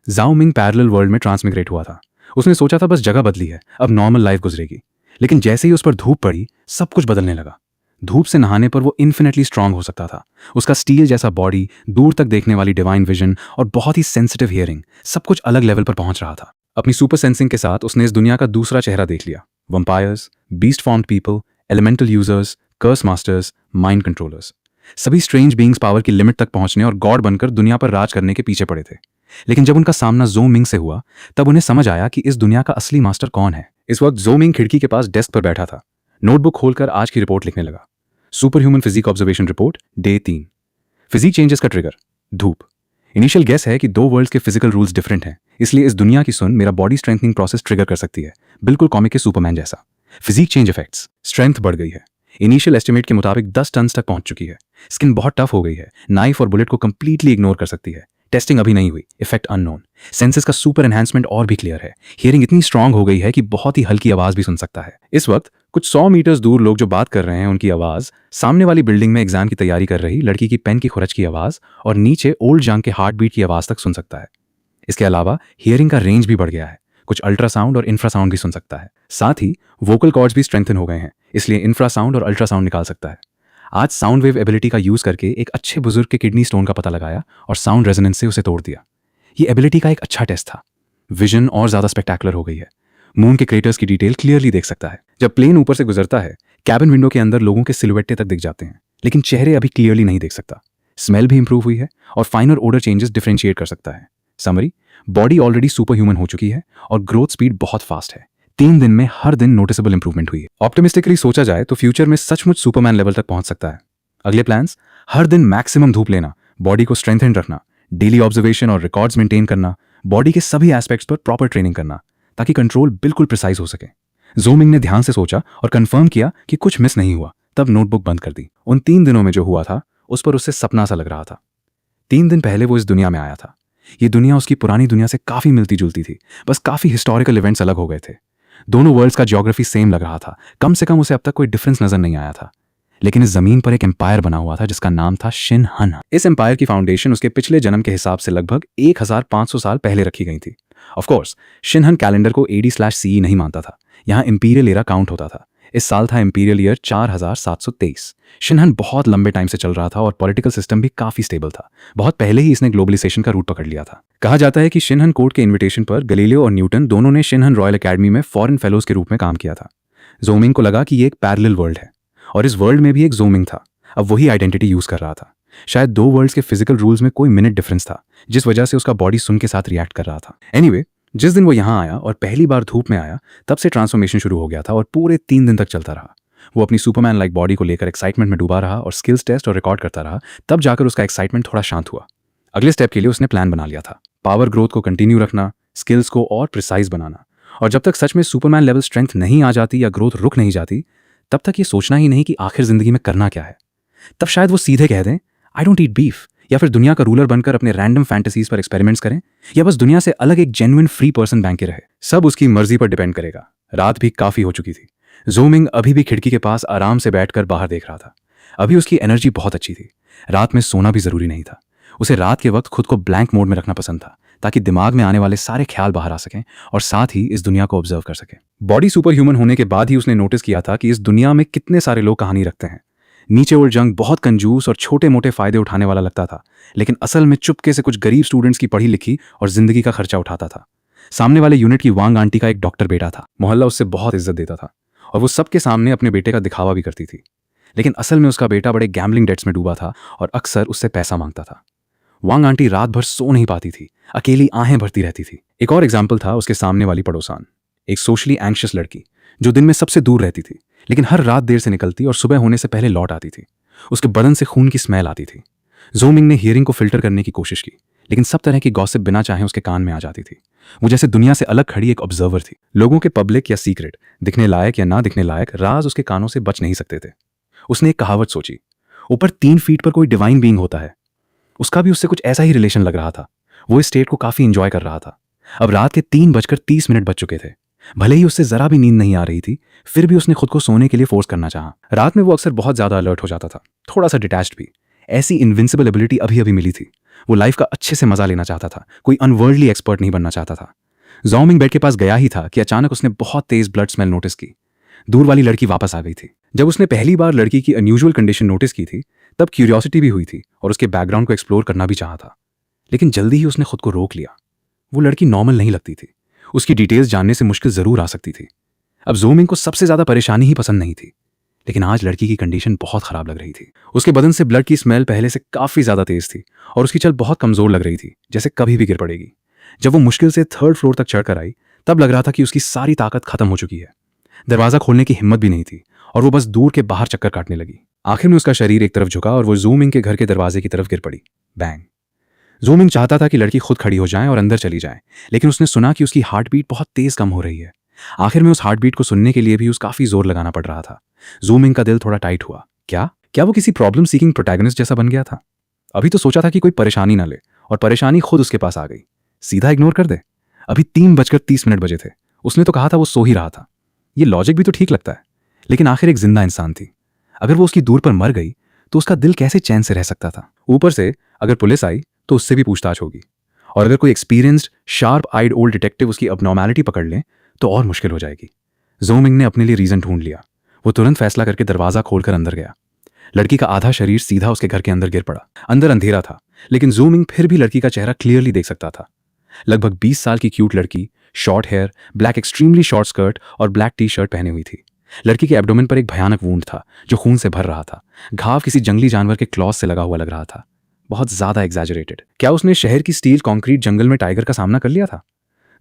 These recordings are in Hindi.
जाओ मिंग पैरेलल वर्ल्ड में ट्रांसमिग्रेट हुआ था। उसने सोचा था बस जगह बदली है, अब नॉर्मल लाइफ गुजरेगी। लेकिन जैसे ही उस पर धूप पड़ी, सब कुछ बदलने लगा। धूप से नहाने पर वो इन्फिनेटली स्ट्रांग हो सकता था। उसका स्टील जैसा बॉडी, दूर तक देखने वाली डिवाइन विजन और बहुत ही सेंसिटिव हियरिंग, सब कुछ अलग लेवल पर पहुंच रहा था। अपनी सुपर सेंसिंग के साथ उसने इस दुनिया का दूसरा चेहरा देख लिया। Vampires, beast formed people, elemental users, curse masters, mind controllers, सभी स्ट्रेंज बीइंग्स पावर की लिमिट तक पहुंचने और गॉड बनकर दुनिया पर राज करने के पीछे पड़े थे। लेकिन जब उनका सामना ज़ो मिंग से हुआ, तब उन्हें समझ आया कि इस दुनिया का असली मास्टर कौन है। इस वक्त ज़ो मिंग खिड़की के पास डेस्क पर बैठा था, नोटबुक खोलकर आज की रिपोर्ट लिखने लगा। Super human physique observation report day 3। Physique changes का ट्रिगर, धूप। इनिशियल गेस है कि दो वर्ल्ड्स के फिजिकल रूल्स डिफरेंट हैं, इसलिए इस दुनिया की सुन मेरा बॉडी स्ट्रेंथनिंग प्रोसेस ट्रिगर कर सकती है, बिल्कुल कॉमिक के सुपरमैन जैसा। फिजिक चेंज इफेक्ट्स, स्ट्रेंथ बढ़ गई है, इनिशियल एस्टिमेट के मुताबिक 10 टन तक पहुंच चुकी है। स्किन बहुत टफ हो गई है, नाइफ और बुलेट को कंप्लीटली इग्नोर कर सकती है। टेस्टिंग अभी नहीं हुई, इफेक्ट अननोन। सेंसेस का सुपर एनहांसमेंट और भी क्लियर है, हियरिंग इतनी स्ट्रांग हो गई है कि बहुत ही हल्की आवाज भी सुन सकता है। इस वक्त कुछ 100 मीटर्स दूर लोग जो बात कर रहे हैं, उनकी आवाज, सामने वाली बिल्डिंग में एग्जाम की तैयारी कर रही लड़की की पेन की खुरच की आवाज और नीचे ओल्ड जंग के हार्ट बीट की आवाज तक सुन सकता है। इसके अलावा हियरिंग का रेंज भी बढ़ गया है, कुछ अल्ट्रासाउंड और इंफ्रासाउंड भी सुन सकता है। साथ ही वोकल कॉर्ड्स भी स्ट्रेंथन हो गए हैं, इसलिए इंफ्रासाउंड और अल्ट्रासाउंड निकाल सकता है। आज साउंड वेव एबिलिटी का यूज करके एक अच्छे बुजुर्ग के किडनी स्टोन का पता लगाया और साउंड रेजोनेंस से उसे तोड़ दिया। ये एबिलिटी का एक अच्छा टेस्ट था। विजन और ज्यादा स्पेक्टैकुलर हो गई है, मून के क्रेटर्स की डिटेल क्लियरली देख सकता है। जब प्लेन ऊपर से गुजरता है, कैबिन विंडो के अंदर लोगों के सिलुएट्टे तक दिख जाते हैं, लेकिन चेहरे अभी क्लियरली नहीं देख सकता। स्मेल भी इंप्रूव हुई है और फाइनर ऑर्डर चेंजेस डिफरेंशिएट कर सकता है। Summary, body already super human हो चुकी है और ग्रोथ स्पीड बहुत फास्ट है। 3 दिन में हर दिन नोटिसेबल इंप्रूवमेंट हुई है। ऑप्टिमिस्टिकली सोचा जाए तो फ्यूचर में सचमुच सुपरमैन लेवल तक पहुंच सकता है। अगले प्लान्स, हर दिन मैक्सिमम धूप लेना, बॉडी को स्ट्रेंथन रखना, डेली ऑब्जर्वेशन और रिकॉर्ड्स मेंटेन करना, बॉडी के सभी एस्पेक्ट्स पर प्रॉपर ट्रेनिंग करना, ताकि कंट्रोल बिल्कुल प्रिसाइज हो सके। ज़ो मिंग ने ध्यान से सोचा और कंफर्म किया कि कुछ मिस नहीं हुआ, तब नोटबुक बंद कर दी। उन 3 दिनों में जो हुआ था, उस पर उससे सपना सा लग रहा था। 3 दिन पहले वो इस दुनिया में आया था। ये दुनिया उसकी पुरानी दुनिया से काफी मिलती जुलती थी, बस काफी हिस्टोरिकल इवेंट्स अलग हो गए थे। दोनों वर्ल्ड्स का ज्योग्राफी सेम लग रहा था, कम से कम उसे अब तक कोई डिफरेंस नजर नहीं आया था। लेकिन इस जमीन पर एक एम्पायर बना हुआ था जिसका नाम था शिन हन। इस एम्पायर की फाउंडेशन उसके पिछले जन्म के हिसाब से लगभग 1500 साल पहले रखी गई थी। ऑफ कोर्स शिन हन कैलेंडर को AD/CE नहीं मानता था, यहाँ इंपीरियल एरा काउंट होता था। इस साल था इंपीरियल ईयर 4723। शिनहन बहुत लंबे टाइम से चल रहा था और पॉलिटिकल सिस्टम भी काफी स्टेबल था। बहुत पहले ही इसने ग्लोबलाइजेशन का रूट पकड़ लिया था। कहा जाता है कि शिनहन कोर्ट के इन्विटेशन पर गलीलियो और न्यूटन दोनों ने शिनहन रॉयल एकेडमी में फॉरेन फेलोज के रूप में काम किया था। ज़ो मिंग को लगा कि ये एक पैरेलल वर्ल्ड है और इस वर्ल्ड में भी एक ज़ो मिंग था। अब वही आइडेंटिटी यूज कर रहा था। शायद 2 वर्ल्ड्स के फिजिकल रूल्स में कोई मिनट डिफरेंस था, जिस वजह से उसका बॉडी सुन के साथ रिएक्ट कर रहा था। एनीवे, जिस दिन वो यहाँ आया और पहली बार धूप में आया, तब से ट्रांसफॉर्मेशन शुरू हो गया था और पूरे 3 दिन तक चलता रहा। वो अपनी सुपरमैन लाइक बॉडी को लेकर एक्साइटमेंट में डूबा रहा और स्किल्स टेस्ट और रिकॉर्ड करता रहा। तब जाकर उसका एक्साइटमेंट थोड़ा शांत हुआ। अगले स्टेप के लिए उसने प्लान बना लिया था, पावर ग्रोथ को कंटिन्यू रखना, स्किल्स को और प्रिसाइज बनाना, और जब तक सच में सुपरमैन लेवल स्ट्रेंथ नहीं आ जाती या ग्रोथ रुक नहीं जाती, तब तक ये सोचना ही नहीं कि आखिर जिंदगी में करना क्या है। तब शायद वो सीधे कह दें, आई डोंट ईट बीफ, या फिर दुनिया का रूलर बनकर अपने रैंडम फैंटेसीज पर एक्सपेरिमेंट्स करें, या बस दुनिया से अलग एक जेन्युइन फ्री पर्सन बन के रहे। सब उसकी मर्जी पर डिपेंड करेगा। रात भी काफी हो चुकी थी। ज़ो मिंग अभी भी खिड़की के पास आराम से बैठकर बाहर देख रहा था। अभी उसकी एनर्जी बहुत अच्छी थी। रात में सोना भी जरूरी नहीं था। उसे रात के वक्त खुद को ब्लैंक मोड में रखना पसंद था, ताकि दिमाग में आने वाले सारे ख्याल बाहर आ सकें और साथ ही इस दुनिया को ऑब्जर्व कर सके। बॉडी सुपर ह्यूमन होने के बाद ही उसने नोटिस किया था कि इस दुनिया में कितने सारे लोग कहानी रखते हैं। नीचे और जंग बहुत कंजूस और छोटे मोटे फायदे उठाने वाला लगता था, लेकिन असल में चुपके से कुछ गरीब स्टूडेंट्स की पढ़ी लिखी और जिंदगी का खर्चा उठाता था। सामने वाले यूनिट की वांग आंटी का एक डॉक्टर बेटा था। मोहल्ला उससे बहुत इज्जत देता था और वो सबके सामने अपने बेटे का दिखावा भी करती थी, लेकिन असल में उसका बेटा बड़े गैम्बलिंग डेट्स में डूबा था और अक्सर उससे पैसा मांगता था। वांग आंटी रात भर सो नहीं पाती थी, अकेली आहें भरती रहती थी। एक और एग्जाम्पल था उसके सामने वाली पड़ोसान, एक सोशली एंग्शियस लड़की जो दिन में सबसे दूर रहती थी, लेकिन हर रात देर से निकलती और सुबह होने से पहले लौट आती थी। उसके बदन से खून की स्मेल आती थी। ज़ो मिंग ने हियरिंग को फिल्टर करने की कोशिश की, लेकिन सब तरह की गॉसिप बिना चाहे उसके कान में आ जाती थी। वो जैसे दुनिया से अलग खड़ी एक ऑब्जर्वर थी। लोगों के पब्लिक या सीक्रेट, दिखने लायक या ना दिखने लायक राज उसके कानों से बच नहीं सकते थे। उसने एक कहावत सोची, ऊपर 3 फीट पर कोई डिवाइन बीइंग होता है। उसका भी उससे कुछ ऐसा ही रिलेशन लग रहा था। वो इस स्टेट को काफी इंजॉय कर रहा था। अब रात के 3:30 बज चुके थे। भले ही उससे जरा भी नींद नहीं आ रही थी, फिर भी उसने खुद को सोने के लिए फोर्स करना चाहा। रात में वो अक्सर बहुत ज्यादा अलर्ट हो जाता था, थोड़ा सा डिटैच्ड भी। ऐसी इनविंसिबल एबिलिटी अभी अभी मिली थी। वो लाइफ का अच्छे से मजा लेना चाहता था, कोई अनवर्ल्डली एक्सपर्ट नहीं बनना चाहता था। ज़ाओ मिंग बेड के पास गया ही था कि अचानक उसने बहुत तेज ब्लड स्मेल नोटिस की। दूर वाली लड़की वापस आ गई थी। जब उसने पहली बार लड़की की अनयूजुअल कंडीशन नोटिस की थी तब क्यूरियोसिटी भी हुई थी और उसके बैकग्राउंड को एक्सप्लोर करना भी चाहा था, लेकिन जल्दी ही उसने खुद को रोक लिया। वो लड़की नॉर्मल नहीं लगती थी, उसकी डिटेल्स जानने से मुश्किल जरूर आ सकती थी। अब ज़ाओ मिंग को सबसे ज्यादा परेशानी ही पसंद नहीं थी, लेकिन आज लड़की की कंडीशन बहुत खराब लग रही थी। उसके बदन से ब्लड की स्मेल पहले से काफी ज्यादा तेज थी और उसकी चल बहुत कमजोर लग रही थी, जैसे कभी भी गिर पड़ेगी। जब वो मुश्किल से 3rd फ्लोर तक चढ़कर आई तब लग रहा था कि उसकी सारी ताकत खत्म हो चुकी है। दरवाजा खोलने की हिम्मत भी नहीं थी और वो बस दूर के बाहर चक्कर काटने लगी। आखिर में उसका शरीर एक तरफ झुका और वो ज़ाओ मिंग के घर के दरवाजे की तरफ गिर पड़ी। बैंग। ज़ाओ मिंग चाहता था कि लड़की खुद खड़ी हो जाए और अंदर चली जाए, लेकिन उसने सुना कि उसकी हार्ट बीट बहुत तेज कम हो रही है। आखिर में उस हार्ट बीट को सुनने के लिए भी उस काफी जोर लगाना पड़ रहा था। ज़ाओ मिंग का दिल थोड़ा टाइट हुआ। क्या वो किसी प्रॉब्लम सीकिंग प्रोटैगनिस्ट जैसा बन गया था? अभी तो सोचा था कि कोई परेशानी ना ले और परेशानी खुद उसके पास आ गई। सीधा इग्नोर कर दे। अभी 3:30 बजे थे, उसने तो कहा था वो सो ही रहा था। ये लॉजिक भी तो ठीक लगता है, लेकिन आखिर एक जिंदा इंसान थी। अगर वो उसकी दूर पर मर गई तो उसका दिल कैसे चैन से रह सकता था? ऊपर से अगर पुलिस आई तो उससे भी पूछताछ होगी, और अगर कोई एक्सपीरियंस्ड शार्प आइड ओल्ड डिटेक्टिव उसकी अबनॉर्मैलिटी पकड़ ले तो और मुश्किल हो जाएगी। ज़ाओ मिंग ने अपने लिए रीजन ढूंढ लिया। वो तुरंत फैसला करके दरवाजा खोलकर अंदर गया। लड़की का आधा शरीर सीधा उसके घर के अंदर गिर पड़ा। अंदर अंधेरा था, लेकिन ज़ाओ मिंग फिर भी लड़की का चेहरा क्लियरली देख सकता था। लगभग 20 साल की क्यूट लड़की, short hair, black extremely short skirt और ब्लैक टी शर्ट पहने हुई थी। लड़की के एब्डोमेन पर एक भयानक वूंड था जो खून से भर रहा था। घाव किसी जंगली जानवर के क्लॉज से लगा हुआ लग रहा था, बहुत ज्यादा एग्जैजरेटेड। क्या उसने शहर की स्टील कंक्रीट जंगल में टाइगर का सामना कर लिया था?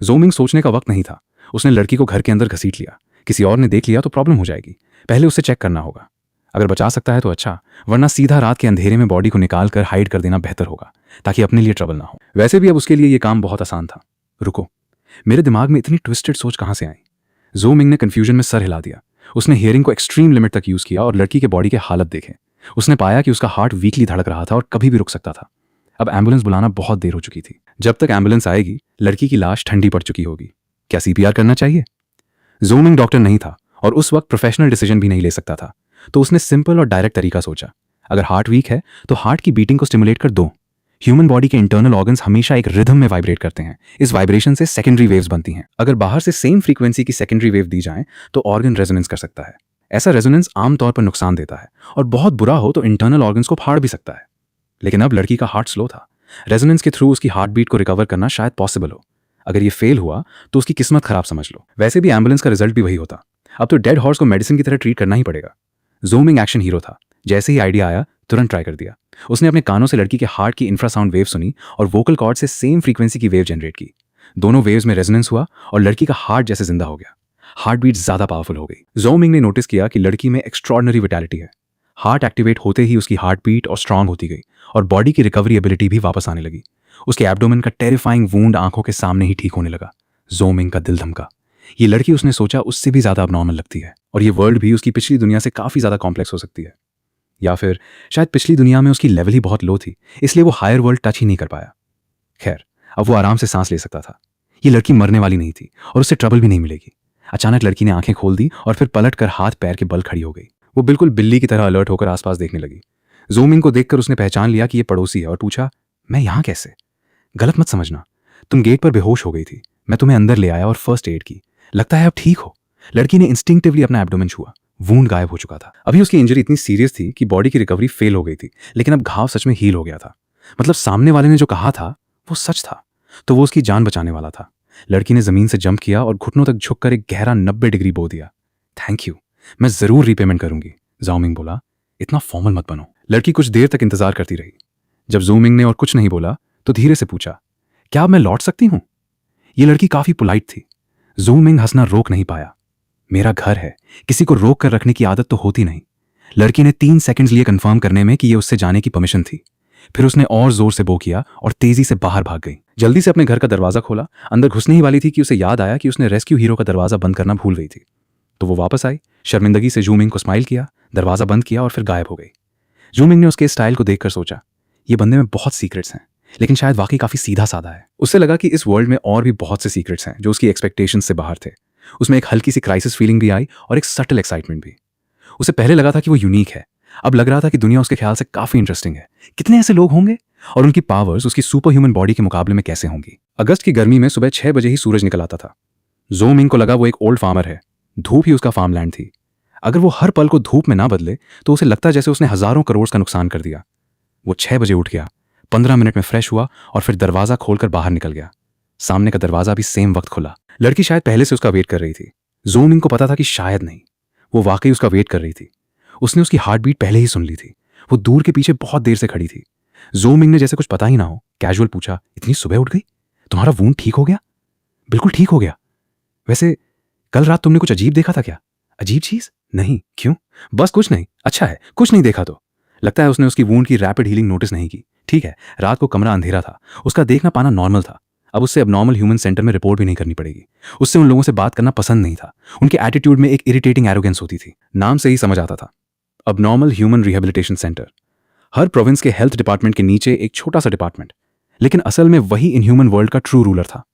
ज़ाओ मिंग सोचने का वक्त नहीं था। उसने लड़की को घर के अंदर घसीट लिया। किसी और ने देख लिया तो प्रॉब्लम हो जाएगी, पहले उसे चेक करना होगा। अगर बचा सकता है तो अच्छा, वरना सीधा रात के अंधेरे में बॉडी को निकाल कर हाइड कर देना बेहतर होगा, ताकि अपने लिए ट्रबल ना हो। वैसे भी अब उसके लिए यह काम बहुत आसान था। रुको, मेरे दिमाग में इतनी ट्विस्टेड सोच कहां से आई? ज़ाओ मिंग ने कंफ्यूजन में सर हिला दिया। उसने हियरिंग को एक्सट्रीम लिमिट तक यूज किया और लड़की के बॉडी के हालत देखे। उसने पाया कि उसका हार्ट वीकली धड़क रहा था और कभी भी रुक सकता था। अब एम्बुलेंस बुलाना बहुत देर हो चुकी थी। जब तक एम्बुलेंस आएगी लड़की की लाश ठंडी पड़ चुकी होगी। क्या सीपीआर करना चाहिए? ज़ाओ मिंग डॉक्टर नहीं था और उस वक्त प्रोफेशनल डिसीजन भी नहीं ले सकता था, तो उसने सिंपल और डायरेक्ट तरीका सोचा। अगर हार्ट वीक है तो हार्ट की बीटिंग को स्टिमुलेट कर दो। ह्यूमन बॉडी के इंटरनल ऑर्गन्स हमेशा एक रिदम में वाइब्रेट करते हैं। इस वाइब्रेशन से सेकेंडरी वेव्स बनती हैं। अगर बाहर से सेम फ्रीक्वेंसी की सेकेंडरी वेव दी जाए तो ऑर्गन रेजोनेंस कर सकता है। ऐसा रेजोनेंस आमतौर पर नुकसान देता है और बहुत बुरा हो तो इंटरनल ऑर्गन्स को फाड़ भी सकता है। लेकिन अब लड़की का हार्ट स्लो था। रेजोनेंस के थ्रू उसकी हार्ट बीट को रिकवर करना शायद पॉसिबल हो। अगर ये फेल हुआ तो उसकी किस्मत खराब समझ लो। वैसे भी एम्बुलेंस का रिजल्ट भी वही होता। अब तो डेड हॉर्स को मेडिसिन की तरह ट्रीट करना ही पड़ेगा। ज़ाओ मिंग एक्शन हीरो था। जैसे ही आइडिया आया तुरंत ट्राई कर दिया। उसने अपने कानों से लड़की के हार्ट की इंफ्रासाउंड वेव सुनी और वोकल कॉर्ड से सेम फ्रीक्वेंसी की वेव जनरेट की। दोनों वेव्स में रेजोनेंस हुआ और लड़की का हार्ट जैसे जिंदा हो गया। हार्ट बीट ज्यादा पावरफुल हो गई। ज़ाओ मिंग ने नोटिस किया कि लड़की में एक्स्ट्रॉर्डनरी विटैलिटी है। हार्ट एक्टिवेट होते ही उसकी हार्ट बीट और स्ट्रांग होती गई और बॉडी की रिकवरी एबिलिटी भी वापस आने लगी। उसके एब्डोमेन का टेरिफाइंग वूंड आंखों के सामने ही ठीक होने लगा। ज़ाओ मिंग का दिल धमका। ये लड़की उसने सोचा उससे भी ज्यादा अबनॉर्मल लगती है और ये वर्ल्ड भी उसकी पिछली दुनिया से काफी ज्यादा कॉम्प्लेक्स हो सकती है। या फिर शायद पिछली दुनिया में उसकी लेवल ही बहुत लो थी, इसलिए वो हायर वर्ल्ड टच ही नहीं कर पाया। खैर, अब वो आराम से सांस ले सकता था। ये लड़की मरने वाली नहीं थी और उससे ट्रबल भी नहीं मिलेगी। अचानक लड़की ने आंखें खोल दी और फिर पलट कर हाथ पैर के बल खड़ी हो गई। वो बिल्कुल बिल्ली की तरह अलर्ट होकर आसपास देखने लगी। ज़ाओ मिंग को देखकर उसने पहचान लिया कि ये पड़ोसी है और पूछा, मैं यहाँ कैसे? गलत मत समझना, तुम गेट पर बेहोश हो गई थी, मैं तुम्हें अंदर ले आया और फर्स्ट एड की। लगता है अब ठीक हो। लड़की ने इंस्टिंक्टिवली अपना एब्डोमेन छुआ। वूंड गायब हो चुका था। अभी उसकी इंजरी इतनी सीरियस थी कि बॉडी की रिकवरी फेल हो गई थी, लेकिन अब घाव सच में हील हो गया था। मतलब सामने वाले ने जो कहा था वो सच था, तो वो उसकी जान बचाने वाला था। लड़की ने जमीन से जंप किया और घुटनों तक झुककर एक गहरा 90 डिग्री बो दिया। थैंक यू, मैं जरूर रीपेमेंट करूंगी। ज़ाओ मिंग बोला, इतना फॉर्मल मत बनो। लड़की कुछ देर तक इंतजार करती रही। जब ज़ाओ मिंग ने और कुछ नहीं बोला तो धीरे से पूछा, क्या अब मैं लौट सकती हूं? ये लड़की काफी पोलाइट थी। ज़ाओ मिंग हंसना रोक नहीं पाया। मेरा घर है, किसी को रोक कर रखने की आदत तो होती नहीं। लड़की ने 3 सेकंड्स लिए कंफर्म करने में कि ये उससे जाने की परमिशन थी। फिर उसने और जोर से बो किया और तेजी से बाहर भाग गई। जल्दी से अपने घर का दरवाजा खोला। अंदर घुसने ही वाली थी कि उसे याद आया कि उसने रेस्क्यू हीरो का दरवाजा बंद करना भूल गई थी। तो वो वापस आई, शर्मिंदगी से ज़ाओ मिंग को स्माइल किया, दरवाजा बंद किया और फिर गायब हो गई। ज़ाओ मिंग ने उसके स्टाइल को देखकर सोचा, ये बंदे में बहुत सीक्रेट्स हैं, लेकिन शायद वाकई काफी सीधा साधा है। उससे लगा कि इस वर्ल्ड में और भी बहुत से सीक्रेट्स हैं जो उसकी एक्सपेक्टेशंस से बाहर थे। उसमें एक हल्की सी क्राइसिस फीलिंग भी आई और एक सटल एक्साइटमेंट भी। उसे पहले लगा था कि वो यूनिक है, अब लग रहा था कि दुनिया उसके ख्याल से काफी इंटरेस्टिंग है। कितने ऐसे लोग होंगे और उनकी पावर्स उसकी सुपर ह्यूमन बॉडी के मुकाबले में कैसे होंगी। अगस्त की गर्मी में सुबह 6 बजे ही सूरज निकल आता था। ज़ो मिंग को लगा वो एक ओल्ड फार्मर है, धूप ही उसका फार्मलैंड थी। अगर वो हर पल को धूप में ना बदले तो उसे लगता जैसे उसने हजारों करोड़ का नुकसान कर दिया। वो 6 बजे उठ गया, 15 मिनट में फ्रेश हुआ और फिर दरवाजा खोलकर बाहर निकल गया। सामने का दरवाजा भी सेम वक्त खुला। लड़की शायद पहले से उसका वेट कर रही थी। ज़ो मिंग को पता था कि शायद नहीं, वो वाकई उसका वेट कर रही थी। उसने उसकी हार्ट बीट पहले ही सुन ली थी। वो दूर के पीछे बहुत देर से खड़ी थी। ज़ो मिंग ने जैसे कुछ पता ही ना हो कैजुअल पूछा, इतनी सुबह उठ गई? तुम्हारा वूंड ठीक हो गया? बिल्कुल ठीक हो गया। वैसे कल रात तुमने कुछ अजीब देखा था क्या? अजीब चीज? नहीं। क्यों? बस कुछ नहीं। अच्छा है, कुछ नहीं देखा तो। लगता है उसने उसकी वूंड की रैपिड हीलिंग नोटिस नहीं की। ठीक है, रात को कमरा अंधेरा था, उसका देखना पाना नॉर्मल था। अब उससे अबनॉर्मल ह्यूमन सेंटर में रिपोर्ट भी नहीं करनी पड़ेगी। उससे उन लोगों से बात करना पसंद नहीं था। उनके एटीट्यूड में एक इरिटेटिंग एरोगेंस होती थी। नाम से ही समझ आता था, अबनॉर्मल ह्यूमन रिहेबिलिटेशन सेंटर। हर प्रोविंस के हेल्थ डिपार्टमेंट के नीचे एक छोटा सा डिपार्टमेंट, लेकिन असल में वही इनह्यूमन वर्ल्ड का ट्रू रूलर था।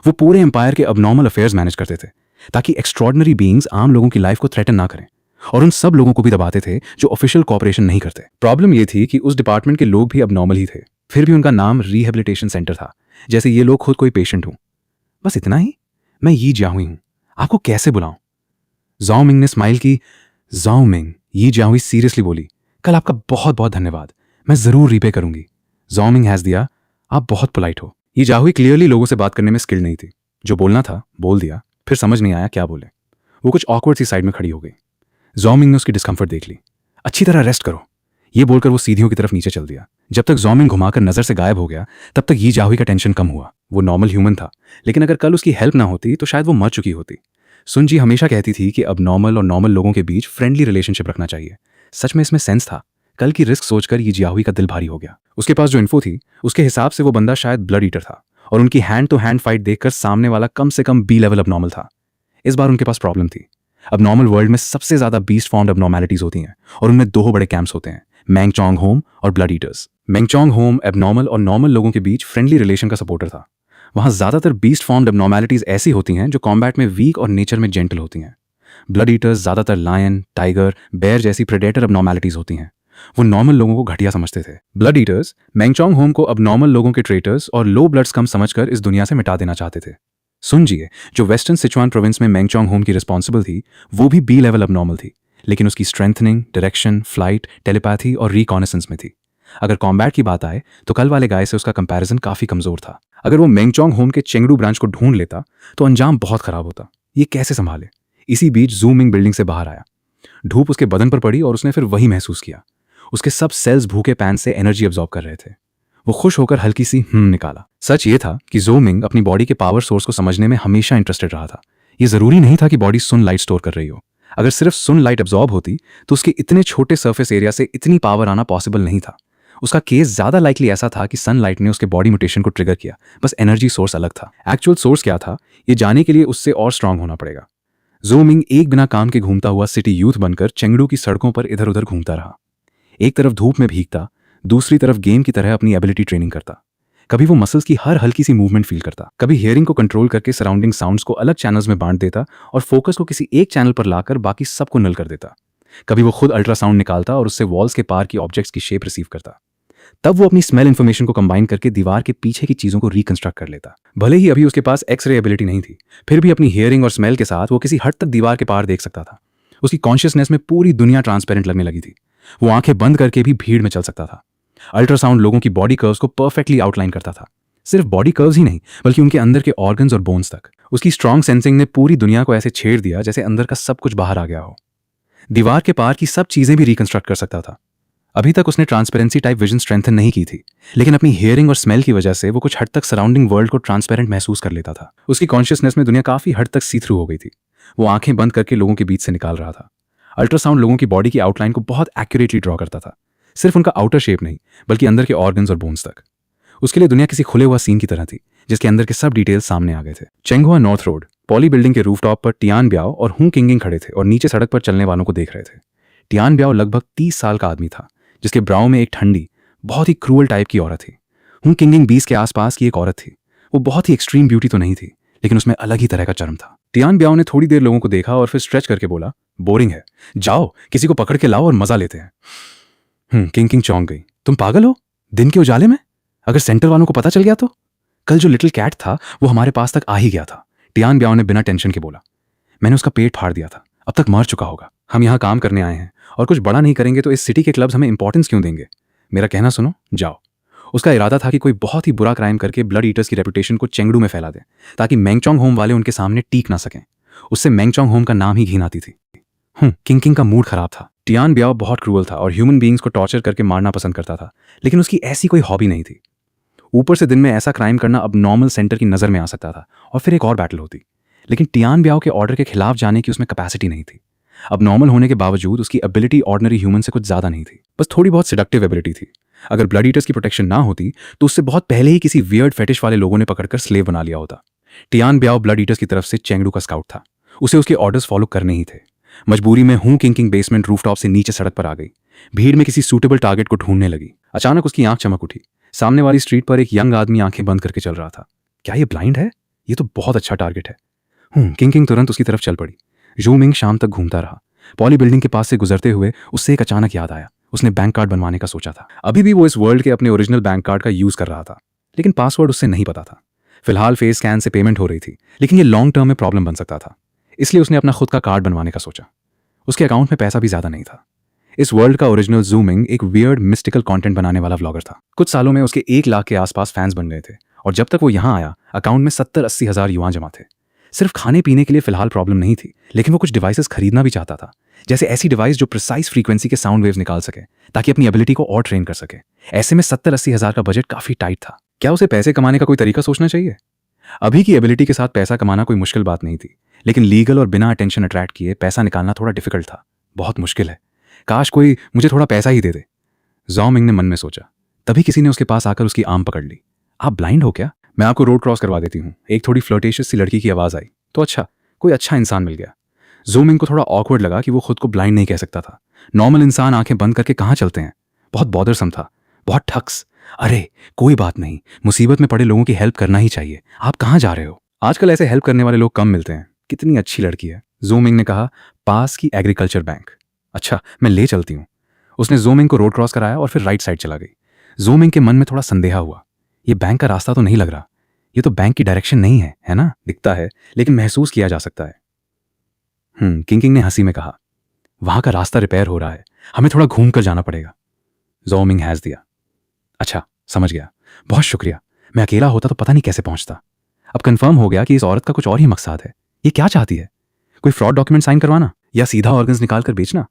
वो पूरे एम्पायर के अबनॉर्मल अफेयर्स मैनेज करते थे ताकि एक्स्ट्रॉर्डनरी बीइंग्स आम लोगों की लाइफ को थ्रेटन ना करें, और उन सब लोगों को भी दबाते थे जो ऑफिशियल कॉपरेशन नहीं करते। प्रॉब्लम ये थी कि उस डिपार्टमेंट के लोग भी अबनॉर्मल ही थे, फिर भी उनका नाम रिहेबिलिटेशन सेंटर था, जैसे ये लोग खुद कोई पेशेंट हूं। बस इतना ही? मैं यी जियाहुई हूं, आपको कैसे बुलाऊं? ज़ाओ मिंग ने स्माइल की। ज़ाओ मिंग, यी जियाहुई सीरियसली बोली, कल आपका बहुत बहुत धन्यवाद, मैं जरूर रीपे करूंगी। ज़ाओ मिंग हैज दिया, आप बहुत पोलाइट हो। ये जियाहुई क्लियरली लोगों से बात करने में स्किल्ड नहीं थी। जो बोलना था बोल दिया, फिर समझ नहीं आया क्या बोले। वो कुछ ऑकवर्ड सी साइड में खड़ी हो गई। ज़ाओ मिंग ने उसकी डिस्कम्फर्ट देख ली। अच्छी तरह रेस्ट करो, ये बोलकर वो सीढ़ियों की तरफ नीचे चल दिया। जब तक ज़ाओ मिंग घुमाकर नजर से गायब हो गया, तब तक यी जियाहुई का टेंशन कम हुआ। वो नॉर्मल ह्यूमन था, लेकिन अगर कल उसकी हेल्प ना होती तो शायद वो मर चुकी होती। सुन जी हमेशा कहती थी कि अब नॉर्मल और नॉर्मल लोगों के बीच फ्रेंडली रिलेशनशिप रखना चाहिए। सच में इसमें सेंस था। कल की रिस्क सोचकर ये जियाहुई का दिल भारी हो गया। उसके पास जो इन्फो थी उसके हिसाब से वो बंदा शायद ब्लड ईटर था, और उनकी हैंड टू हैंड फाइट देखकर सामने वाला कम से कम बी लेवल अबनॉर्मल था। इस बार उनके पास प्रॉब्लम थी। अबनॉर्मल वर्ल्ड में सबसे ज्यादा बीस्ट फॉर्म्ड अबनॉर्मैलिटीज होती हैं, और उनमें दो बड़े कैंप्स होते हैं, मैंगचोंग होम और ब्लड ईटर्स। मैंगचोंग होम एबनॉर्मल और नॉर्मल लोगों के बीच फ्रेंडली रिलेशन का सपोर्टर था। वहां ज्यादातर बीस्ट फॉर्म्ड अबनॉर्मैलिटीज ऐसी होती हैं जो कॉम्बैट में वीक और नेचर में जेंटल होती हैं। ब्लड ईटर्स ज्यादातर लायन, टाइगर, बेयर जैसी प्रेडेटर अबनॉर्मैलिटीज होती हैं। वो नॉर्मल लोगों को घटिया समझते थे। ब्लड ईटर्स मैंगचोंग होम को अबनॉर्मल लोगों के ट्रेटर्स और लो ब्लड्स कम समझकर इस दुनिया से मिटा देना चाहते थे। सुनजिए, जो वेस्टर्न सिचुआन प्रोविंस में मैंगचोंग होम की रिस्पॉन्सिबल थी, वो भी बी लेवल अबनॉर्मल थी, लेकिन उसकी स्ट्रेंथनिंग, डायरेक्शन, फ्लाइट, टेलीपैथी और रिकॉनेसेंस में थी। अगर कॉम्बैट की बात आए तो कल वाले गाय से उसका कंपैरिजन काफी कमजोर था। अगर वो मैंगचोंग होम के चेंगडू ब्रांच को ढूंढ लेता तो अंजाम बहुत खराब होता। ये कैसे संभाले? इसी बीच ज़ू मिंग बिल्डिंग से बाहर आया। धूप उसके बदन पर पड़ी और उसने फिर वही महसूस किया। उसके सब सेल्स भूखे पैन से एनर्जी अब्सॉर्ब कर रहे थे। वो खुश होकर हल्की सी निकाला। सच ये था कि ज़ो मिंग अपनी बॉडी के पावर सोर्स को समझने में हमेशा इंटरेस्टेड रहा था। ये जरूरी नहीं था कि बॉडी सन लाइट स्टोर कर रही हो। अगर सिर्फ सन लाइट अब्सॉर्ब होती तो उसके इतने छोटे सर्फेस एरिया से इतनी पावर आना पॉसिबल नहीं था। उसका केस ज्यादा लाइकली ऐसा था कि सनलाइट ने उसके बॉडी म्यूटेशन को ट्रिगर किया, बस एनर्जी सोर्स अलग था। एक्चुअल सोर्स क्या था ये जाने के लिए उससे और स्ट्रांग होना पड़ेगा। ज़ो मिंग एक बिना काम के घूमता हुआ सिटी यूथ बनकर चेंगडू की सड़कों पर इधर उधर घूमता रहा। एक तरफ धूप में भीगता, दूसरी तरफ गेम की तरह अपनी एबिलिटी ट्रेनिंग करता। कभी वो मसल्स की हर हल्की सी मूवमेंट फील करता, कभी हियरिंग को कंट्रोल करके सराउंडिंग साउंड्स को अलग चैनल्स में बांट देता और फोकस को किसी एक चैनल पर लाकर बाकी सबको नल कर देता। कभी वो खुद अल्ट्रासाउंड निकालता और उससे वॉल्स के पार की ऑब्जेक्ट्स की शेप रिसीव करता। तब वो अपनी स्मेल इन्फॉर्मेशन को कंबाइन करके दीवार के पीछे की चीजों को रिकंस्ट्रक्ट कर लेता। भले ही अभी उसके पास एक्सरे एबिलिटी नहीं थी, फिर भी अपनी हियरिंग और स्मेल के साथ वो किसी हद तक दीवार के पार देख सकता था। उसकी कॉन्शियसनेस में पूरी दुनिया ट्रांसपेरेंट लगने लगी थी। वो आंखें बंद करके भी भीड़ में चल सकता था। अल्ट्रासाउंड लोगों की बॉडी कर्व्स को परफेक्टली आउटलाइन करता था। सिर्फ बॉडी कर्व्स ही नहीं, बल्कि उनके अंदर के ऑर्गन्स और बोन्स तक। उसकी स्ट्रॉन्ग सेंसिंग ने पूरी दुनिया को ऐसे छेड़ दिया जैसे अंदर का सब कुछ बाहर आ गया हो। दीवार के पार की सब चीजें भी रिकंस्ट्रक्ट कर सकता था। अभी तक उसने ट्रांसपेरेंसी टाइप विजन स्ट्रेंथन नहीं की थी, लेकिन अपनी हियरिंग और स्मेल की वजह से वो कुछ हद तक सराउंडिंग वर्ल्ड को ट्रांसपेरेंट महसूस कर लेता था। उसकी कॉन्शियसनेस में दुनिया काफी हद तक सी थ्रू हो गई थी। वो आंखें बंद करके लोगों के बीच से निकाल रहा था। अल्ट्रासाउंड लोगों की बॉडी की आउटलाइन को बहुत एक्यूरेटली ड्रॉ करता था, सिर्फ उनका आउटर शेप नहीं, बल्कि अंदर के ऑर्गन्स और बोन्स तक। उसके लिए दुनिया किसी खुले हुआ सीन की तरह थी, जिसके अंदर के सब डिटेल्स सामने आ गए थे। चेंगहुआ नॉर्थ रोड पॉली बिल्डिंग के रूफटॉप पर टियान ब्याओ और हूं किंगिंग खड़े थे और नीचे सड़क पर चलने वालों को देख रहे थे। टियान ब्याओ लगभग 30 साल का आदमी था, जिसके ब्राउ में एक ठंडी, बहुत ही क्रूअल टाइप की औरत थी। हूं किंगिंग 20 के आसपास की एक औरत थी। वो बहुत ही एक्सट्रीम ब्यूटी तो नहीं थी, लेकिन उसमें अलग ही तरह का चर्म था। टियान ब्याओ ने थोड़ी देर लोगों को देखा और फिर स्ट्रेच करके बोला, बोरिंग है, जाओ किसी को पकड़ के लाओ और मजा लेते हैं। किंग किंग चौंक गई। तुम पागल हो? दिन के उजाले में? अगर सेंटर वालों को पता चल गया तो? कल जो लिटिल कैट था वो हमारे पास तक आ ही गया था, टियान ब्याओ ने बिना टेंशन के बोला। मैंने उसका पेट फाड़ दिया था, अब तक मर चुका होगा। हम यहाँ काम करने आए हैं और कुछ बड़ा नहीं करेंगे तो इस सिटी के क्लब्स हमें इंपॉर्टेंस क्यों देंगे? मेरा कहना सुनो, जाओ। उसका इरादा था कि कोई बहुत ही बुरा क्राइम करके ब्लड ईटर्स की रेपुटेशन को चेंगडू में फैला दे, ताकि मेंगचोंग होम वाले उनके सामने टीक ना सकें। उससे मेंगचोंग होम का नाम ही घिन आती थी। किंग किंग का मूड खराब था। टियान ब्याओ बहुत क्रूअल था और ह्यूमन बीइंग्स को टॉर्चर करके मारना पसंद करता था, लेकिन उसकी ऐसी कोई हॉबी नहीं थी। ऊपर से दिन में ऐसा क्राइम करना अब नॉर्मल सेंटर की नज़र में आ सकता था और फिर एक और बैटल होती, लेकिन टियान ब्याओ के ऑर्डर के खिलाफ जाने की उसमें कैपेसिटी नहीं थी। अब नॉर्मल होने के बावजूद उसकी एबिलिटी ऑर्डिनरी ह्यूमन से कुछ ज़्यादा नहीं थी, बस थोड़ी बहुत सिडक्टिव एबिलिटी थी। अगर ब्लड ईटर्स की प्रोटेक्शन ना होती तो उससे बहुत पहले ही किसी वियर्ड फेटिश वाले लोगों ने पकड़कर स्लेव बना लिया होता। टियान ब्याओ ब्लड ईटर्स की तरफ से चेंगडू का स्काउट था, उसे उसके ऑर्डर्स फॉलो करने ही थे। मजबूरी में किंग किंग बेसमेंट रूफटॉप से नीचे सड़क पर आ गई, भीड़ में किसी सूटेबल टारगेट को ढूंढने लगी। अचानक उसकी आंख चमक उठी। सामने वाली स्ट्रीट पर एक यंग आदमी आंखें बंद करके चल रहा था। क्या ये ब्लाइंड है? ये तो बहुत अच्छा टारगेट है। किंग किंग तुरंत उसकी तरफ चल पड़ी। जू मिंग शाम तक घूमता रहा। पॉली बिल्डिंग के पास से गुजरते हुए उससे एक अचानक याद आया, उसने बैंक कार्ड बनवाने का सोचा था। अभी भी वो इस वर्ल्ड के अपने ओरिजिनल बैंक कार्ड का यूज कर रहा था, लेकिन पासवर्ड उससे नहीं पता था। फिलहाल फेस स्कैन से पेमेंट हो रही थी, लेकिन ये लॉन्ग टर्म में प्रॉब्लम बन सकता था, इसलिए उसने अपना खुद का कार्ड बनवाने का सोचा। उसके अकाउंट में पैसा भी ज्यादा नहीं था। इस वर्ल्ड का ओरिजिनल जू मिंग एक वियर्ड मिस्टिकल कंटेंट बनाने वाला व्लॉगर था। कुछ सालों में उसके 1 लाख के आसपास फैंस बन गए थे और जब तक वो यहाँ आया अकाउंट में 70-80 हज़ार युआन जमा थे। सिर्फ खाने पीने के लिए फिलहाल प्रॉब्लम नहीं थी, लेकिन वो कुछ डिवाइसेस खरीदना भी चाहता था, जैसे ऐसी डिवाइस जो प्रिसाइज फ्रीक्वेंसी के साउंड वेव्स निकाल सके ताकि अपनी एबिलिटी को और ट्रेन कर सके। ऐसे में 70-80 हज़ार का बजट काफी टाइट था। क्या उसे पैसे कमाने का कोई तरीका सोचना चाहिए? अभी की एबिलिटी के साथ पैसा कमाना कोई मुश्किल बात नहीं थी, लेकिन लीगल और बिना अटेंशन अट्रैक्ट किए पैसा निकालना थोड़ा डिफिकल्ट था। बहुत मुश्किल है। काश कोई मुझे थोड़ा पैसा ही दे दे, जॉ मिंग ने मन में सोचा। तभी किसी ने उसके पास आकर उसकी आर्म पकड़ ली। आप ब्लाइंड हो क्या? मैं आपको रोड क्रॉस करवा देती हूँ। एक थोड़ी फ्लर्टेशियस सी लड़की की आवाज आई। तो अच्छा, कोई अच्छा इंसान मिल गया। जू मिंग को थोड़ा ऑकवर्ड लगा कि वो खुद को ब्लाइंड नहीं कह सकता था। नॉर्मल इंसान आंखें बंद करके कहाँ चलते हैं? बहुत बॉदरसम था, बहुत ठक्स। अरे कोई बात नहीं, मुसीबत में पड़े लोगों की हेल्प करना ही चाहिए। आप कहाँ जा रहे हो? आजकल ऐसे हेल्प करने वाले लोग कम मिलते हैं। कितनी अच्छी लड़की है, जू मिंग ने कहा। पास की एग्रीकल्चर बैंक। अच्छा, मैं ले चलती हूँ। उसने जू मिंग को रोड क्रॉस कराया और फिर राइट साइड चला गई। जू मिंग के मन में थोड़ा संदेह हुआ। ये बैंक का रास्ता तो नहीं लग रहा, ये तो बैंक की डायरेक्शन नहीं है, है ना? दिखता है लेकिन महसूस किया जा सकता है। किंग किंग ने हंसी में कहा। वहां का रास्ता रिपेयर हो रहा है, हमें थोड़ा घूम कर जाना पड़ेगा। जू मिंग हैज दिया। अच्छा, समझ गया, बहुत शुक्रिया। मैं अकेला होता तो पता नहीं कैसे पहुंचता। अब कंफर्म हो गया कि इस औरत का कुछ और ही मकसद है। ये क्या चाहती है? कोई फ्रॉड डॉक्यूमेंट साइन करवाना या सीधा ऑर्गन्स निकाल कर बेचना?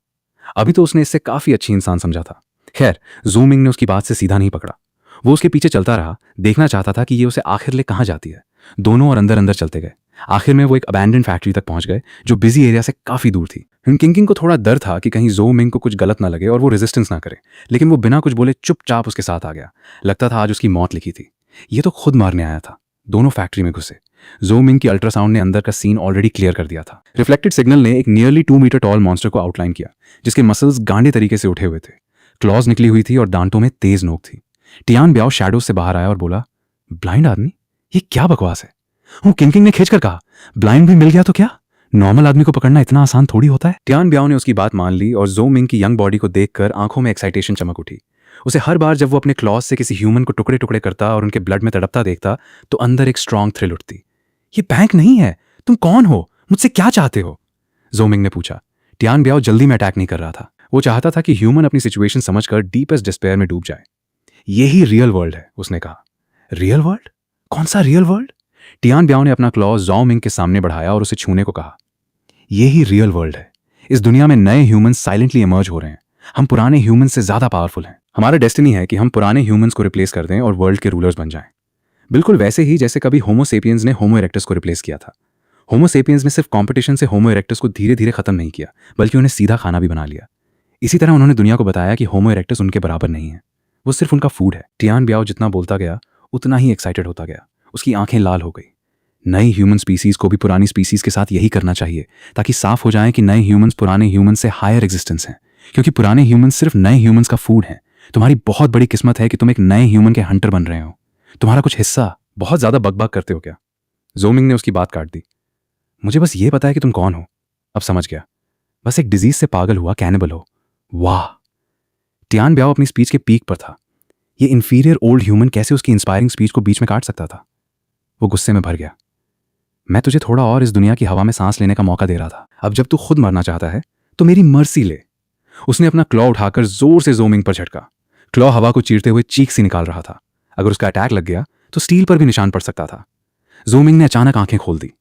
अभी तो उसने इससे काफी अच्छी इंसान समझा था। खैर, जू मिंग ने उसकी बात से सीधा नहीं पकड़ा। वो उसके पीछे चलता रहा, देखना चाहता था कि ये उसे आखिर ले कहाँ जाती है। दोनों और अंदर अंदर चलते गए। आखिर में वो एक अबैंडन फैक्ट्री तक पहुंच गए जो बिजी एरिया से काफी दूर थी। किंग किंग को थोड़ा डर था कि कहीं जू मिंग को कुछ गलत ना लगे और वो रेजिस्टेंस ना करे, लेकिन वो बिना कुछ बोले चुपचाप उसके साथ आ गया। लगता था आज उसकी मौत लिखी थी। ये तो खुद मारने आया था। दोनों फैक्ट्री में घुसे। जू मिंग की अल्ट्रासाउंड ने अंदर का सीन ऑलरेडी क्लियर कर दिया था। रिफ्लेक्टेड सिग्नल ने एक नियरली 2 मीटर टॉल मॉन्स्टर को आउटलाइन किया, जिसके मसल्स गांडे तरीके से उठे हुए थे। क्लॉज निकली हुई थी और दांतों में तेज नोक थी। टियान ब्याओ शैडोज से बाहर आया और बोला, ब्लाइंड आदमी? ये क्या बकवास है? किंग किंग ने खींचकर कहा, ब्लाइंड भी मिल गया तो क्या? नॉर्मल आदमी को पकड़ना इतना आसान थोड़ी होता है। टियान ब्याओ ने उसकी बात मान ली और जू मिंग की यंग बॉडी को देखकर आंखों में एक्साइटेशन चमक उठी। उसे हर बार जब वो अपने क्लॉज से किसी ह्यूमन को टुकड़े टुकड़े करता और उनके ब्लड में तड़पता देखता तो अंदर एक स्ट्रांग थ्रिल उठती। ये बैंक नहीं है, तुम कौन हो? मुझसे क्या चाहते हो? जू मिंग ने पूछा। टियान ब्याओ जल्दी में अटैक नहीं कर रहा था। वो चाहता था कि ह्यूमन अपनी सिचुएशन समझकर डीपेस्ट डिस्पेयर में डूब जाए। यही रियल वर्ल्ड है, उसने कहा। Real world? कौन सा रियल वर्ल्ड? टियान ब्याओ ने अपना क्लॉज जू मिंग के सामने बढ़ाया और उसे छूने को कहा। यही रियल वर्ल्ड है। इस दुनिया में नए ह्यूमंस साइलेंटली इमर्ज हो रहे हैं। हम पुराने ह्यूमंस से ज्यादा पावरफुल हैं। हमारा डेस्टिनी है कि हम पुराने ह्यूमंस को रिप्लेस कर दें और वर्ल्ड के रूलर्स बन जाएं। बिल्कुल वैसे ही जैसे कभी होमो सेपियंस ने होमो इरेक्टस को रिप्लेस किया था। होमो सेपियंस ने सिर्फ कंपटीशन से होमो इरेक्टस को धीरे धीरे खत्म नहीं किया, बल्कि उन्हें सीधा खाना भी बना लिया। इसी तरह उन्होंने दुनिया को बताया कि होमो इरेक्टस उनके बराबर नहीं है, वो सिर्फ उनका फूड है। टियान ब्याओ जितना बोलता गया उतना ही एक्साइटेड होता गया। उसकी आंखें लाल हो गई। नई ह्यूमन स्पीसीज को भी पुरानी स्पीसीज के साथ यही करना चाहिए, ताकि साफ हो जाए कि नए ह्यूमंस पुराने ह्यूमंस से हायर एग्जिस्टेंस हैं, क्योंकि पुराने ह्यूमंस सिर्फ नए ह्यूमंस का फूड हैं। तुम्हारी बहुत बड़ी किस्मत है कि तुम एक नए ह्यूमन के हंटर बन रहे हो। तुम्हारा कुछ हिस्सा बहुत ज्यादा बकबक करते हो क्या? जू मिंग ने उसकी बात काट दी। मुझे बस ये पता है कि तुम कौन हो। अब समझ गया। बस एक डिजीज से पागल हुआ कैनिबल हो। वाह! टियान ब्याओ अपनी स्पीच के पीक पर था। ये इंफीरियर ओल्ड ह्यूमन कैसे उसकी इंस्पायरिंग स्पीच को बीच में काट सकता था? वो गुस्से में भर गया। मैं तुझे थोड़ा और इस दुनिया की हवा में सांस लेने का मौका दे रहा था। अब जब तू खुद मरना चाहता है तो मेरी मर्सी ले। उसने अपना क्लॉ उठाकर जोर से ज़ोमिंग पर झटका। क्लॉ हवा को चीरते हुए चीख सी निकाल रहा था। अगर उसका अटैक लग गया तो स्टील पर भी निशान पड़ सकता था। ज़ोमिंग ने अचानक आंखें खोल दी।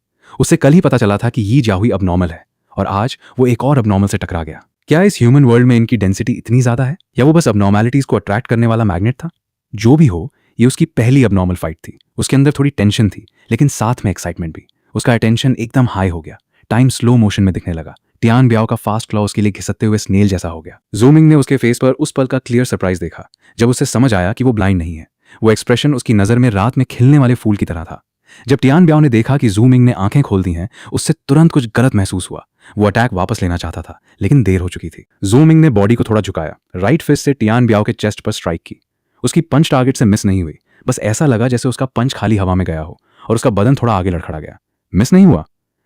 उससे कल ही पता चला था कि यी जाहुई अबनॉर्मल है और आज वो एक और अबनॉर्मल से टकरा गया। क्या इस ह्यूमन वर्ल्ड में इनकी डेंसिटी इतनी ज्यादा है या वो बस अबनॉर्मैलिटीज को अट्रैक्ट करने वाला मैग्नेट था? जो भी हो, ये उसकी पहली अबनॉर्मल फाइट थी। उसके अंदर थोड़ी टेंशन थी लेकिन साथ में एक्साइटमेंट भी। उसका अटेंशन एकदम हाई हो गया। टाइम स्लो मोशन में दिखने लगा। टियान ब्याओ का फास्ट क्लॉ उसके लिए घिसकते हुए स्नेल जैसा हो गया। ज़ूमिंग ने उसके फेस पर उस पल का क्लियर सरप्राइज देखा जब उसे समझ आया कि वो ब्लाइंड नहीं है। वो एक्सप्रेशन उसकी नजर में रात में खिलने वाले फूल की तरह था। जब टियान ब्याओ ने देखा कि ज़ूमिंग ने आंखें खोल दी हैं, उससे तुरंत कुछ गलत महसूस हुआ। वो अटैक वापस लेना चाहता था लेकिन देर हो चुकी थी। ज़ूमिंग ने बॉडी को थोड़ा झुकाया, राइट फिस्ट से टियान ब्याओ के चेस्ट पर स्ट्राइक की। उसकी पंच टारगेट से मिस नहीं हुई। बस ऐसा लगा जैसे उसका पंच खाली हवा में गया हो और उसका बदन थोड़ा आगे लड़खड़ा गया। मिस नहीं हुआ।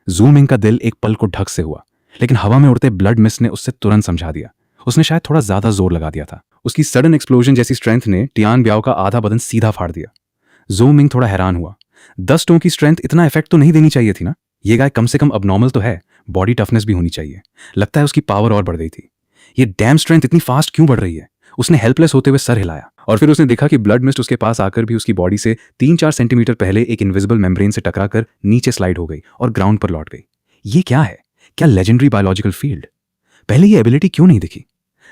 ज़ूमिंग का दिल एक पल को ढक से हुआ लेकिन हवा में उड़ते ब्लड मिस ने उससे तुरंत समझा दिया। उसने शायद थोड़ा ज्यादा जोर लगा दिया था। उसकी सडन एक्सप्लोजन जैसी स्ट्रेंथ ने टियान ब्याओ का आधा बदन सीधा फाड़ दिया। ज़ूमिंग थोड़ा हैरान हुआ। 10 टों की स्ट्रेंथ इतना इफेक्ट तो नहीं देनी चाहिए थी ना? ये गाय कम से कम अबनॉर्मल तो है, बॉडी टफनेस भी होनी चाहिए। लगता है उसकी पावर और बढ़ गई थी। ये डैम स्ट्रेंथ इतनी फास्ट क्यों बढ़ रही है? उसने हेल्पलेस होते हुए सर हिलाया और फिर उसने देखा कि ब्लड मिस्ट उसके पास आकर भी उसकी बॉडी से 3-4 सेंटीमीटर पहले एक इनविजिबल मेम्ब्रेन से टकराकर नीचे स्लाइड हो गई और ग्राउंड पर लौट गई। ये क्या है? क्या लेजेंडरी बायोलॉजिकल फील्ड? पहले ये एबिलिटी क्यों नहीं दिखी?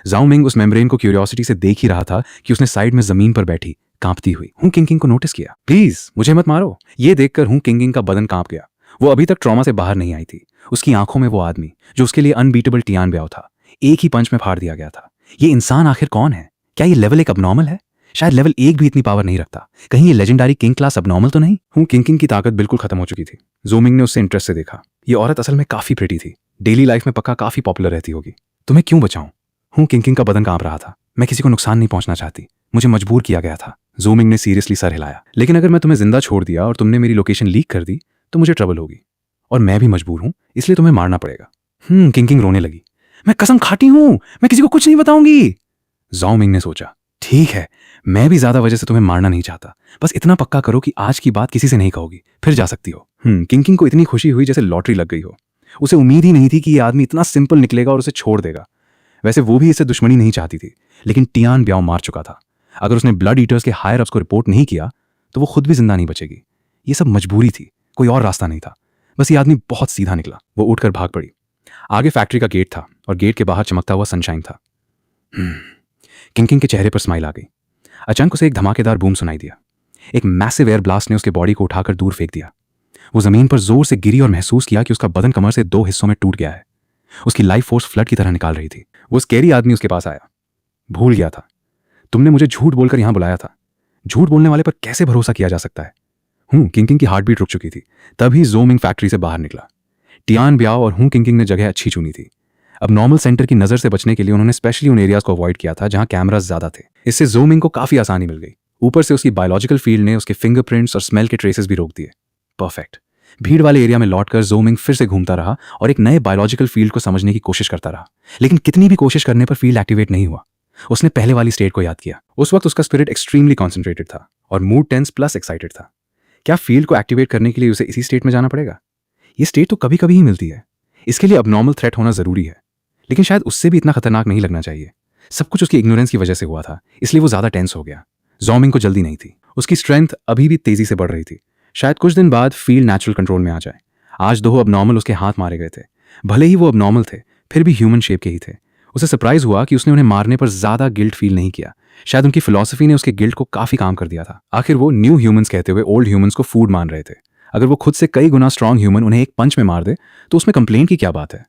ज़ाओमिंग उस मेम्ब्रेन को क्यूरियोसिटी से देख ही रहा था कि उसने साइड में जमीन पर बैठी कांपती हुई हूं किंग को नोटिस किया। प्लीज मुझे मत मारो। ये देखकर हूं किंग का बदन कांप गया। वो अभी तक ट्रॉमा से बाहर नहीं आई थी। उसकी आंखों में वो आदमी जो उसके लिए अनबीटेबल टियान ब्याओ था, एक ही पंच में फाड़ दिया गया था। ये इंसान आखिर कौन है? क्या ये लेवल एक अबनॉर्मल है? शायद लेवल 1 भी इतनी पावर नहीं रखता। कहीं ये लेजेंडरी किंग क्लास अबनॉर्मल तो नहीं? हूं किंग की ताकत बिल्कुल खत्म हो चुकी थी। ज़ूमिंग ने उससे इंटरेस्ट से देखा। ये औरत असल में काफी प्रिटी थी। डेली लाइफ में पक्का काफी पॉपुलर रहती होगी। तुम्हें क्यों बचाऊं? हूं किंग का बदन कांप रहा था। मैं किसी को नुकसान नहीं पहुंचना चाहती। मुझे मजबूर किया गया था। ज़ूमिंग ने सीरियसली सर हिलाया। लेकिन अगर मैं तुम्हें जिंदा छोड़ दिया और तुमने मेरी लोकेशन लीक कर दी तो मुझे ट्रबल होगी और मैं भी मजबूर हूं, इसलिए तुम्हें मारना पड़ेगा। किंग रोने लगी। मैं कसम खाती हूं, मैं किसी को कुछ नहीं बताऊंगी। ज़ाओमिंग ने सोचा, ठीक है, मैं भी ज्यादा वजह से तुम्हें मारना नहीं चाहता। बस इतना पक्का करो कि आज की बात किसी से नहीं कहोगी, फिर जा सकती हो। किंग को इतनी खुशी हुई जैसे लॉटरी लग गई हो। उसे उम्मीद ही नहीं थी कि ये आदमी इतना सिंपल निकलेगा और उसे छोड़ देगा। वैसे वो भी इससे दुश्मनी नहीं चाहती थी, लेकिन टियान ब्याओ मार चुका था। अगर उसने ब्लड ईटर्स के हायर अप्स को रिपोर्ट नहीं किया तो वो खुद भी जिंदा नहीं बचेगी। ये सब मजबूरी थी, कोई और रास्ता नहीं था। बस ये आदमी बहुत सीधा निकला। वो उठकर भाग पड़ी। आगे फैक्ट्री का गेट था और गेट के बाहर चमकता हुआ सनशाइन था। किंग के चेहरे पर स्माइल आ गई। अचानक उसे एक धमाकेदार बूम सुनाई दिया। एक मैसिव एयर ब्लास्ट ने उसके बॉडी को उठाकर दूर फेंक दिया। वो जमीन पर जोर से गिरी और महसूस किया कि उसका बदन कमर से 2 हिस्सों में टूट गया है। उसकी लाइफ फोर्स फ्लड की तरह निकाल रही थी। वो स्कैरी आदमी उसके पास आया। भूल गया था, तुमने मुझे झूठ बोलकर यहां बुलाया था। झूठ बोलने वाले पर कैसे भरोसा किया जा सकता है? किंग की हार्ट बीट रुक चुकी थी। तभी ज़ूमिंग फैक्ट्री से बाहर निकला। टियान ब्याओ और किंग ने जगह अच्छी चुनी थी। अब नॉर्मल सेंटर की नजर से बचने के लिए उन्होंने स्पेशली उन एरियाज को अवॉइड किया था जहां कैमरास ज्यादा थे। इससे ज़ूमिंग को काफी आसानी मिल गई। ऊपर से उसकी बायोलॉजिकल फील्ड ने उसके फिंगरप्रिंट्स और स्मेल के ट्रेसेस भी रोक दिए। परफेक्ट। भीड़ वाले एरिया में लौटकर ज़ूमिंग फिर से घूमता रहा और एक नए बायोलॉजिकल फील्ड को समझने की कोशिश करता रहा। लेकिन कितनी भी कोशिश करने पर फील्ड एक्टिवेट नहीं हुआ। उसने पहले वाली स्टेट को याद किया। उस वक्त उसका स्पिरिट एक्सट्रीमली कॉन्सेंट्रेटेड था और मूड टेंस प्लस एक्साइटेड था। क्या फील्ड को एक्टिवेट करने के लिए उसे इसी स्टेट में जाना पड़ेगा? ये स्टेट तो कभी कभी ही मिलती है। इसके लिए अबनॉर्मल थ्रेट होना जरूरी है, लेकिन शायद उससे भी इतना खतरनाक नहीं लगना चाहिए। सब कुछ उसकी इग्नोरेंस की वजह से हुआ था, इसलिए वो ज्यादा टेंस हो गया। ज़ाओमिंग को जल्दी नहीं थी। उसकी स्ट्रेंथ अभी भी तेजी से बढ़ रही थी। शायद कुछ दिन बाद फील्ड नेचुरल कंट्रोल में आ जाए। आज 2 अबनॉर्मल उसके हाथ मारे गए थे। भले ही वो अबनॉर्मल थे, फिर भी ह्यूमन शेप के ही थे। उसे सरप्राइज हुआ कि उसने उन्हें मारने पर ज्यादा गिल्ट फील नहीं किया। शायद उनकी फिलॉसफी ने उसके गिल्ट को काफी काम कर दिया था। आखिर वो न्यू ह्यूमंस कहते हुए ओल्ड ह्यूमंस को फूड मान रहे थे। अगर वो खुद से कई गुना स्ट्रांग ह्यूमन उन्हें एक पंच में मार दे तो उसमें कंप्लेंट की क्या बात है?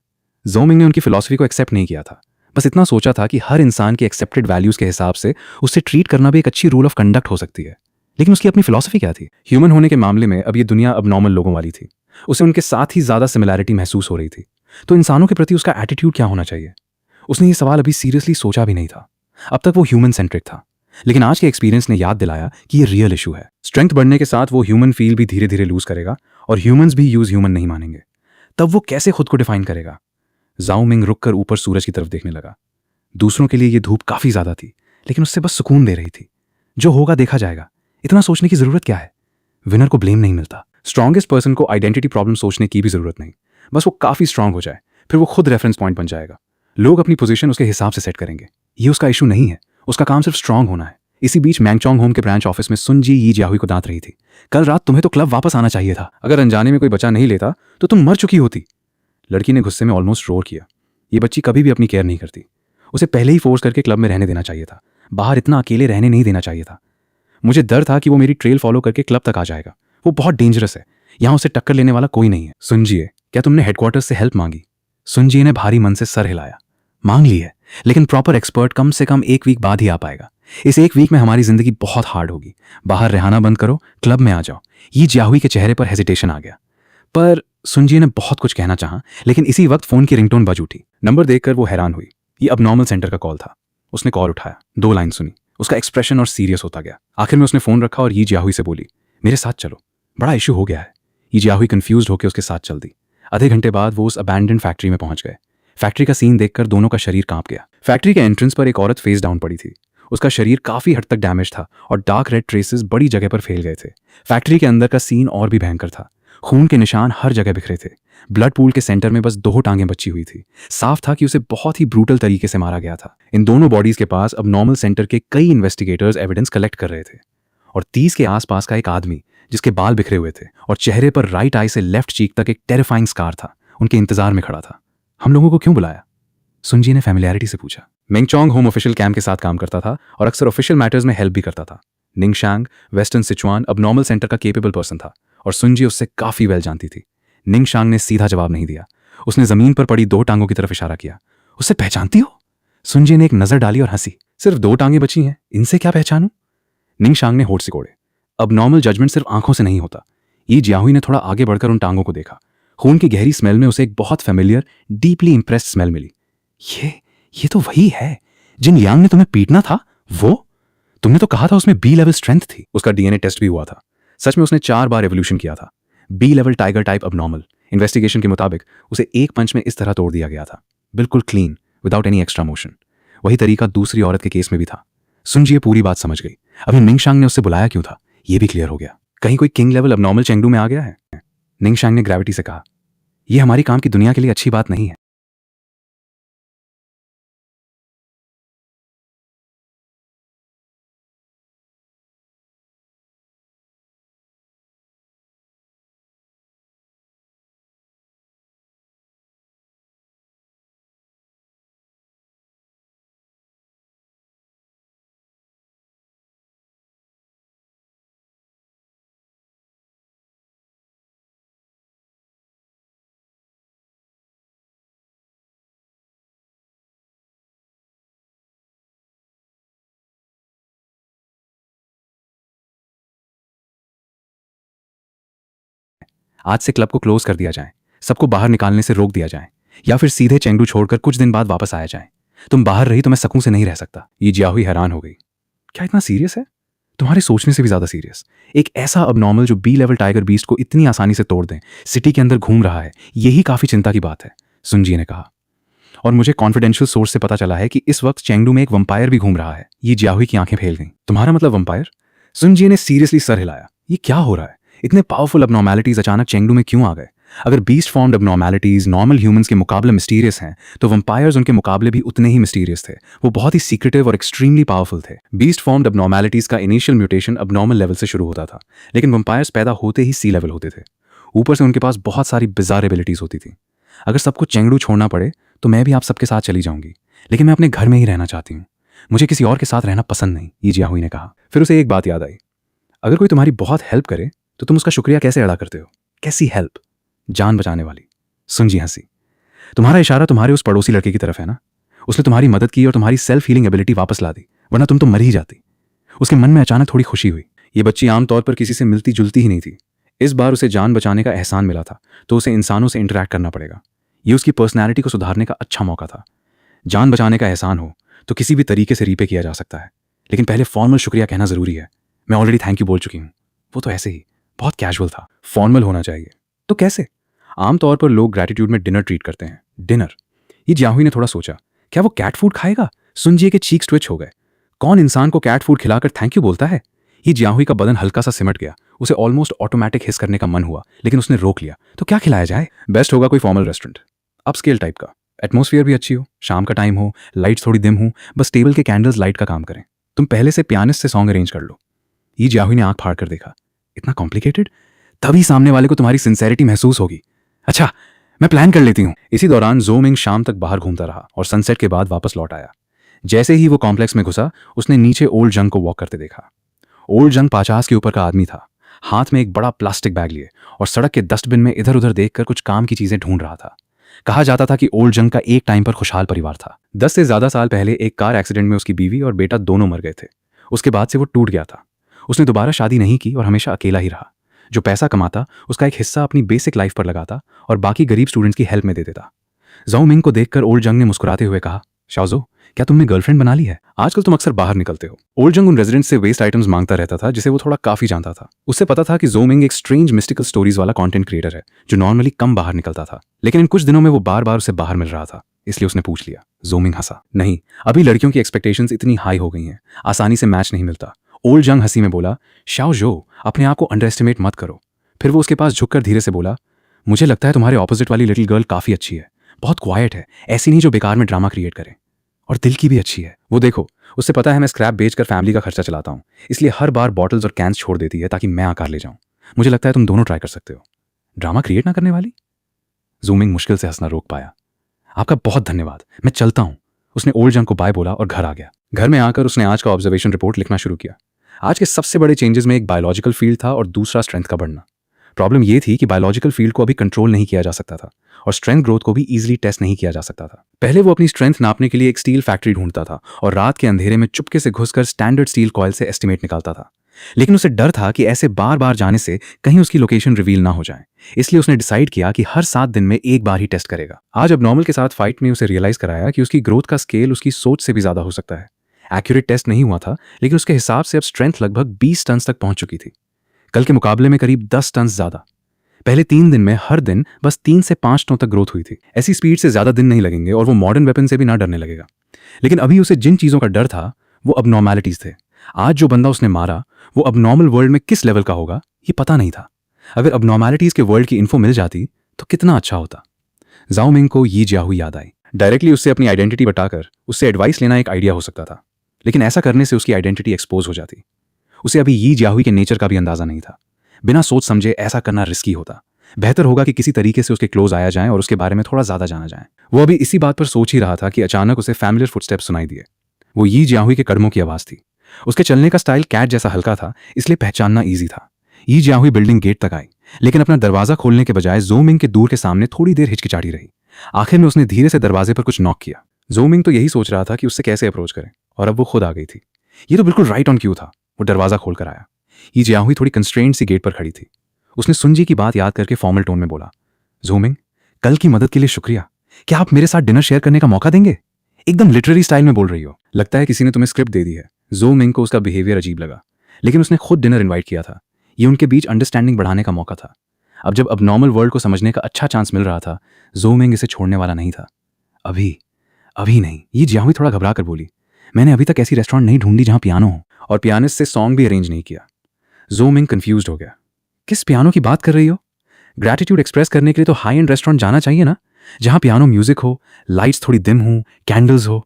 ज़ाओमिंग ने उनकी फिलॉसफी को एक्सेप्ट नहीं किया था। बस इतना सोचा था कि हर इंसान की एक्सेप्टेड वैल्यूज के हिसाब से उससे ट्रीट करना भी एक अच्छी रूल ऑफ कंडक्ट हो सकती है। लेकिन उसकी अपनी फिलॉसफी क्या थी? ह्यूमन होने के मामले में अब ये दुनिया अब नॉर्मल लोगों वाली थी। उसे उनके साथ ही ज्यादा सिमिलैरिटी महसूस हो रही थी। तो इंसानों के प्रति उसका एटीट्यूड क्या होना चाहिए? उसने ये सवाल अभी सीरियसली सोचा भी नहीं था। अब तक वो ह्यूमन सेंट्रिक था, लेकिन आज के एक्सपीरियंस ने याद दिलाया कि ये रियल इशू है। स्ट्रेंथ बढ़ने के साथ वो ह्यूमन फील भी धीरे धीरे लूज करेगा और ह्यूमंस भी यूज ह्यूमन नहीं मानेंगे। तब वो कैसे खुद को डिफाइन करेगा? जाओ मिंग रुक कर ऊपर सूरज की तरफ देखने लगा। दूसरों के लिए ये धूप काफी ज्यादा थी, लेकिन उससे बस सुकून दे रही थी। जो होगा देखा जाएगा, इतना सोचने की जरूरत क्या है। विनर को ब्लेम नहीं मिलता। स्ट्रॉन्गेस्ट पर्सन को आइडेंटिटी प्रॉब्लम सोचने की भी जरूरत नहीं, बस वो काफी स्ट्रांग हो जाए, फिर वो खुद रेफरेंस पॉइंट बन जाएगा। लोग अपनी पोजीशन उसके हिसाब से सेट करेंगे। ये उसका इशू नहीं है, उसका काम सिर्फ स्ट्रांग होना है। इसी बीच मैंगचोंग होम के ब्रांच ऑफिस में सुन जी यी जियाहुई को दांत रही थी। कल रात तुम्हें तो क्लब वापस आना चाहिए था। अगर अनजाने में कोई बचा नहीं लेता तो तुम मर चुकी होती। लड़की ने गुस्से में ऑलमोस्ट रोर किया। ये बच्ची कभी भी अपनी केयर नहीं करती। उसे पहले ही फोर्स करके क्लब में रहने देना चाहिए था, बाहर इतना अकेले रहने नहीं देना चाहिए था। मुझे डर था कि वो मेरी ट्रेल फॉलो करके क्लब तक आ जाएगा। वो बहुत डेंजरस है, यहां उसे टक्कर लेने वाला कोई नहीं है। सुनजिए, क्या तुमने हेडक्वार्टर्स से हेल्प मांगी? सुनजिए ने भारी मन से सर हिलाया। मांग ली है, लेकिन प्रॉपर एक्सपर्ट कम से कम 1 वीक बाद ही आ पाएगा। इस 1 वीक में हमारी जिंदगी बहुत हार्ड होगी। बाहर रहना बंद करो, क्लब में आ जाओ। ये जियाहुई के चेहरे पर हेजिटेशन आ गया। पर सुनजिए ने बहुत कुछ कहना चाहा, लेकिन इसी वक्त फोन की रिंगटोन बज उठी। नंबर देखकर वो हैरान हुई। ये अबनॉर्मल सेंटर का कॉल था। उसने कॉल उठाया, 2 लाइन सुनी। उसका एक्सप्रेशन और सीरियस होता गया। आखिर में उसने फोन रखा और ये जियाहुई से बोली, मेरे साथ चलो, बड़ा इशू हो गया है। ये जियाहुई कंफ्यूज्ड होकर उसके साथ चल दी। आधे घंटे बाद वो उस अबैंडन फैक्ट्री में पहुंच गए। फैक्ट्री का सीन देखकर दोनों का शरीर कांप गया। फैक्ट्री के एंट्रेंस पर एक औरत फेस डाउन पड़ी थी। उसका शरीर काफी हद तक डैमेज था और डार्क रेड ट्रेसेस बड़ी जगह पर फैल गए थे। फैक्ट्री के अंदर का सीन और भी भयंकर था। खून के निशान हर जगह बिखरे थे। ब्लड पूल के सेंटर में बस 2 टांगें बची हुई थी। साफ था कि उसे बहुत ही ब्रूटल तरीके से मारा गया था। इन दोनों बॉडीज के पास अब नॉर्मल सेंटर के कई इन्वेस्टिगेटर्स एविडेंस कलेक्ट कर रहे थे और 30 के आसपास का एक आदमी जिसके बाल बिखरे हुए थे और चेहरे पर राइट आई से लेफ्ट चीक तक एक टेरिफाइंग स्कार था, उनके इंतजार में खड़ा था। हम लोगों को क्यों बुलाया? सुनजी ने फैमिलियरिटी से पूछा। मेंगचोंग होम ऑफिशियल कैंप के साथ काम करता था और अक्सर ऑफिशियल मैटर्स में हेल्प भी करता था। निंगशांग वेस्टर्न सिचुआन अब नॉर्मल सेंटर का केपेबल पर्सन था और सुनजी उससे काफी वेल जानती थी। निंगशांग ने सीधा जवाब नहीं दिया। उसने जमीन पर पड़ी 2 टांगों की तरफ इशारा किया। उससे पहचानती हो? सुनजी ने एक नजर डाली और हंसी। सिर्फ 2 टांगें बची हैं, इनसे क्या पहचानूं? निंगशांग ने होठ सिकोड़े। अब नॉर्मल जजमेंट सिर्फ आंखों से नहीं होता। ये जियाहुई ने थोड़ा आगे बढ़कर उन टांगों को देखा। खून की गहरी स्मेल में उसे एक बहुत फेमिलियर, डीपली इंप्रेस्ड स्मेल मिली। ये तो वही है जिन यांग ने तुम्हें पीटना था। वो तुमने तो कहा था उसमें बी लेवल स्ट्रेंथ थी। उसका डीएनए टेस्ट भी हुआ था। सच में उसने 4 बार एवोल्यूशन किया था। बी लेवल टाइगर टाइप अब नॉर्मल। इन्वेस्टिगेशन के मुताबिक उसे एक पंच में इस तरह तोड़ दिया गया था, बिल्कुल clean, without any extra motion. वही तरीका दूसरी औरत के केस में भी था। सुनजिए पूरी बात समझ गई। अभी निंगशांग ने उससे बुलाया क्यों था, यह भी क्लियर हो गया। कहीं कोई किंग लेवल अब नॉर्मल चेंगडू में आ गया है? निंगशांग ने ग्रेविटी से कहा, यह हमारी काम की दुनिया के लिए अच्छी बात नहीं है। आज से क्लब को क्लोज कर दिया जाए, सबको बाहर निकालने से रोक दिया जाए, या फिर सीधे चेंगडू छोड़कर कुछ दिन बाद वापस आया जाए। तुम बाहर रही तो मैं सकूं से नहीं रह सकता। ये जियाहुई हैरान हो गई। क्या इतना सीरियस है? तुम्हारे सोचने से भी ज्यादा सीरियस। एक ऐसा अबनॉर्मल जो बी लेवल टाइगर बीस्ट को इतनी आसानी से तोड़ दें, सिटी के अंदर घूम रहा है, यही काफी चिंता की बात है, सुनजी ने कहा। और मुझे कॉन्फिडेंशियल सोर्स से पता चला है कि इस वक्त चेंगडू में एक वंपायर भी घूम रहा है। ये जियाहुई की आंखें फैल गईं। तुम्हारा मतलब वंपायर? सुनजी ने सीरियसली सर हिलाया। ये क्या हो रहा है? इतने पावरफुल अबनॉर्मैलिटीज अचानक चेंगडू में क्यों आ गए? अगर बीस्ट फॉर्म्ड अबनॉर्मैलिटीज नॉर्मल ह्यूमंस के मुकाबले मिस्टीरियस हैं, तो वंपायर्स उनके मुकाबले भी उतने ही मिस्टीरियस थे। वो बहुत ही सीक्रेटिव और एक्सट्रीमली पावरफुल थे। बीस्ट फॉर्म्ड अबनॉर्मैलिटीज का इनिशियल म्यूटेशन अबनॉर्मल लेवल से शुरू होता था, लेकिन वंपायर्स पैदा होते ही सी लेवल होते थे। ऊपर से उनके पास बहुत सारी बिजार एबिलिटीज होती थी। अगर सबको चेंगडू छोड़ना पड़े तो मैं भी आप सबके साथ चली जाऊंगी, लेकिन मैं अपने घर में ही रहना चाहती हूँ। मुझे किसी और के साथ रहना पसंद नहीं, ये जियाहुई ने कहा। फिर उसे एक बात याद आई। अगर कोई तुम्हारी बहुत हेल्प करे तो तुम उसका शुक्रिया कैसे अदा करते हो? कैसी हेल्प? जान बचाने वाली। सुनजी हंसी। तुम्हारा इशारा तुम्हारे उस पड़ोसी लड़के की तरफ है ना? उसने तुम्हारी मदद की और तुम्हारी सेल्फ हीलिंग एबिलिटी वापस ला दी, वरना तुम तो मर ही जाती। उसके मन में अचानक थोड़ी खुशी हुई। ये बच्ची आमतौर पर किसी से मिलती जुलती ही नहीं थी। इस बार उसे जान बचाने का एहसान मिला था, तो उसे इंसानों से इंटरैक्ट करना पड़ेगा। ये उसकी पर्सनैलिटी को सुधारने का अच्छा मौका था। जान बचाने का एहसान हो तो किसी भी तरीके से रीपे किया जा सकता है, लेकिन पहले फॉर्मल शुक्रिया कहना जरूरी है। मैं ऑलरेडी थैंक यू बोल चुकी हूँ। वो तो ऐसे ही बहुत कैजुअल था। फॉर्मल होना चाहिए। तो कैसे? आमतौर पर लोग ग्रैटिट्यूड में डिनर ट्रीट करते हैं। डिनर? ये जियाहुई ने थोड़ा सोचा, क्या वो कैट फूड खाएगा? सुनजिए के चीक्स ट्विच हो गए। कौन इंसान को कैट फूड खिलाकर थैंक यू बोलता है? ये जियाहुई का बदन हल्का सा सिमट गया। उसे ऑलमोस्ट ऑटोमेटिक हिस करने का मन हुआ, लेकिन उसने रोक लिया। तो क्या खिलाया जाए? बेस्ट होगा कोई फॉर्मल रेस्टोरेंट, अपस्केल टाइप का, एटमॉस्फेयर भी अच्छी हो, शाम का टाइम हो, लाइट्स थोड़ी डिम हो, बस टेबल के कैंडल्स लाइट का काम करें। तुम पहले से पियानिस्ट से सॉन्ग अरेंज कर लो। ये जियाहुई ने आंख फाड़ कर देखा, इतना कॉम्प्लिकेटेड? तभी सामने वाले को तुम्हारी सिंसेरिटी महसूस होगी। अच्छा, मैं प्लान कर लेती हूँ। इसी दौरान ज़ो मिंग शाम तक बाहर घूमता रहा और सनसेट के बाद वापस लौट आया। जैसे ही वो कॉम्प्लेक्स में घुसा, उसने नीचे ओल्ड जंग को वॉक करते देखा। ओल्ड जंग 50 के ऊपर का आदमी था, हाथ में एक बड़ा प्लास्टिक बैग लिए और सड़क के डस्टबिन में इधर उधर देखकर कुछ काम की चीजें ढूंढ रहा था। कहा जाता था कि ओल्ड जंग का एक टाइम पर खुशहाल परिवार था। 10 से ज्यादा साल पहले एक कार एक्सीडेंट में उसकी बीवी और बेटा दोनों मर गए थे। उसके बाद से वो टूट गया था। उसने दोबारा शादी नहीं की और हमेशा अकेला ही रहा। जो पैसा कमाता उसका एक हिस्सा अपनी बेसिक लाइफ पर लगाता और बाकी गरीब स्टूडेंट्स की हेल्प में दे देता। ज़ाओ मिंग को देखकर ओल्ड जंग ने मुस्कुराते हुए कहा, शाओजो, क्या तुमने गर्लफ्रेंड बना ली है? आजकल तुम अक्सर बाहर निकलते हो। ओल्ड जंग उन रेजिडेंट्स से वेस्ट आइटम्स मांगता रहता था, जिसे वो थोड़ा काफी जानता था। उससे पता था कि ज़ो मिंग एक स्ट्रेंज मिस्टिकल स्टोरीज वाला कंटेंट क्रिएटर है जो नॉर्मली कम बाहर निकलता था, लेकिन इन कुछ दिनों में वो बार बार उसे बाहर मिल रहा था। इसलिए उसने पूछ लिया। ज़ो मिंग हंसा, नहीं, अभी लड़कियों की एक्सपेक्टेशंस इतनी हाई हो गई हैं, आसानी से मैच नहीं मिलता। ओल्ड जंग हंसी में बोला, शाओजो, अपने आप को अंडर एस्टिमेट मत करो। फिर वो उसके पास झुककर धीरे से बोला, मुझे लगता है तुम्हारे ऑपोजिट वाली लिटिल गर्ल काफी अच्छी है, बहुत क्वाइट है, ऐसी नहीं जो बेकार में ड्रामा क्रिएट करे, और दिल की भी अच्छी है। वो देखो, उससे पता है मैं स्क्रैप बेचकर फैमिली का खर्चा चलाता हूँ, इसलिए हर बार बॉटल्स और कैंस छोड़ देती है ताकि मैं आकार ले जाऊं। मुझे लगता है तुम दोनों ट्राई कर सकते हो। ड्रामा क्रिएट ना करने वाली? ज़ो मिंग मुश्किल से हंसना रोक पाया। आपका बहुत धन्यवाद, मैं चलता हूँ। उसने ओल्ड जंग को बाय बोला और घर आ गया। घर में आकर उसने आज का ऑब्जर्वेशन रिपोर्ट लिखना शुरू किया। आज के सबसे बड़े चेंजेस में एक बायोलॉजिकल फील्ड था और दूसरा स्ट्रेंथ का बढ़ना। प्रॉब्लम यह थी कि बायोलॉजिकल फील्ड को अभी कंट्रोल नहीं किया जा सकता था और स्ट्रेंथ ग्रोथ को भी इजीली टेस्ट नहीं किया जा सकता था। पहले वो अपनी स्ट्रेंथ नापने के लिए एक स्टील फैक्ट्री ढूंढता था और रात के अंधेरे में चुपके से घुसकर स्टैंडर्ड स्टील कॉइल से एस्टिमेट निकालता था, लेकिन उसे डर था कि ऐसे बार बार जाने से कहीं उसकी लोकेशन रिवील ना हो जाए। इसलिए उसने डिसाइड किया कि हर 7 दिन में एक बार ही टेस्ट करेगा। आज अब नॉर्मल के साथ फाइट ने उसे रियलाइज कराया कि उसकी ग्रोथ का स्केल उसकी सोच से भी ज्यादा हो सकता है। एक्यूरेट टेस्ट नहीं हुआ था, लेकिन उसके हिसाब से अब स्ट्रेंथ लगभग 20 टन तक पहुंच चुकी थी, कल के मुकाबले में करीब 10 टन ज्यादा। पहले 3 दिन में हर दिन बस 3 से 5 टन तक ग्रोथ हुई थी। ऐसी स्पीड से ज्यादा दिन नहीं लगेंगे और वो मॉडर्न वेपन से भी ना डरने लगेगा। लेकिन अभी उसे जिन चीजों का डर था वो अब नॉर्मैलिटीज थे। आज जो बंदा उसने मारा वो अब नॉर्मल वर्ल्ड में किस लेवल का होगा ये पता नहीं था। अगर अब नॉर्मैलिटीज के वर्ल्ड की इन्फो मिल जाती तो कितना अच्छा होता। ज़ाओ मिंग को ये जियाहुई याद आई। डायरेक्टली उससे अपनी आइडेंटिटी बताकर उससे एडवाइस लेना एक आइडिया हो सकता था, लेकिन ऐसा करने से उसकी आइडेंटिटी एक्सपोज हो जाती। उसे अभी ये जियाहुई के नेचर का भी अंदाजा नहीं था। बिना सोच समझे ऐसा करना रिस्की होता। बेहतर होगा कि किसी तरीके से उसके क्लोज आया जाए और उसके बारे में थोड़ा ज्यादा जाना जाए। वो अभी इसी बात पर सोच ही रहा था कि अचानक उसे फैमिलियर फुटस्टेप्स सुनाई दिए। वो ये जियाहुई के कदमों की आवाज थी। उसके चलने का स्टाइल कैट जैसा हल्का था, इसलिए पहचानना ईजी था। ये जियाहुई बिल्डिंग गेट तक आई, लेकिन अपना दरवाजा खोलने के बजाय ज़ो मिंग के दूर के सामने थोड़ी देर हिचकिचाती रही। आखिर में उसने धीरे से दरवाजे पर कुछ नॉक किया। ज़ो मिंग तो यही सोच रहा था कि उससे कैसे अप्रोच करें, और अब वो खुद आ गई थी। ये तो बिल्कुल राइट ऑन क्यू था। वो दरवाजा खोलकर आया। ये जियाहुई थोड़ी कंस्ट्रेंट सी गेट पर खड़ी थी। उसने सुनजी की बात याद करके फॉर्मल टोन में बोला, ज़ो मिंग, कल की मदद के लिए शुक्रिया। क्या आप मेरे साथ डिनर शेयर करने का मौका देंगे? एकदम लिटरेरी स्टाइल में बोल रही हो। लगता है किसी ने तुम्हें स्क्रिप्ट दे दी है। ज़ो मिंग को उसका बिहेवियर अजीब लगा, लेकिन उसने खुद डिनर इन्वाइट किया था। ये उनके बीच अंडरस्टैंडिंग बढ़ाने का मौका था। अब जब नॉर्मल वर्ल्ड को समझने का अच्छा चांस मिल रहा था, ज़ो मिंग इसे छोड़ने वाला नहीं था। अभी नहीं। ये जियाहुई थोड़ा घबरा कर बोली, मैंने अभी तक ऐसी रेस्टोरेंट नहीं ढूंढी जहां पियानो हो, और पियानिस्ट से सॉन्ग भी अरेंज नहीं किया। ज़ो मिंग कंफ्यूज्ड हो गया। किस पियानो की बात कर रही हो? ग्रैटिट्यूड एक्सप्रेस करने के लिए तो हाई एंड रेस्टोरेंट जाना चाहिए ना, जहां पियानो म्यूजिक हो, लाइट्स थोड़ी डिम हो, कैंडल्स हो।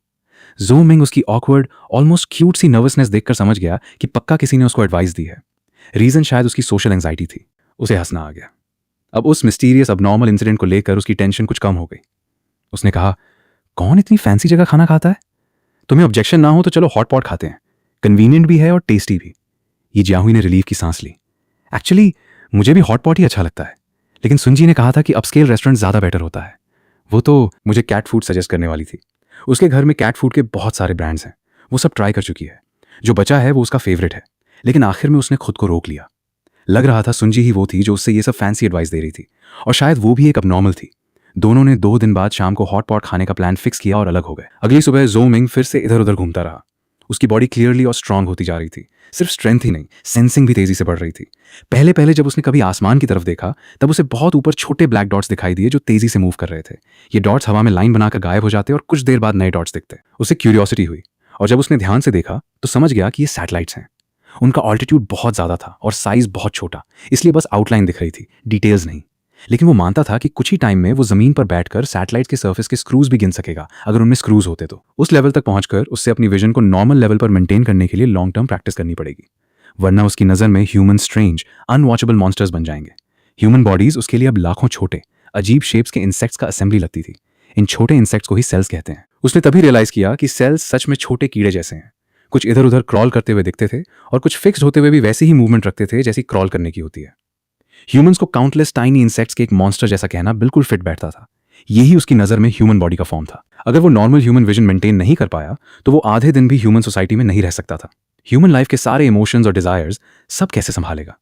ज़ो मिंग उसकी ऑकवर्ड, ऑलमोस्ट क्यूट सी नर्वसनेस देखकर समझ गया कि पक्का किसी ने उसको एडवाइस दी है। रीजन शायद उसकी सोशल एंजाइटी थी। उसे हंसना आ गया। अब उस मिस्टीरियस अबनॉर्मल इंसिडेंट को लेकर उसकी टेंशन कुछ कम हो गई। उसने कहा, कौन इतनी फैंसी जगह खाना खाता है? तुम्हें ऑब्जेक्शन ना हो तो चलो हॉट पॉट खाते हैं, कन्वीनियंट भी है और टेस्टी भी। ये जियाहुई ने रिलीफ की सांस ली। एक्चुअली मुझे भी हॉट पॉट ही अच्छा लगता है, लेकिन सुनजी ने कहा था कि अपस्केल रेस्टोरेंट ज्यादा बेटर होता है। वो तो मुझे कैट फूड सजेस्ट करने वाली थी। उसके घर में कैट फूड के बहुत सारे ब्रांड्स हैं, वो सब ट्राई कर चुकी है। जो बचा है वो उसका फेवरेट है, लेकिन आखिर में उसने खुद को रोक लिया। लग रहा था सुनजी ही वो थी जो उससे ये सब फैंसी एडवाइस दे रही थी, और शायद वो भी एक अबनॉर्मल थी। दोनों ने 2 दिन बाद शाम को हॉट पॉट खाने का प्लान फिक्स किया और अलग हो गए। अगली सुबह ज़ो मिंग फिर से इधर उधर घूमता रहा। उसकी बॉडी क्लियरली और स्ट्रांग होती जा रही थी। सिर्फ स्ट्रेंथ ही नहीं, सेंसिंग भी तेजी से बढ़ रही थी। पहले पहले जब उसने कभी आसमान की तरफ देखा तब उसे बहुत ऊपर छोटे ब्लैक डॉट्स दिखाई दिए जो तेजी से मूव कर रहे थे। ये डॉट्स हवा में लाइन बनाकर गायब हो जाते और कुछ देर बाद नए डॉट्स दिखते। उसे क्यूरियोसिटी हुई और जब उसने ध्यान से देखा तो समझ गया कि ये सैटेलाइट्स हैं। उनका ऑल्टीट्यूड बहुत ज़्यादा था और साइज बहुत छोटा, इसलिए बस आउटलाइन दिख रही थी, डिटेल्स नहीं। लेकिन वो मानता था कि कुछ ही टाइम में वो जमीन पर बैठकर सैटेलाइट के सर्फेस के स्क्रूज भी गिन सकेगा अगर उनमें स्क्रूज होते तो। उस लेवल तक पहुंचकर उससे अपनी विजन को नॉर्मल लेवल पर मेंटेन करने के लिए लॉन्ग टर्म प्रैक्टिस करनी पड़ेगी, वरना उसकी नज़र में ह्यूमन स्ट्रेंज अनवॉचेबल मॉन्स्टर्स बन जाएंगे। ह्यूमन बॉडीज उसके लिए अब लाखों छोटे अजीब शेप्स के इंसेक्ट्स का असेंबली लगती थी। इन छोटे इंसेक्ट्स को ही सेल्स कहते हैं। उसने तभी रियलाइज किया कि सेल्स सच में छोटे कीड़े जैसे हैं। कुछ इधर उधर क्रॉल करते हुए दिखते थे और कुछ फिक्स्ड होते हुए भी वैसे ही मूवमेंट रखते थे जैसी क्रॉल करने की होती है। ह्यूमंस को काउंटलेस टाइनी इंसेक्ट्स के एक मॉन्स्टर जैसा कहना बिल्कुल फिट बैठता था। यही उसकी नज़र में ह्यूमन बॉडी का फॉर्म था। अगर वो नॉर्मल ह्यूमन विजन मेंटेन नहीं कर पाया तो वो आधे दिन भी ह्यूमन सोसाइटी में नहीं रह सकता था। ह्यूमन लाइफ के सारे इमोशंस और डिजायर्स सब कैसे संभालेगा?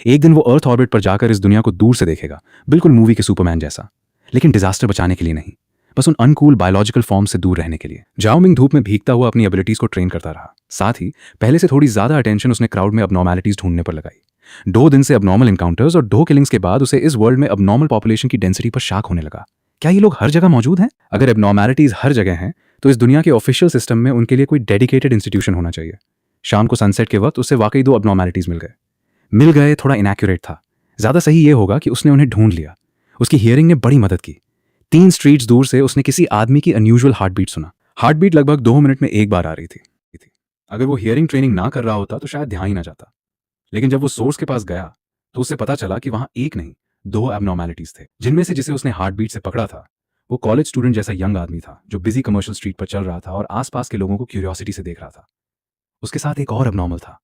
एक दिन वो अर्थ ऑर्बिट पर जाकर इस दुनिया को दूर से देखेगा, बिल्कुल मूवी के सुपरमैन जैसा, लेकिन डिजास्टर बचाने के लिए नहीं, बस उन अनकूल बायोलॉजिकल फॉर्म से दूर रहने के लिए। जाओ मिंग धूप में भीगता हुआ अपनी एबिलिटीज को ट्रेन करता रहा। साथ ही पहले से थोड़ी ज्यादा अटेंशन उसने क्राउड में अबनॉर्मैलिटीज ढूंढने पर लगाई। 2 दिन से अबनॉर्मल इनकाउंटर्स और 2 किलिंग्स के बाद उसे इस वर्ल्ड में अबनॉर्मल पॉपुलेशन की डेंसिटी पर शाक होने लगा। क्या ये लोग हर जगह मौजूद हैं? अगर एबनॉर्मैलिटीज हर जगह हैं तो इस दुनिया के ऑफिशियल सिस्टम में उनके लिए कोई डेडिकेटेड इंस्टीट्यूशन होना चाहिए। शाम को सनसेट के वक्त उसे वाकई 2 अबनॉर्मैलिटीज मिल गए थोड़ा इनएक्यूरेट था। ज्यादा सही ये होगा कि उसने उन्हें ढूंढ लिया। उसकी हियरिंग ने बड़ी मदद की। 3 स्ट्रीट्स दूर से उसने किसी आदमी की अनयूजुअल हार्ट बीट सुना। हार्ट बीट लगभग 2 मिनट में एक बार आ रही थी। अगर वो हियरिंग ट्रेनिंग ना कर रहा होता तो शायद ध्यान ही ना जाता। लेकिन जब वो सोर्स के पास गया तो उसे पता चला कि वहां एक नहीं 2 एबनॉर्मैलिटीज थे। जिनमें से जिसे उसने हार्ट बीट से पकड़ा था वो कॉलेज स्टूडेंट जैसा यंग आदमी था जो बिजी कमर्शियल स्ट्रीट पर चल रहा था और आसपास के लोगों को क्यूरियोसिटी से देख रहा था। उसके साथ एक और एबनॉर्मल था।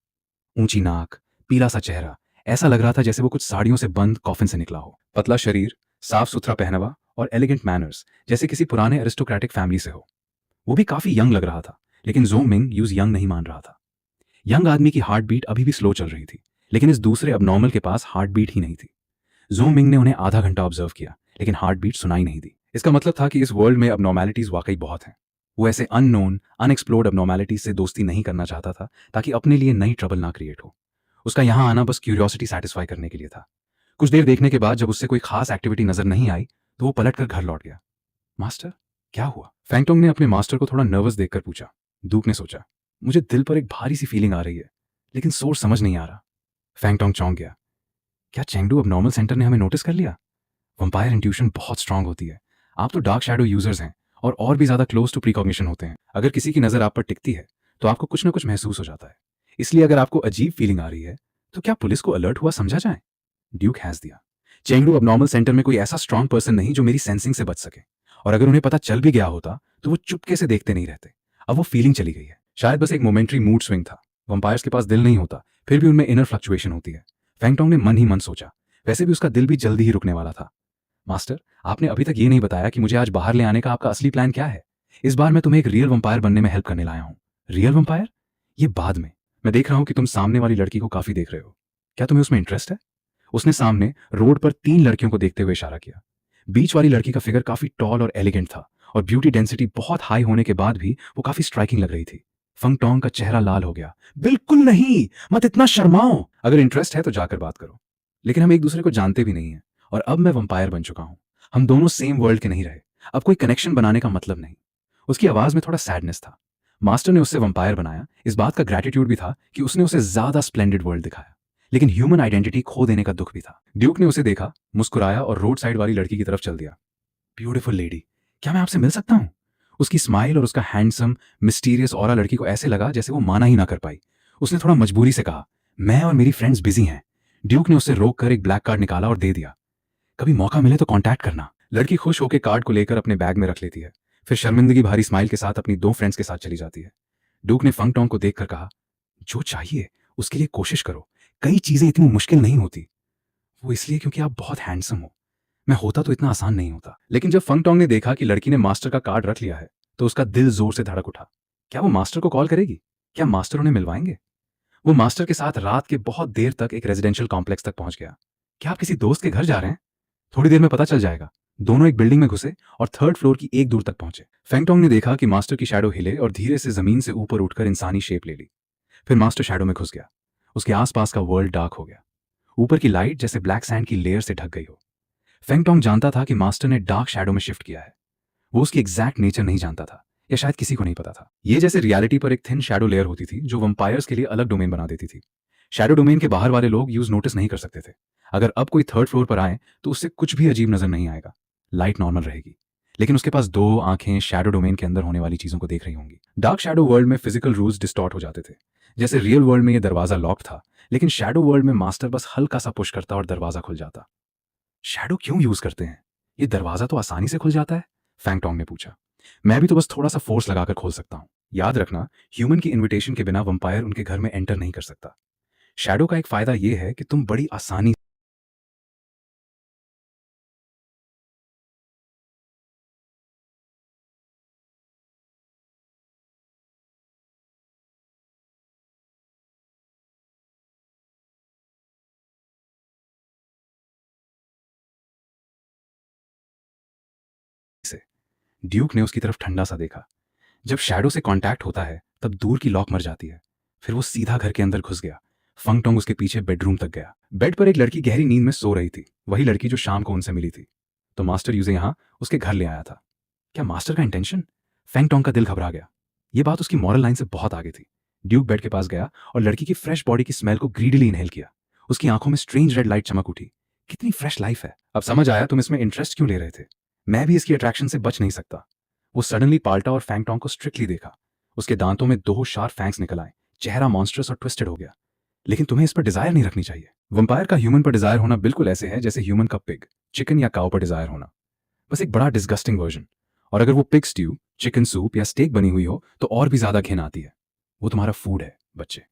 ऊंची नाक, पीला सा चेहरा, ऐसा लग रहा था जैसे वो कुछ साड़ियों से बंद कॉफिन से निकला हो। पतला शरीर, साफ सुथरा पहनावा और एलिगेंट मैनर्स, जैसे किसी पुराने एरिस्टोक्रेटिक फैमिली से हो। वो भी काफी यंग लग रहा था, लेकिन ज़ोंग मिंग यूज यंग नहीं मान रहा था। यंग आदमी की हार्ट बीट अभी भी स्लो चल रही थी, लेकिन इस दूसरे अबनॉर्मल के पास हार्ट बीट ही नहीं थी। ज़ोंग मिंग ने उन्हें आधा घंटा ऑब्जर्व किया, लेकिन हार्ट बीट सुनाई नहीं दी। इसका मतलब था कि इस वर्ल्ड में अबनॉर्मैलिटीज वाकई बहुत हैं। वो ऐसे अननोन, अनएक्सप्लोर्ड अबनॉर्मैलिटीज से दोस्ती नहीं करना चाहता था ताकि अपने लिए नई ट्रबल ना क्रिएट हो। उसका यहां आना बस क्यूरियोसिटी सेटिस्फाई करने के लिए था। कुछ देर देखने के बाद जब उससे कोई खास एक्टिविटी नजर नहीं आई तो वो पलटकर घर लौट गया। मास्टर, क्या हुआ? फैंगटोंग ने अपने मास्टर को थोड़ा नर्वस देखकर पूछा। धूप ने सोचा, मुझे दिल पर एक भारी सी फीलिंग आ रही है, लेकिन सोर्स समझ नहीं आ रहा। फैंगटोंग चौंक गया। क्या चेंगडू अबनॉर्मल सेंटर ने हमें नोटिस कर लिया? वंपायर इंट्यूशन बहुत स्ट्रांग होती है। आप तो डार्क शैडो यूजर्स हैं और भी ज्यादा क्लोज टू प्रीकॉग्निशन होते हैं। अगर किसी की नजर आप पर टिकती है तो आपको कुछ ना कुछ महसूस हो जाता है। इसलिए अगर आपको अजीब फीलिंग आ रही है तो क्या पुलिस को अलर्ट हुआ समझा जाए? ड्यूक हैज दिया। चेंगडू अबनॉर्मल सेंटर में कोई ऐसा स्ट्रांग पर्सन नहीं जो मेरी सेंसिंग से बच सके, और अगर उन्हें पता चल भी गया होता तो वो चुपके से देखते नहीं रहते। अब वो फीलिंग चली गई है। शायद बस एक मोमेंट्री मूड स्विंग था। वंपायर्स के पास दिल नहीं होता, फिर भी उनमें इनर फ्लक्चुएशन होती है। फैंगटोंग ने मन ही मन सोचा। वैसे भी उसका दिल भी जल्दी ही रुकने वाला था। मास्टर, आपने अभी तक ये नहीं बताया कि मुझे आज बाहर ले आने का आपका असली प्लान क्या है। इस बार मैं तुम्हें एक रियल वंपायर बनने में हेल्प करने लाया हूँ। Real vampire? ये बाद में। मैं देख रहा हूँ कि तुम सामने वाली लड़की को काफी देख रहे हो। क्या तुम्हें उसमें इंटरेस्ट है? उसने सामने रोड पर 3 लड़कियों को देखते हुए इशारा किया। बीच वाली लड़की का फिगर काफी टॉल और एलिगेंट था और ब्यूटी डेंसिटी बहुत हाई होने के बाद भी वो काफी स्ट्राइकिंग लग रही थी। फंगटोंग का चेहरा लाल हो गया। बिल्कुल नहीं, मत इतना शर्माओ। अगर इंटरेस्ट है तो जाकर बात करो। लेकिन हम एक दूसरे को जानते भी नहीं है और अब मैं वंपायर बन चुका हूं। हम दोनों सेम वर्ल्ड के नहीं रहे। अब कोई कनेक्शन बनाने का मतलब नहीं। उसकी आवाज में थोड़ा सैडनेस था। मास्टर ने उससे वंपायर बनाया, इस बात का ग्रेटिट्यूड भी था कि उसने उसे ज्यादा स्प्लेंडेड वर्ल्ड दिखाया, लेकिन ह्यूमन आइडेंटिटी खो देने का दुख भी था। ड्यूक ने उसे देखा, मुस्कुराया और रोड साइड वाली लड़की की तरफ चल दिया। ब्यूटीफुल लेडी, क्या मैं आपसे मिल सकता हूं? उसकी स्माइल और उसका हैंडसम मिस्टीरियस ऑरा लड़की को ऐसे लगा जैसे वो माना ही ना कर पाई। उसने थोड़ा मजबूरी से कहा, मैं और मेरी फ्रेंड्स बिजी हैं। ड्यूक ने उससे रोककर एक ब्लैक कार्ड निकाला और दे दिया। कभी मौका मिले तो कांटेक्ट करना। लड़की खुश होकर कार्ड को लेकर अपने बैग में रख लेती है, फिर शर्मिंदगी भारी स्माइल के साथ अपनी 2 फ्रेंड्स के साथ चली जाती है। ड्यूक ने फंगटोंग को देखकर कहा, जो चाहिए उसके लिए कोशिश करो, कई चीजें इतनी मुश्किल नहीं होती। वो इसलिए क्योंकि आप बहुत हैंडसम हो। मैं होता तो इतना आसान नहीं होता। लेकिन जब फंगटोंग ने देखा कि लड़की ने मास्टर का कार्ड रख लिया है तो उसका दिल जोर से धड़क उठा। क्या वो मास्टर को कॉल करेगी? क्या मास्टर उन्हें मिलवाएंगे? वो मास्टर के साथ रात के बहुत देर तक एक रेजिडेंशियल कॉम्प्लेक्स तक पहुंच गया। क्या आप किसी दोस्त के घर जा रहे हैं? थोड़ी देर में पता चल जाएगा। दोनों एक बिल्डिंग में घुसे और थर्ड फ्लोर की एक दूर तक पहुंचे। फेंगटोंग ने देखा कि मास्टर की शैडो हिले और धीरे से जमीन से ऊपर उठकर इंसानी शेप ले ली। फिर मास्टर शैडो में घुस गया। उसके आसपास का वर्ल्ड डार्क हो गया। ऊपर की लाइट जैसे ब्लैक सैंड की लेयर से ढक गई हो। फेंगटोंग जानता था कि मास्टर ने डार्क शैडो में शिफ्ट किया है। वो उसकी एग्जैक्ट नेचर नहीं जानता था, या शायद किसी को नहीं पता था। ये जैसे रियलिटी पर एक थिन शैडो लेयर होती थी जो वंपायर्स के लिए अलग डोमेन बना देती थी। शैडो डोमेन के बाहर वाले लोग यूज नोटिस नहीं कर सकते थे। अगर अब कोई थर्ड फ्लोर पर आए तो उससे कुछ भी अजीब नजर नहीं आएगा। लाइट नॉर्मल रहेगी, लेकिन उसके पास दो आंखें शैडो डोमेन के अंदर होने वाली चीजों को देख रही होंगी। डार्क शैडो वर्ल्ड में फिजिकल रूल्स डिस्टॉर्ट हो जाते थे। जैसे रियल वर्ल्ड में ये दरवाजा लॉक था, लेकिन शैडो वर्ल्ड में मास्टर बस हल्का सा पुश करता और दरवाजा खुल जाता। शैडो क्यों यूज करते हैं? ये दरवाजा तो आसानी से खुल जाता है, फैंगटोंग ने पूछा। मैं भी तो बस थोड़ा सा फोर्स लगाकर खोल सकता हूँ। याद रखना, ह्यूमन की इनविटेशन के बिना वंपायर उनके घर में एंटर नहीं कर सकता। शैडो का एक फायदा यह है कि तुम बड़ी आसानी से। ड्यूक ने उसकी तरफ ठंडा सा देखा। जब शैडो से कांटेक्ट होता है तब दूर की लॉक मर जाती है। फिर वो सीधा घर के अंदर घुस गया। फंगटोंग उसके पीछे बेडरूम तक गया। बेड पर एक लड़की गहरी नींद में सो रही थी, वही लड़की जो शाम को उनसे मिली थी। तो मास्टर यूजे यहाँ उसके घर ले आया था। क्या मास्टर का इंटेंशन? फैंगटोंग का दिल घबरा गया। ये बात उसकी मॉरल लाइन से बहुत आगे थी। ड्यूक बेड के पास गया और लड़की की फ्रेश बॉडी की स्मेल को ग्रीडीली इनहेल किया। उसकी आंखों में स्ट्रेंज रेड लाइट चमक उठी। कितनी फ्रेश लाइफ है। अब समझ आया तुम इसमें इंटरेस्ट क्यों ले रहे थे। मैं भी इसकी अट्रैक्शन से बच नहीं सकता। वो सडनली पाल्टा और फैंगटोंग को स्ट्रिक्टली देखा। उसके दांतों में दो शार्प फैंग्स निकल आए। चेहरा मॉन्स्टरस और ट्विस्टेड हो गया। लेकिन तुम्हें इस पर डिजायर नहीं रखनी चाहिए। वंपायर का ह्यूमन पर डिजायर होना बिल्कुल ऐसे है जैसे ह्यूमन का पिग, चिकन या काऊ पर डिजायर होना, बस एक बड़ा डिस्गस्टिंग वर्जन। और अगर वो पिग स्ट्यू, चिकन सूप या स्टेक बनी हुई हो तो और भी ज्यादा घिन आती है। वो तुम्हारा फूड है बच्चे।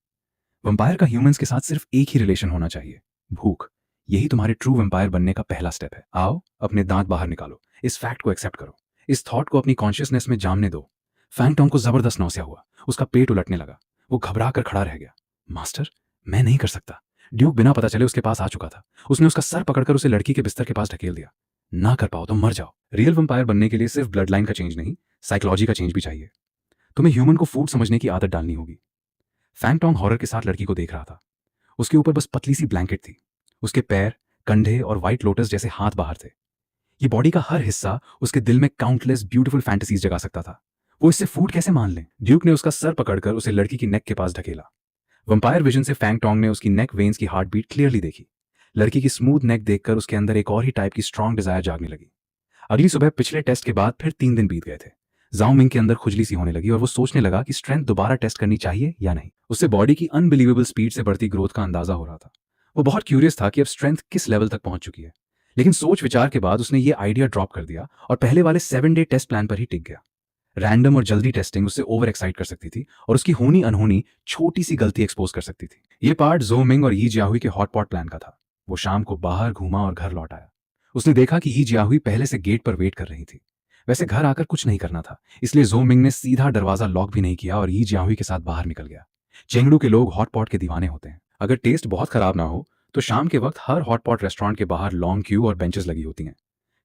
वंपायर का ह्यूमंस के साथ सिर्फ एक ही रिलेशन होना चाहिए, भूख। यही तुम्हारे ट्रू वंपायर बनने का पहला स्टेप है। आओ, अपने दांत बाहर निकालो। इस फैक्ट को एक्सेप्ट करो। इस थॉट को अपनी कॉन्शियसनेस में जामने दो। फैंगटोंग को जबरदस्त नौसिया हुआ। उसका पेट उलटने लगा। वो घबरा कर खड़ा रह गया। मास्टर, मैं नहीं कर सकता। ड्यूक बिना पता चले उसके पास आ चुका था। उसने उसका सर पकड़कर उसे लड़की के बिस्तर के पास ढकेल दिया। ना कर पाओ तो मर जाओ। रियल वंपायर बनने के लिए सिर्फ ब्लड लाइन का चेंज नहीं, साइकोलॉजी का चेंज भी चाहिए। तुम्हें ह्यूमन को फूड समझने की आदत डालनी होगी। फैंगटोंग हॉरर के साथ लड़की को देख रहा था। उसके ऊपर बस पतली सी ब्लैंकेट थी। उसके पैर, कंधे और व्हाइट लोटस जैसे हाथ बाहर थे। ये बॉडी का हर हिस्सा उसके दिल में काउंटलेस ब्यूटीफुल फैंटेसीज जगा सकता था। वो इससे फूड कैसे मान ले? ड्यूक ने उसका सर पकड़कर उसे लड़की की नेक के पास ढकेला। वंपायर विजन से फैंगटोंग ने उसकी नेक वेन्स की हार्ट बीट क्लियरली देखी। लड़की की स्मूथ नेक देखकर उसके अंदर एक और ही टाइप की स्ट्रांग डिजायर जागने लगी। अगली सुबह पिछले टेस्ट के बाद फिर 3 दिन बीत गए थे। जाओ मिंग के अंदर खुजली सी होने लगी और वो सोचने लगा कि स्ट्रेंथ दोबारा टेस्ट करनी चाहिए या नहीं। उससे बॉडी की अनबिलीवेबल स्पीड से बढ़ती ग्रोथ का अंदाजा हो रहा था। वो बहुत क्यूरियस था कि अब स्ट्रेंथ किस लेवल तक पहुंच चुकी है। लेकिन सोच विचार के बाद उसने ये आइडिया ड्रॉप कर दिया और पहले वाले 7 डे टेस्ट प्लान पर ही टिक गया। रैंडम और जल्दी टेस्टिंग उससे ओवर एक्साइट कर सकती थी और उसकी होनी अनहोनी छोटी सी गलती एक्सपोज कर सकती थी। ये पार्ट जो मिंग और यी जियाहुई के हॉटपॉट प्लान का था। वो शाम को बाहर घूमा और घर लौट आया। उसने देखा कि यी जियाहुई पहले से गेट पर वेट कर रही थी। वैसे घर आकर कुछ नहीं करना था, इसलिए जो मिंग ने सीधा दरवाजा लॉक भी नहीं किया और यी जियाहुई के साथ बाहर निकल गया। चेंगडू के लोग हॉटपॉट के दीवाने होते हैं। अगर टेस्ट बहुत खराब ना हो तो शाम के वक्त हर हॉटपॉट रेस्टोरेंट के बाहर लॉन्ग क्यू और बेंचेस लगी होती हैं।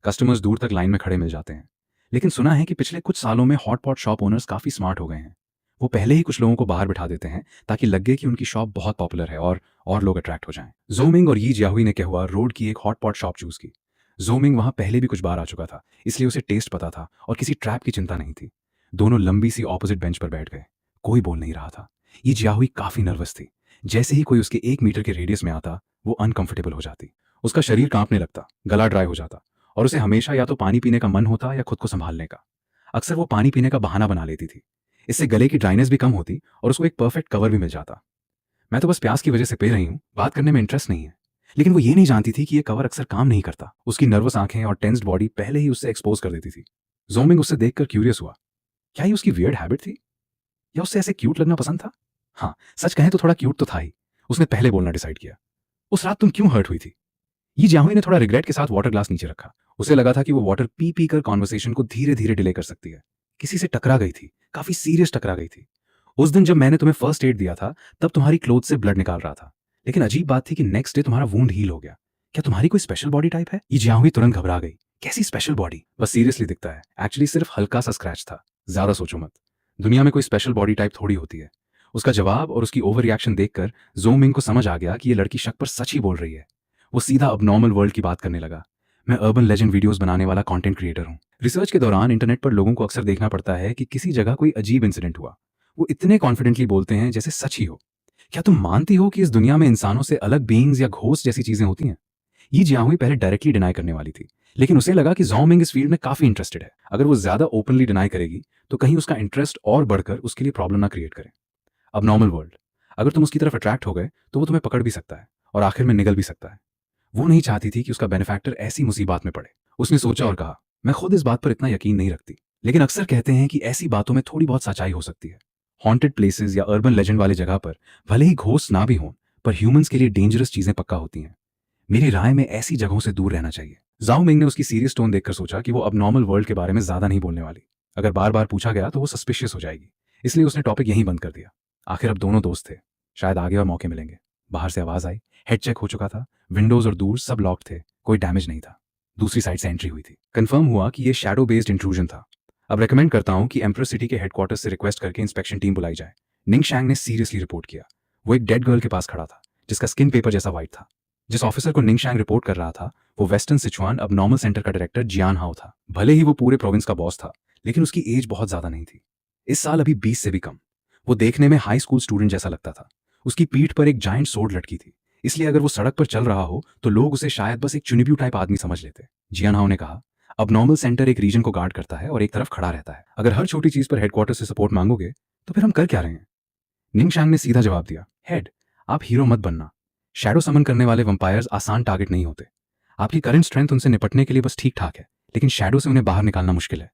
कस्टमर्स दूर तक लाइन में खड़े मिल जाते हैं। लेकिन सुना है कि पिछले कुछ सालों में हॉटपॉट शॉप ओनर्स काफी स्मार्ट हो गए हैं। वो पहले ही कुछ लोगों को बाहर बिठा देते हैं ताकि लगे कि उनकी शॉप बहुत पॉपुलर है और लोग अट्रैक्ट हो जाएं। जोमिंग और यी जियाहुई ने क्या हुआ, रोड की एक हॉटपॉट शॉप चूज की। जोमिंग वहां पहले भी कुछ बार आ चुका था, इसलिए उसे टेस्ट पता था और किसी ट्रैप की चिंता नहीं थी। दोनों लंबी सी ऑपोजिट बेंच पर बैठ गए। कोई बोल नहीं रहा था। ये जियाहुई काफी नर्वस थी। जैसे ही कोई उसके 1 मीटर के रेडियस में आता वो अनकंफर्टेबल हो जाती। उसका शरीर कांपने लगता, गला ड्राई हो जाता और उसे हमेशा या तो पानी पीने का मन होता या खुद को संभालने का। अक्सर वो पानी पीने का बहाना बना लेती थी। इससे गले की ड्राइनेस भी कम होती और उसको एक परफेक्ट कवर भी मिल जाता। मैं तो बस प्यास की वजह से पी रही हूँ, बात करने में इंटरेस्ट नहीं है। लेकिन वो ये नहीं जानती थी कि ये कवर अक्सर काम नहीं करता। उसकी नर्वस आंखें और टेंस्ड बॉडी पहले ही उससे एक्सपोज कर देती थी। जोमिंग उससे देखकर क्यूरियस हुआ। क्या ये उसकी वियर्ड हैबिट थी या उससे ऐसे क्यूट लगना पसंद था? हाँ, सच कहें तो थोड़ा क्यूट तो था ही। उसने पहले बोलना डिसाइड किया। उस रात तुम क्यों हर्ट हुई थी? ये जियाहुई ने थोड़ा रिग्रेट के साथ वाटर ग्लास नीचे रखा। उसे लगा था कि वो वाटर पी पी कर कॉन्वर्सेशन को धीरे धीरे डिले कर सकती है। किसी से टकरा गई थी, काफी सीरियस टकरा गई थी। उस दिन जब मैंने तुम्हें फर्स्ट एड दिया था तब तुम्हारी क्लोथ से ब्लड निकाल रहा था। लेकिन अजीब बात थी कि नेक्स्ट डे तुम्हारा वूंड हील हो गया। क्या तुम्हारी कोई स्पेशल बॉडी टाइप है? ये जियाहुई तुरंत घबरा गई। कैसी स्पेशल बॉडी, बस सीरियसली दिखता है, एक्चुअली सिर्फ हल्का सा स्क्रैच था, ज्यादा सोचो मत। दुनिया में कोई स्पेशल बॉडी टाइप थोड़ी होती है। उसका जवाब और उसकी ओवर रिएक्शन देखकर ज़ोंग मिंग को समझ आ गया कि ये लड़की शक पर सच ही बोल रही है। वो सीधा अब नॉर्मल वर्ल्ड की बात करने लगा। मैं अर्बन लेजेंड वीडियोस बनाने वाला कंटेंट क्रिएटर हूँ। रिसर्च के दौरान इंटरनेट पर लोगों को अक्सर देखना पड़ता है कि किसी जगह कोई अजीब इंसिडेंट हुआ। वो इतने कॉन्फिडेंटली बोलते हैं जैसे सच ही हो। क्या तुम मानती हो कि इस दुनिया में इंसानों से अलग बीइंग्स या घोस्ट जैसी चीजें होती हैं? ये जियांग पहले डायरेक्टली डिनाई करने वाली थी, लेकिन उसे लगा कि ज़ोंग मिंग इस फील्ड में काफी इंटरेस्टेड है। अगर वो ज्यादा ओपनली डिनाई करेगी तो कहीं उसका इंटरेस्ट और बढ़कर उसके लिए प्रॉब्लम ना क्रिएट करे। अब नॉर्मल वर्ल्ड, अगर तुम उसकी तरफ अट्रैक्ट हो गए तो वो तुम्हें पकड़ भी सकता है और आखिर में निगल भी सकता है। वो नहीं चाहती थी कि उसका बेनिफैक्टर ऐसी मुसीबत में पड़े। उसने सोचा और कहा, मैं खुद इस बात पर इतना यकीन नहीं रखती, लेकिन अक्सर कहते हैं कि ऐसी बातों में थोड़ी बहुत सच्चाई हो सकती है। हॉन्टेड प्लेसेस या अर्बन लेजेंड वाली जगह पर भले ही घोस्ट ना भी हों, पर ह्यूमंस के लिए डेंजरस चीजें पक्का होती हैं। मेरी राय में ऐसी जगहों से दूर रहना चाहिए। ज़ाओ मिंग ने उसकी सीरियस टोन देखकर सोचा कि वो अब नॉर्मल वर्ल्ड के बारे में ज्यादा नहीं बोलने वाली। अगर बार बार पूछा गया तो वो सस्पिशियस हो जाएगी, इसलिए उसने टॉपिक यहीं बंद कर दिया। आखिर अब दोनों दोस्त थे, शायद आगे और मौके मिलेंगे। बाहर से आवाज आई, हेड चेक हो चुका था, विंडोज और दूर सब लॉक थे, कोई डैमेज नहीं था। दूसरी साइड से एंट्री हुई थी। कंफर्म हुआ कि ये शैडो बेस्ड इंट्रूजन था। अब रेकमेंड करता हूं कि एम्प्रेस सिटी के हेडक्वार्टर से रिक्वेस्ट करके इंस्पेक्शन टीम बुलाई जाए। निंग शैंग ने सीरियसली रिपोर्ट किया। वो एक डेड गर्ल के पास खड़ा था, जिसका स्किन पेपर जैसा व्हाइट था। जिस ऑफिसर को निंग शैंग रिपोर्ट कर रहा था वो वेस्टर्न सिचुआन अब नॉर्मल सेंटर का डायरेक्टर जियान हाओ था। भले ही वो पूरे प्रोविंस का बॉस था, लेकिन उसकी एज बहुत ज्यादा नहीं थी। इस साल अभी 20 से भी कम। वो देखने में हाई स्कूल स्टूडेंट जैसा लगता था। उसकी पीठ पर एक जायंट सोर्ड लटकी थी, इसलिए अगर वो सड़क पर चल रहा हो तो लोग उसे शायद बस एक चुनिप्यू टाइप आदमी समझ लेते। जियान हाओ ने कहा, अब नॉर्मल सेंटर एक रीजन को गार्ड करता है और एक तरफ खड़ा रहता है। अगर हर छोटी चीज पर हेडक्वार्टर से सपोर्ट मांगोगे तो फिर हम कर क्या रहे हैं? निंग शैंग ने सीधा जवाब दिया, हेड, आप हीरो मत बनना। शैडो समन करने वाले वंपायर्स आसान टारगेट नहीं होते। आपकी करंट स्ट्रेंथ उनसे निपटने के लिए बस ठीक ठाक है, लेकिन शैडो से उन्हें बाहर निकालना मुश्किल है।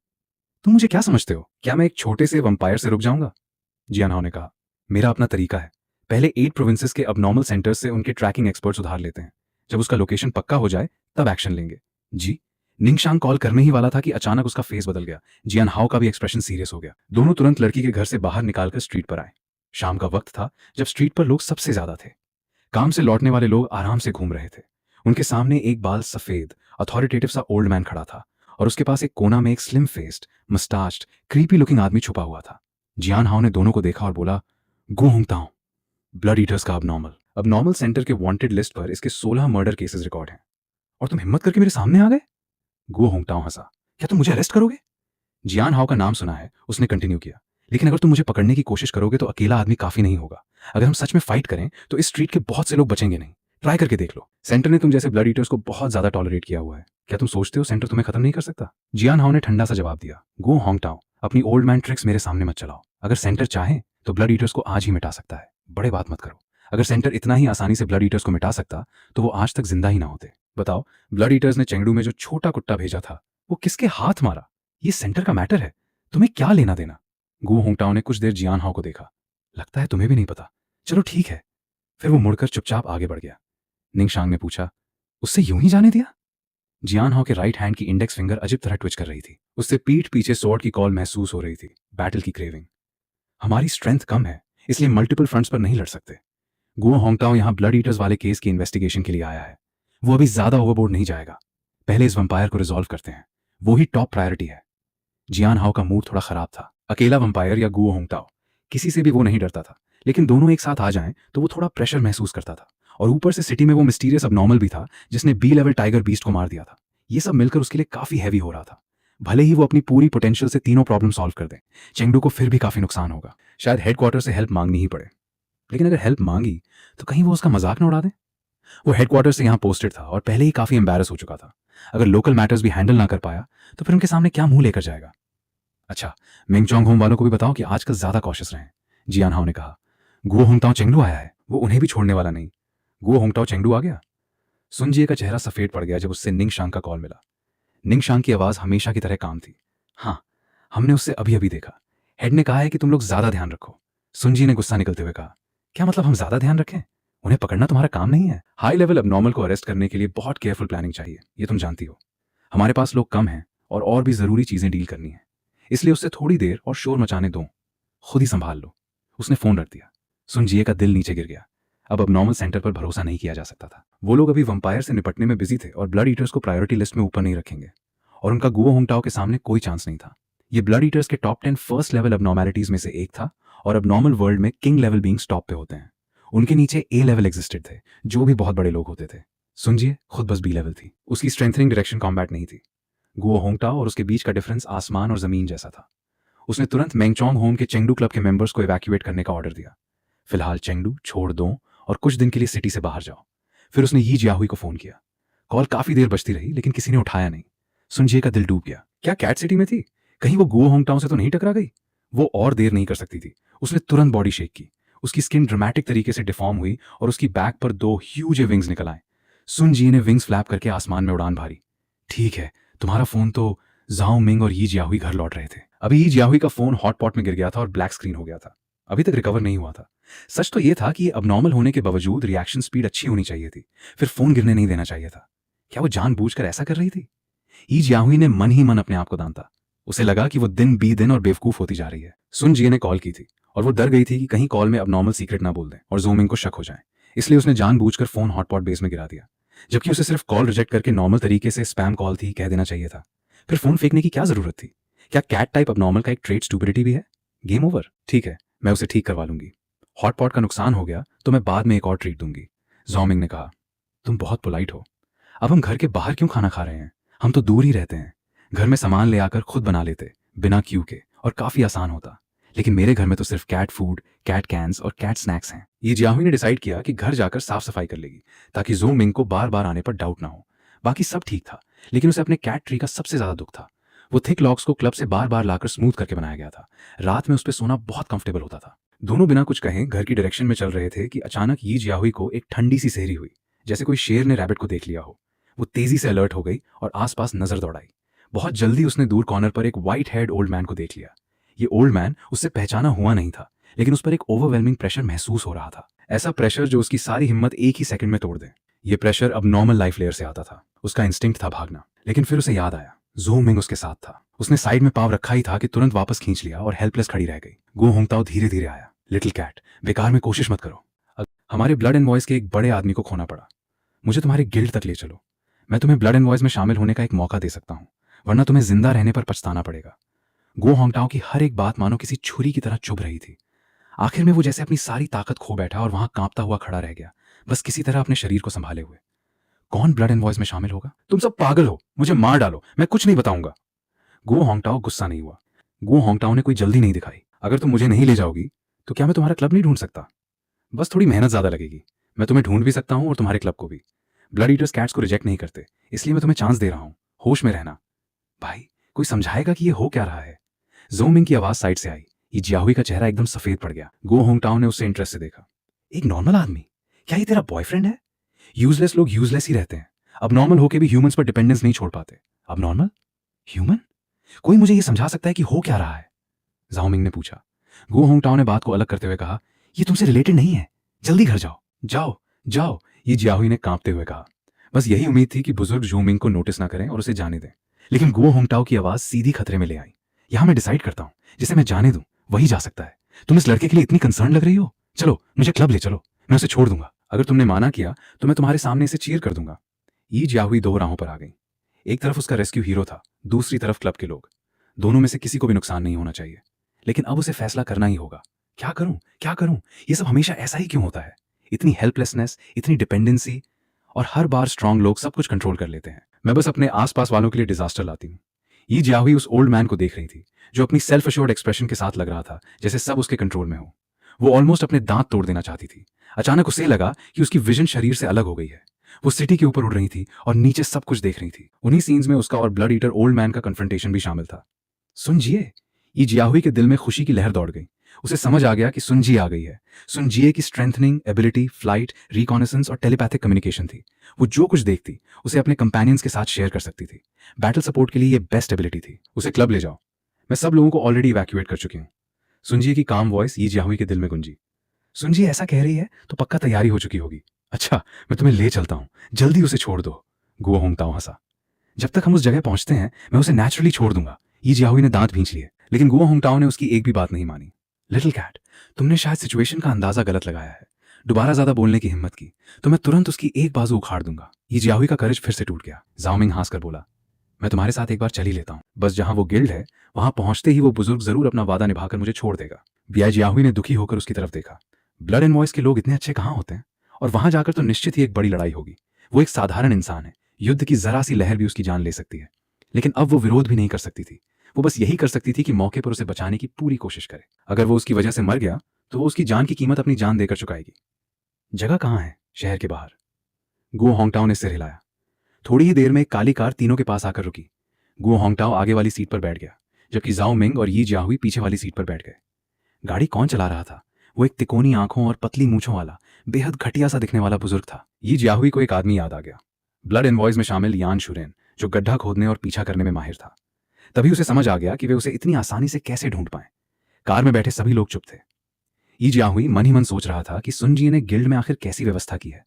तुम मुझे क्या समझते हो? क्या मैं एक छोटे से वंपायर से रुक जाऊंगा? जियान हाओ ने कहा, मेरा अपना तरीका है। पहले 8 प्रोविंसेस के अब नॉर्मल सेंटर्स से उनके ट्रैकिंग एक्सपर्ट्स उधार लेते हैं। जब उसका लोकेशन पक्का हो जाए तब एक्शन लेंगे। जी। निंगशांग कॉल करने ही वाला था कि अचानक उसका फेस बदल गया। जियान हाओ का भी एक्सप्रेशन सीरियस हो गया। दोनों तुरंत लड़की के घर से बाहर निकालकर स्ट्रीट पर आए। शाम का वक्त था जब स्ट्रीट पर लोग सबसे ज्यादा थे। काम से लौटने वाले लोग आराम से घूम रहे थे। उनके सामने एक बाल सफेद अथॉरिटेटिव सा ओल्ड मैन खड़ा था और उसके पास एक कोना में एक स्लिम फेस्ड मस्टाच्ड क्रीपी लुकिंग आदमी छुपा हुआ था। जियान हाओ ने दोनों को देखा और बोला, गो होंगताओ, ब्लड ईटर्स का अब नॉर्मल सेंटर के वांटेड लिस्ट पर इसके 16 मर्डर केसेस रिकॉर्ड हैं। और तुम हिम्मत करके मेरे सामने आ गए? गो होंगताओ हंसा, क्या तुम मुझे अरेस्ट करोगे? जियान हाओ का नाम सुना है, उसने कंटिन्यू किया, लेकिन अगर तुम मुझे पकड़ने की कोशिश करोगे तो अकेला आदमी काफी नहीं होगा। अगर हम सच में फाइट करें तो इस स्ट्रीट के बहुत से लोग बचेंगे नहीं। ट्राई करके देख लो। सेंटर ने तुम जैसे ब्लड ईटर्स को बहुत ज्यादा टॉलरेट किया हुआ है। क्या तुम सोचते हो सेंटर तुम्हें खत्म नहीं कर सकता? जियान हाओ ने ठंडा सा जवाब दिया, गो होंगटाओ, अपनी ओल्ड मैन ट्रिक्स मेरे सामने मत चलाओ। अगर सेंटर चाहे तो ब्लड ईटर्स को आज ही मिटा सकता है। बड़े बात मत करो। अगर सेंटर इतना ही आसानी से ब्लड ईटर्स को मिटा सकता तो वो आज तक जिंदा ही ना होते। बताओ, ब्लड ईटर्स ने चेंगडू में जो छोटा कुत्ता भेजा था वो किसके हाथ मारा? ये सेंटर का मैटर है, तुम्हें क्या लेना देना? गो होंगटाओ ने कुछ देर जियान हाओ को देखा। लगता है तुम्हें भी नहीं पता। चलो ठीक है। फिर वो मुड़कर चुपचाप आगे बढ़ गया। निंगशांग ने पूछा, उससे यूं ही जाने दिया? जियान हाओ के राइट हैंड की इंडेक्स फिंगर अजीब तरह ट्विच कर रही थी। उससे पीठ पीछे स्वॉर्ड की कॉल महसूस हो रही थी, बैटल की क्रेविंग। हमारी स्ट्रेंथ कम है, इसलिए मल्टीपल फ्रंट्स पर नहीं लड़ सकते। गो होंगटाओ यहाँ ब्लड ईटर्स वाले केस की इन्वेस्टिगेशन के लिए आया है। वो अभी ज्यादा ओवरबोर्ड नहीं जाएगा। पहले इस वंपायर को रिजॉल्व करते हैं, वो ही टॉप प्रायोरिटी है। जियान हाओ का मूड थोड़ा खराब था। अकेला वंपायर या गुओ होंगटाओ, किसी से भी वो नहीं डरता था, लेकिन दोनों एक साथ आ जाएं तो वो थोड़ा प्रेशर महसूस करता था। और ऊपर से सिटी में वो मिस्टीरियस अबनॉर्मल भी था जिसने बी लेवल टाइगर बीस्ट को मार दिया था। ये सब मिलकर उसके लिए काफी हैवी हो रहा था। भले ही वो अपनी पूरी पोटेंशियल से तीनों प्रॉब्लम सॉल्व कर दें, चेंगडू को फिर भी काफी नुकसान होगा। शायद हेडक्वार्टर से हेल्प मांगनी ही पड़े, लेकिन अगर हेल्प मांगी तो कहीं वो उसका मजाक न उड़ा दें। वो हेडक्वार्टर से यहाँ पोस्टेड था और पहले ही काफी एम्बैरस हो चुका था। अगर लोकल मैटर्स भी हैंडल ना कर पाया तो फिर उनके सामने क्या मुंह लेकर जाएगा? अच्छा, मिंगचोंग होम वालों को भी बताओ कि आजकल ज्यादा कॉशियस रहें, जियान हाओ ने कहा। गुओ होंगटाओ चेंगडू आया है, वो उन्हें भी छोड़ने वाला नहीं। गुओ होंगटाओ चेंगडू आ गया। सुनजिए का चेहरा सफेद पड़ गया जब उससे निंगशांग का कॉल मिला। निंगशांग की आवाज हमेशा की तरह काम थी। हाँ, हमने उससे अभी अभी देखा। हेड ने कहा है कि तुम लोग ज्यादा ध्यान रखो। सुनजी ने गुस्सा निकलते हुए कहा, क्या मतलब हम ज्यादा ध्यान रखें? उन्हें पकड़ना तुम्हारा काम नहीं है। हाई लेवल अबनॉर्मल को अरेस्ट करने के लिए बहुत केयरफुल प्लानिंग चाहिए, ये तुम जानती हो। हमारे पास लोग कम हैं और भी जरूरी चीजें डील करनी है, इसलिए उससे थोड़ी देर और शोर मचाने दो, खुद ही संभाल लो। उसने फोन रख दिया। सुनजिए का दिल नीचे गिर गया। अब नॉर्मल सेंटर पर भरोसा नहीं किया जा सकता था। वो लोग अभी वंपायर से निपटने में बिजी थे और ब्लड ईटर्स को प्रायोरिटी लिस्ट में ऊपर नहीं रखेंगे। और उनका गुओ होंगटाओ के सामने कोई चांस नहीं था। ये ब्लड ईटर्स के टॉप 10 फर्स्ट लेवल अबनॉर्मैलिटीज में से एक था और अबनॉर्मल वर्ल्ड में किंग लेवल बीइंग्स टॉप पे होते हैं। उनके नीचे ए लेवल एग्जिस्टेड थे जो भी बहुत बड़े लोग होते थे। सुनजिए खुद बस बी लेवल थी। उसकी स्ट्रेंथनिंग डायरेक्शन कॉम्बैट नहीं थी। गुओ होंगटाओ और उसके बीच का डिफरेंस आसमान और जमीन जैसा था। उसने तुरंत मेंगचोंग होम के चेंगडू क्लब के मेंबर्स को इवैक्यूएट करने का ऑर्डर दिया। फिलहाल चेंगडू छोड़ दो और कुछ दिन के लिए सिटी से बाहर जाओ। फिर उसने यी जियाहुई को फोन किया। कॉल काफी देर बजती रही लेकिन किसी ने उठाया नहीं। सुनजिए का दिल डूब गया। क्या कैट सिटी में थी? कहीं वो गुओ होंगटाओ से तो नहीं टकरा गई? वो और देर नहीं कर सकती थी। उसने तुरंत बॉडी शेक की। उसकी स्किन ड्रामेटिक तरीके से डिफॉर्म हुई और उसकी बैक पर 2 ह्यूज विंग्स निकल आए। सुनजी ने विंग्स फ्लैप करके आसमान में उड़ान भरी। ठीक है, तुम्हारा फोन तो जाओ मिंग और यी जियाहुई घर लौट रहे थे। अभी यी जियाहुई का फोन हॉटपॉट में गिर गया था और ब्लैक स्क्रीन हो गया था। अभी तक रिकवर नहीं हुआ था। सच तो यह था कि अबनॉर्मल होने के बावजूद रिएक्शन स्पीड अच्छी होनी चाहिए थी। फिर फोन गिरने नहीं देना चाहिए था। क्या वो जानबूझकर ऐसा कर रही थी? यी जियाहुई ने मन ही मन अपने आप को दांता। उसे लगा कि वो दिन बी दिन और बेवकूफ होती जा रही है। सुन जिये ने कॉल की थी और वो डर गई थी कि कहीं कॉल में अबनॉर्मल सीक्रेट ना बोल दें और ज़ूमिंग को शक हो जाए। इसलिए उसने जानबूझकर फोन हॉटपॉट बेस में गिरा दिया, जबकि उसे सिर्फ कॉल रिजेक्ट करके नॉर्मल तरीके से स्पैम कॉल थी कह देना चाहिए था। फिर फोन फेंकने की क्या जरूरत थी? क्या कैट टाइप अबनॉर्मल का एक ट्रेट स्टूपिडिटी भी है? Game over. ठीक है, मैं उसे ठीक करवा लूंगी। हॉटपॉट का नुकसान हो गया तो मैं बाद में एक और ट्रीट दूंगी। ज़ोमिंग ने कहा। तुम बहुत पोलाइट हो। अब हम घर के बाहर क्यों खाना खा रहे हैं? हम तो दूर ही रहते हैं। घर में सामान ले आकर खुद बना लेते बिना क्यू के और काफी आसान होता। लेकिन मेरे घर में तो सिर्फ कैट फूड, कैट कैंस और कैट स्नैक्स हैं। ये जियाहुई ने डिसाइड किया कि घर जाकर साफ सफाई कर लेगी ताकि ज़ोमिंग को बार बार आने पर डाउट ना हो। बाकी सब ठीक था लेकिन उसे अपने कैट ट्री का सबसे ज्यादा दुख था। वो थिक लॉक्स को क्लब से बार बार लाकर स्मूथ करके बनाया गया था। रात में उस पर सोना बहुत कंफर्टेबल होता था। दोनों बिना कुछ कहे घर की डायरेक्शन में चल रहे थे कि अचानक यी जियाहुई को एक ठंडी सी सेहरी हुई, जैसे कोई शेर ने रैबिट को देख लिया हो। वो तेजी से अलर्ट हो गई और आसपास नजर दौड़ाई। बहुत जल्दी उसने दूर कॉर्नर पर एक व्हाइट हेयर्ड ओल्ड मैन को देख लिया। ये ओल्ड मैन उससे पहचाना हुआ नहीं था लेकिन उस पर एक ओवरवेलमिंग प्रेशर महसूस हो रहा था। ऐसा प्रेशर जो उसकी सारी हिम्मत एक ही सेकंड में तोड़ दे। ये प्रेशर अब नॉर्मल लाइफ लेयर से आता था। उसका इंस्टिंक्ट था भागना, लेकिन फिर उसे याद आया ज़ोमिंग उसके साथ था। उसने साइड में पाव रखा ही था कि तुरंत वापस खींच लिया और हेल्पलेस खड़ी रह गई। गुओ होंगटाओ धीरे धीरे आया। लिटिल कैट, बेकार में कोशिश मत करो। हमारे ब्लड एंड वॉइस के एक बड़े आदमी को खोना पड़ा। मुझे तुम्हारे गिल्ड तक ले चलो। मैं तुम्हें ब्लड एंड वॉइस में शामिल होने का एक मौका दे सकता हूँ, वरना तुम्हें जिंदा रहने पर पछताना पड़ेगा। गुओ होंगटाओ की हर एक बात मानो किसी छुरी की तरह चुभ रही थी। आखिर में वो जैसे अपनी सारी ताकत खो बैठा और वहां कांपता हुआ खड़ा रह गया, बस किसी तरह अपने शरीर को संभाले हुए। कौन ब्लड एंड वॉइस में शामिल होगा? तुम सब पागल हो, मुझे मार डालो, मैं कुछ नहीं बताऊंगा। गुओ होंगटाओ गुस्सा नहीं हुआ। गुओ होंगटाओ ने कोई जल्दी नहीं दिखाई। अगर तुम मुझे नहीं ले जाओगी तो क्या मैं तुम्हारा क्लब नहीं ढूंढ सकता? बस थोड़ी मेहनत ज्यादा लगेगी। मैं तुम्हें ढूंढ भी सकता हूं और तुम्हारे क्लब को भी। ब्लड ईटर्स कैट्स को रिजेक्ट नहीं करते, इसलिए मैं तुम्हें चांस दे रहा हूं। होश में रहना। भाई, कोई समझाएगा कि ये हो क्या रहा है? ज़ोमिंग की आवाज साइड से आई। ये जियाहुई का चेहरा एकदम सफेद पड़ गया। गुओ होंगटाओ ने उसे इंटरेस्ट से देखा। एक नॉर्मल आदमी? क्या ये तेरा बॉयफ्रेंड है? यूजलेस लोग यूजलेस ही रहते हैं। अब नॉर्मल होके भी ह्यूमंस पर डिपेंडेंस नहीं छोड़ पाते। अब नॉर्मल ह्यूमन? कोई मुझे ये समझा सकता है कि हो क्या रहा है? ज़ाओमिंग ने पूछा। गुओ होंगटाओ ने बात को अलग करते हुए कहा, ये तुमसे रिलेटेड नहीं है। जल्दी घर जाओ। जाओ जाओ, ये जियाहुई ने कांपते हुए कहा। बस यही उम्मीद थी कि बुजुर्ग ज़ोमिंग को नोटिस ना करें और उसे जाने दें, लेकिन गुओ होंगटाओ की आवाज सीधी खतरे में ले आई। यहां मैं डिसाइड करता हूं, जिसे मैं जाने दूं वही जा सकता है। तुम इस लड़के के लिए इतनी कंसर्न लग रही हो? चलो मुझे क्लब ले चलो, मैं उसे छोड़ दूंगा। अगर तुमने माना किया तो मैं तुम्हारे सामने इसे चीयर कर दूंगा। यी जियाहुई 2 राहों पर आ गई। एक तरफ उसका रेस्क्यू हीरो था, दूसरी तरफ क्लब के लोग। दोनों में से किसी को भी नुकसान नहीं होना चाहिए, लेकिन अब उसे फैसला करना ही होगा। क्या करूं क्या करूं? ये सब हमेशा ऐसा ही क्यों होता है? इतनी हेल्पलेसनेस, इतनी डिपेंडेंसी, और हर बार स्ट्रांग लोग सब कुछ कंट्रोल कर लेते हैं। मैं बस अपने आसपास वालों के लिए डिजास्टर लाती हूँ। यी जियाहुई उस ओल्ड मैन को देख रही थी जो अपनी सेल्फ अश्योर्ड एक्सप्रेशन के साथ लग रहा था जैसे सब उसके कंट्रोल में हो। वो ऑलमोस्ट अपने दांत तोड़ देना चाहती थी। अचानक उसे लगा कि उसकी विजन शरीर से अलग हो गई है। वो सिटी के ऊपर उड़ रही थी और नीचे सब कुछ देख रही थी। उन्हीं सीन्स में उसका और ब्लड ईटर ओल्ड मैन का कन्फ्रंटेशन भी शामिल था। सुनजिए, ये जियाहुई के दिल में खुशी की लहर दौड़ गई। उसे समझ आ गया कि सुनजी आ गई है। सुनजिए की स्ट्रेंथनिंग एबिलिटी, फ्लाइट, रिकॉनेसेंस और टेलीपैथिक कम्युनिकेशन थी। वो जो कुछ देखती उसे अपने कंपेनियंस के साथ शेयर कर सकती थी। बैटल सपोर्ट के लिए ये बेस्ट एबिलिटी थी। उसे क्लब ले जाओ। मैं सब लोगों को ऑलरेडी इवैक्यूएट कर चुकी हूँ। सुनजिए की काम वॉइस यी जियाहुई के दिल में गुंजी। सुनजी ऐसा कह रही है तो पक्का तैयारी हो चुकी होगी। अच्छा, मैं तुम्हें ले चलता हूँ, जल्दी उसे छोड़ दो। गुओ होंगटाओ हंसा। जब तक हम उस जगह पहुंचते हैं मैं उसे नेचुरली छोड़ दूंगा। यी जियाहुई ने दांत भींच लिए, लेकिन गुओ होंगटाओ ने उसकी एक भी बात नहीं मानी। लिटिल कैट, तुमने शायद सिचुएशन का अंदाजा गलत लगाया है। दोबारा ज्यादा बोलने की हिम्मत की तो मैं तुरंत उसकी एक बाजू उखाड़ दूंगा। ये जियाहुई का करेज फिर से टूट गया। ज़ाओमिंग हंस कर बोला, मैं तुम्हारे साथ एक बार चल ही लेता हूँ, बस जहां वो गिल्ड है वहां पहुंचते ही वो बुजुर्ग जरूर अपना वादा निभाकर मुझे छोड़ देगा। बियाजियाहुई ने दुखी होकर उसकी तरफ देखा। ब्लड एंड वॉइस के लोग इतने अच्छे कहाँ होते हैं, और वहां जाकर तो निश्चित ही एक बड़ी लड़ाई होगी। वो एक साधारण इंसान है, युद्ध की जरा सी लहर भी उसकी जान ले सकती है। लेकिन अब वो विरोध भी नहीं कर सकती थी। वो बस यही कर सकती थी कि मौके पर उसे बचाने की पूरी कोशिश करे। अगर वो उसकी वजह से मर गया तो वो उसकी जान की कीमत अपनी जान देकर चुकाएगी। जगह कहाँ है? शहर के बाहर। गुओ होंगटाओ ने सिर हिलाया। थोड़ी ही देर में एक काली कार तीनों के पास आकर रुकी। गुओ होंगटाओ आगे वाली सीट पर बैठ गया, जबकि जाओ मिंग और यी जियाहुई पीछे वाली सीट पर बैठ गए। गाड़ी कौन चला रहा था? वो एक तिकोनी आंखों और पतली मूछों वाला बेहद घटिया सा दिखने वाला बुजुर्ग था। यी जियाहुई को एक आदमी याद आ गया, ब्लड एंड वॉइस में शामिल यान शुरेन, जो गड्ढा खोदने और पीछा करने में माहिर था। तभी उसे समझ आ गया कि वे उसे इतनी आसानी से कैसे ढूंढ पाए। कार में बैठे सभी लोग चुप थे। यी जियाहुई मन ही मन सोच रहा था कि सुनजी ने गिल्ड में आखिर कैसी व्यवस्था की है।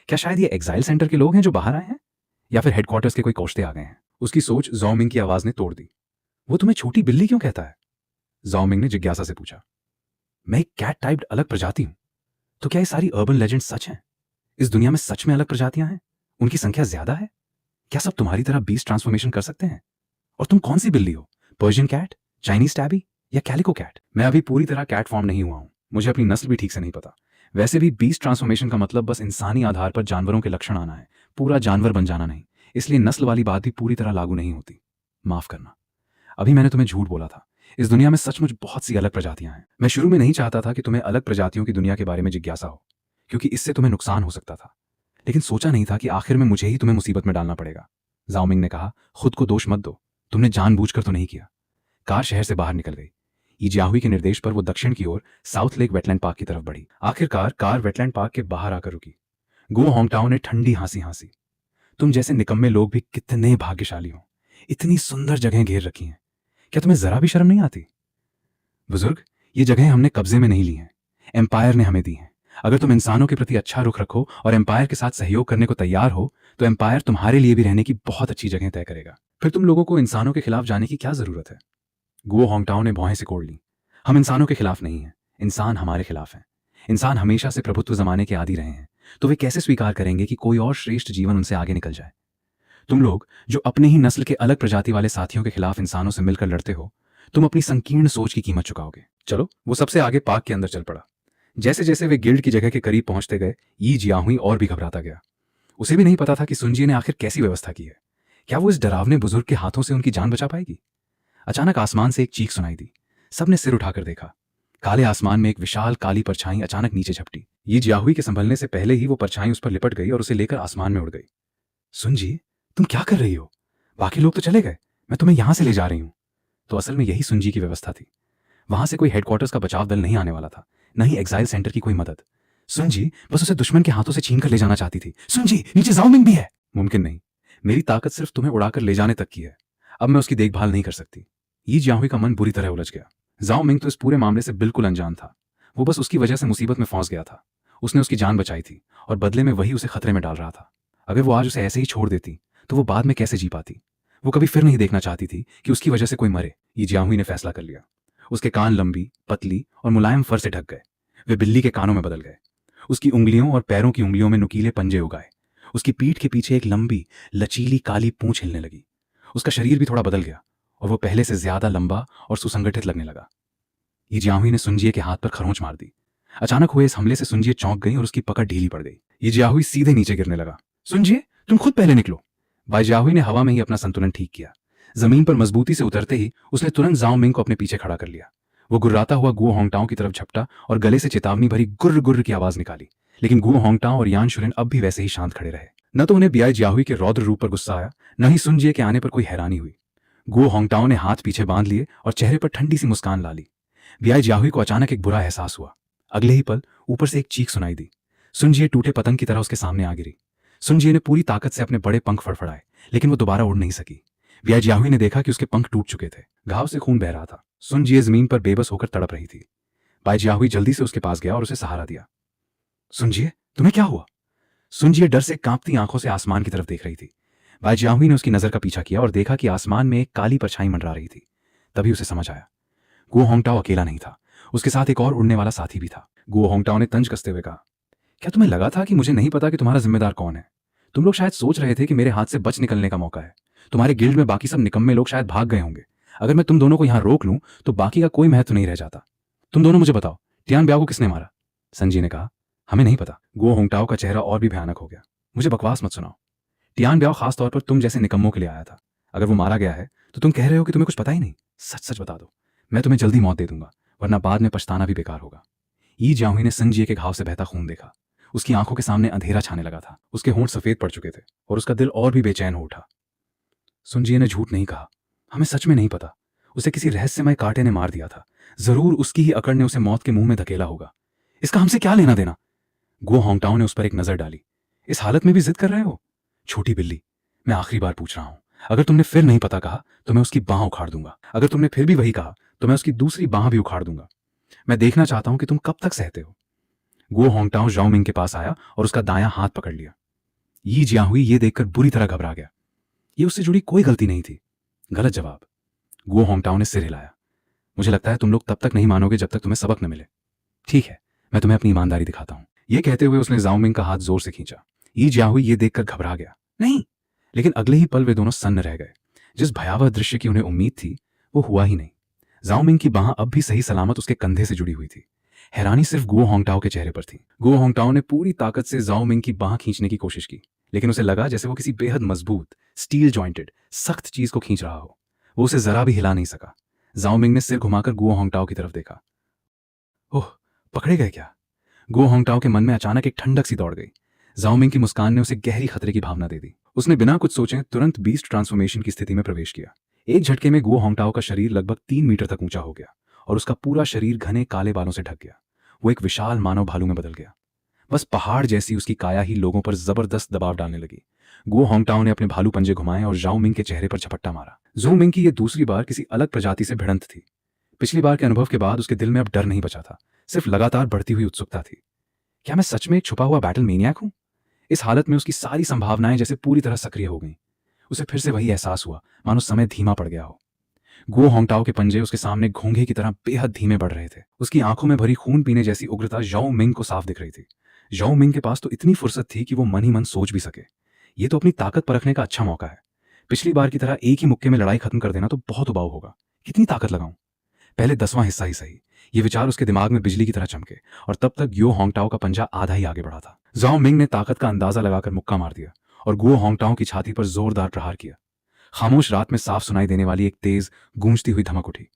क्या शायद ये एग्जाइल सेंटर के लोग हैं जो बाहर आए हैं, या फिर हेडक्वार्टर्स के कोई कोश्ते आ गए हैं? उसकी सोच जाओमिंग की आवाज ने तोड़ दी। वो तुम्हें छोटी बिल्ली क्यों कहता है? जाओमिंग ने जिज्ञासा से पूछा। मैं एक कैट टाइप्ड अलग प्रजाति हूं। तो क्या ये सारी अर्बन लेजेंड सच हैं? इस दुनिया में सच में अलग प्रजातियां हैं? उनकी संख्या ज्यादा है? क्या सब तुम्हारी तरह बीस्ट ट्रांसफॉर्मेशन कर सकते हैं? और तुम कौन सी बिल्ली हो? पर्शियन कैट, चाइनीज टैबी या कैलिको कैट? मैं अभी पूरी तरह कैट फॉर्म नहीं हुआ हूं, मुझे अपनी नस्ल भी ठीक से नहीं पता। वैसे भी बीस्ट ट्रांसफॉर्मेशन का मतलब बस इंसानी आधार पर जानवरों के लक्षण आना है, पूरा जानवर बन जाना नहीं। इसलिए नस्ल वाली बात भी पूरी तरह लागू नहीं होती। माफ करना, अभी मैंने तुम्हें झूठ बोला था। इस दुनिया में सचमुच बहुत सी अलग प्रजातियां हैं। मैं शुरू में नहीं चाहता था कि तुम्हें अलग प्रजातियों की दुनिया के बारे में जिज्ञासा हो, क्योंकि इससे तुम्हें नुकसान हो सकता था। लेकिन सोचा नहीं था कि आखिर में मुझे ही तुम्हें मुसीबत में डालना पड़ेगा। जाओमिंग ने कहा, खुद को दोष मत दो, तुमने जानबूझकर तो नहीं किया। कार शहर से बाहर निकल गई। इजियाहुई के निर्देश पर वो दक्षिण की ओर साउथ लेक वेटलैंड पार्क की तरफ बढ़ी। आखिरकार कार वेटलैंड पार्क के बाहर आकर रुकी। गो होंगटाओ ने ठंडी हंसी हंसी। तुम जैसे निकम्मे लोग भी कितने भाग्यशाली हो, इतनी सुंदर जगह घेर रखी हैं। क्या तुम्हें जरा भी शर्म नहीं आती? बुजुर्ग, ये जगह हमने कब्जे में नहीं ली हैं, एम्पायर ने हमें दी हैं। अगर तुम इंसानों के प्रति अच्छा रुख रखो और एम्पायर के साथ सहयोग करने को तैयार हो तो एम्पायर तुम्हारे लिए भी रहने की बहुत अच्छी जगह तय करेगा। फिर तुम लोगों को इंसानों के खिलाफ जाने की क्या जरूरत है? गुओ होंगटाओ ने भौहें सिकोड़ ली। हम इंसानों के खिलाफ नहीं हैं, इंसान हमारे खिलाफ हैं। इंसान हमेशा से प्रभुत्व जमाने के आदी रहे हैं, तो वे कैसे स्वीकार करेंगे कि कोई और श्रेष्ठ जीवन उनसे आगे निकल जाए? तुम लोग जो अपने ही नस्ल के अलग प्रजाति वाले साथियों के खिलाफ इंसानों से मिलकर लड़ते हो, तुम अपनी संकीर्ण सोच की कीमत चुकाओगे। चलो, वो सबसे आगे पार्क के अंदर चल पड़ा। जैसे जैसे वे गिल्ड की जगह के करीब पहुंचते गए, यी जियाहुई और भी घबराता गया। उसे भी नहीं पता था कि सुनजी ने आखिर कैसी व्यवस्था की है। क्या वो इस डरावने बुजुर्ग के हाथों से उनकी जान बचा पाएगी? अचानक आसमान से एक चीख सुनाई दी। सबने सिर उठाकर देखा। काले आसमान में एक विशाल काली परछाई अचानक नीचे झपटी। ये जियाहुई के संभलने से पहले ही वो परछाई उस पर लिपट गई और उसे लेकर आसमान में उड़ गई। सुनजी, तुम क्या कर रही हो? बाकी लोग तो चले गए, मैं तुम्हें यहां से ले जा रही हूं। तो असल में यही सुनजी की व्यवस्था थी। वहां से कोई हेडक्वार्टर्स का बचाव दल नहीं आने वाला था, न ही एग्जाइल सेंटर की कोई मदद। सुनजी बस उसे दुश्मन के हाथों से छीन कर ले जाना चाहती थी। सुनजी, नीचे जाओमिंग भी है। मुमकिन नहीं, मेरी ताकत सिर्फ तुम्हें उड़ाकर ले जाने तक की है। अब मैं उसकी देखभाल नहीं कर सकती। यी जियाहुई का मन बुरी तरह उलझ गया। जाओ मिंग तो इस पूरे मामले से बिल्कुल अनजान था। वो बस उसकी वजह से मुसीबत में फंस गया था। उसने उसकी जान बचाई थी और बदले में वही उसे खतरे में डाल रहा था। अगर वो आज उसे ऐसे ही छोड़ देती तो वो बाद में कैसे जी पाती? वो कभी फिर नहीं देखना चाहती थी कि उसकी वजह से कोई मरे। यी जियाहुई ने फैसला कर लिया। उसके कान लंबी, पतली और मुलायम फर से ढक गए। वे बिल्ली के कानों में बदल गए। उसकी उंगलियों और पैरों की उंगलियों में नुकीले पंजे उगाए। उसकी पीठ के पीछे एक लंबी, लचीली काली पूंछ हिलने लगी। उसका शरीर भी थोड़ा बदल गया और वो पहले से ज्यादा लंबा और सुसंगठित लगने लगा। ये जियाहुई ने सुनजिए के हाथ पर खरोंच मार दी। अचानक हुए इस हमले से सुनजिए चौंक गई और उसकी पकड़ ढीली पड़ गई। ये जियाहुई सीधे नीचे गिरने लगा। सुनजिए, तुम खुद पहले निकलो। भाई जियाहुई ने हवा में ही अपना संतुलन ठीक किया। जमीन पर मजबूती से उतरते ही उसने तुरंत जाओ मिंग को अपने पीछे खड़ा कर लिया। वो गुर्राता हुआ गुओ होंगटाओ की तरफ झपटा और गले से चेतावनी भरी गुर्र गुर्र की आवाज निकाली। लेकिन गुओ होंगटाओ और यान शुरेन अब भी वैसे ही शांत खड़े रहे। न तो उन्हें बियाई जियाहुई के रौद्र रूप पर गुस्सा आया, न ही सुनजिए के आने पर कोई हैरानी हुई। गुओ होंगटाओ ने हाथ पीछे बांध लिए और चेहरे पर ठंडी सी मुस्कान ला ली। बियाई जियाहुई को अचानक एक बुरा एहसास हुआ। अगले ही पल ऊपर से एक चीख सुनाई दी। सुनजिए टूटे पतंग की तरह उसके सामने आ गिरी। सुनजिए ने पूरी ताकत से अपने बड़े पंख फड़फड़ाए, लेकिन वो दोबारा उड़ नहीं सकी। बियाई जियाहुई ने देखा कि उसके पंख टूट चुके थे, घाव से खून बह रहा था। सुनजिए जमीन पर बेबस होकर तड़प रही थी। बाई जियाहुई जल्दी से उसके पास गया और उसे सहारा दिया। सुनजिए, तुम्हें क्या हुआ? सुनजिए डर से कांपती आंखों से आसमान की तरफ देख रही थी। बाई जियाहुई ने उसकी नजर का पीछा किया और देखा कि आसमान में एक काली परछाई मंडरा रही थी। तभी उसे समझ आया, गुओ होंगटाओ अकेला नहीं था, उसके साथ एक और उड़ने वाला साथी भी था। गुओ होंगटाओ ने तंज कसते हुए कहा, क्या तुम्हें लगा था कि मुझे नहीं पता कि तुम्हारा जिम्मेदार कौन है? तुम लोग शायद सोच रहे थे कि मेरे हाथ से बच निकलने का मौका है। तुम्हारे गिल्ड में बाकी सब निकम्मे लोग शायद भाग गए होंगे। अगर मैं तुम दोनों को यहाँ रोक लूं तो बाकी का कोई महत्व नहीं रह जाता। तुम दोनों मुझे बताओ, टियान ब्याओ को किसने मारा? संजी ने कहा, हमें नहीं पता। गुओ होंगटाओ का चेहरा और भी भयानक हो गया। मुझे बकवास मत सुनाओ। टियान ब्याओ खास तौर पर तुम जैसे निकम्मों के लिए आया था। अगर वो मारा गया है तो तुम कह रहे हो कि तुम्हें कुछ पता ही नहीं। सच सच बता दो, मैं तुम्हें जल्दी मौत दे दूंगा, वरना बाद में पछताना भी बेकार होगा। ई जियाहुई ने संजिए के घाव से बहता खून देखा। उसकी आंखों के सामने अंधेरा छाने लगा था। उसके होंठ सफेद पड़ चुके थे और उसका दिल और भी बेचैन हो उठा। सुनजिए ने झूठ नहीं कहा, हमें सच में नहीं पता। उसे किसी रहस्यमय कांटे ने मार दिया था। जरूर उसकी ही अकड़ ने उसे मौत के मुंह में धकेला होगा। इसका हमसे क्या लेना देना? गुओ होंगटाओ ने उस पर एक नजर डाली। इस हालत में भी जिद कर रहे हो? छोटी बिल्ली, मैं आखिरी बार पूछ रहा हूं। अगर तुमने फिर नहीं पता कहा तो मैं उसकी बांह उखाड़ दूंगा। अगर तुमने फिर भी वही कहा तो मैं उसकी दूसरी बांह भी उखाड़ दूंगा। मैं देखना चाहता हूं कि तुम कब तक सहते हो। गुओ होंगटाओ जाओ मिंग के पास आया और उसका दायां हाथ पकड़ लिया। यी जियाहुई ये देखकर बुरी तरह घबरा गया। ये उससे जुड़ी कोई गलती नहीं थी। गलत जवाब। गुओ होंगटाओ ने सिर हिलाया। मुझे लगता है तुम लोग तब तक नहीं मानोगे जब तक तुम्हें सबक न मिले। ठीक है, मैं तुम्हें अपनी ईमानदारी दिखाता हूं। यह कहते हुए उसने जाओ मिंग का हाथ जोर से खींचा। यी जियाहुई ये देखकर घबरा गया। नहीं। लेकिन अगले ही पल वे दोनों सन्न रह गए। जिस भयावह दृश्य की उन्हें उम्मीद थी वो हुआ ही नहीं। जाओ मिंग की बांह अब भी सही सलामत उसके कंधे से जुड़ी हुई थी। हैरानी सिर्फ गुओ होंगटाओ के चेहरे पर थी। गुओ होंगटाओ ने पूरी ताकत से जाओ मिंग की बांह खींचने की कोशिश की, लेकिन उसे लगा जैसे वो किसी बेहद मजबूत, स्टील जॉइंटेड, सख्त चीज को खींच रहा हो। वो उसे जरा भी हिला नहीं सका। जाओ मिंग ने सिर घुमाकर गुओ होंगटाओ की तरफ देखा। ओह, पकड़े गए क्या? गुओ होंगटाओ के मन में अचानक एक ठंडक सी दौड़ गई। जाओ मिंग की मुस्कान ने उसे गहरी खतरे की भावना दे दी। उसने बिना कुछ सोचे तुरंत बीस्ट ट्रांसफॉर्मेशन की स्थिति में प्रवेश किया। एक झटके में गुओ होंगटाओ का शरीर लगभग 3 मीटर तक ऊंचा हो गया और उसका पूरा शरीर घने काले बालों से ढक गया। वो एक विशाल मानव भालू में बदल गया। बस पहाड़ जैसी उसकी काया ही लोगों पर जबरदस्त दबाव डालने लगी। गुओ होंगटाओ ने अपने भालू पंजे घुमाए और जाओ मिंग के चेहरे पर झपट्टा मारा। ज़ो मिंग की यह दूसरी बार किसी अलग प्रजाति से भिड़ंत थी। पिछली बार के अनुभव के बाद उसके दिल में अब डर नहीं बचा था, सिर्फ लगातार बढ़ती हुई उत्सुकता थी। क्या मैं सच में एक छुपा हुआ बैटल मेनियाक हूं? इस हालत में उसकी सारी संभावनाएं जैसे पूरी तरह सक्रिय हो गईं। उसे फिर से वही एहसास हुआ मानो समय धीमा पड़ गया हो। गुओ होंगटाओ के पंजे उसके सामने घोंघे की तरह बेहद धीमे बढ़ रहे थे। उसकी आंखों में भरी खून पीने जैसी उग्रता जाओ मिंग को साफ दिख रही थी। जाओ मिंग के पास तो इतनी फुर्सत थी कि वो मन ही मन सोच भी सके। ये तो अपनी ताकत परखने का अच्छा मौका है। पिछली बार की तरह एक ही मुक्के में लड़ाई खत्म कर देना तो बहुत उबाऊ होगा। कितनी ताकत लगाऊं? पहले 10वां हिस्सा ही सही। ये विचार उसके दिमाग में बिजली की तरह चमके और तब तक गुओ होंगटाओ का पंजा आधा ही आगे बढ़ा था। जाओ मिंग ने ताकत का अंदाजा लगाकर मुक्का मार दिया और गुओ होंगटाओ की छाती पर जोरदार प्रहार किया। खामोश रात में साफ सुनाई देने वाली एक तेज गूंजती हुई धमक उठी।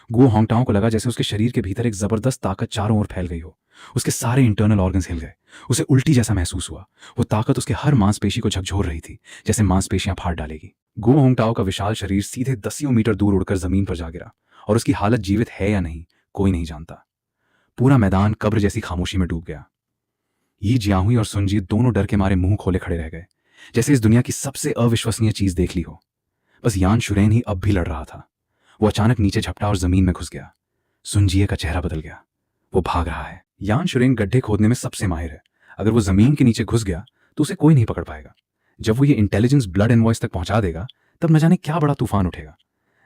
गुओ होंगटाओ को लगा जैसे उसके शरीर के भीतर एक जबरदस्त ताकत चारों ओर फैल गई हो। उसके सारे इंटरनल ऑर्गन्स हिल गए। उसे उल्टी जैसा महसूस हुआ। वो ताकत उसके हर मांसपेशी को झकझोर रही थी, जैसे मांसपेशियां फाड़ डालेगी। गुओ होंगटाओ का विशाल शरीर सीधे 10 मीटर दूर उड़कर जमीन पर जा गिरा और उसकी हालत जीवित है या नहीं कोई नहीं जानता। पूरा मैदान कब्र जैसी खामोशी में डूब गया। यी जियाहुई और सुनजी दोनों डर के मारे मुंह खोले खड़े रह गए, जैसे इस दुनिया की सबसे अविश्वसनीय चीज देख ली हो। बस यान शुरेन ही अब भी लड़ रहा था। वो अचानक नीचे झपटा और जमीन में घुस गया। सुनजिए का चेहरा बदल गया। वो भाग रहा है। यान शुरेन गड्ढे खोदने में सबसे माहिर है। अगर वो जमीन के नीचे घुस गया तो उसे कोई नहीं पकड़ पाएगा। जब वो ये इंटेलिजेंस ब्लड एनवॉइस तक पहुंचा देगा तब न जाने क्या बड़ा तूफान उठेगा।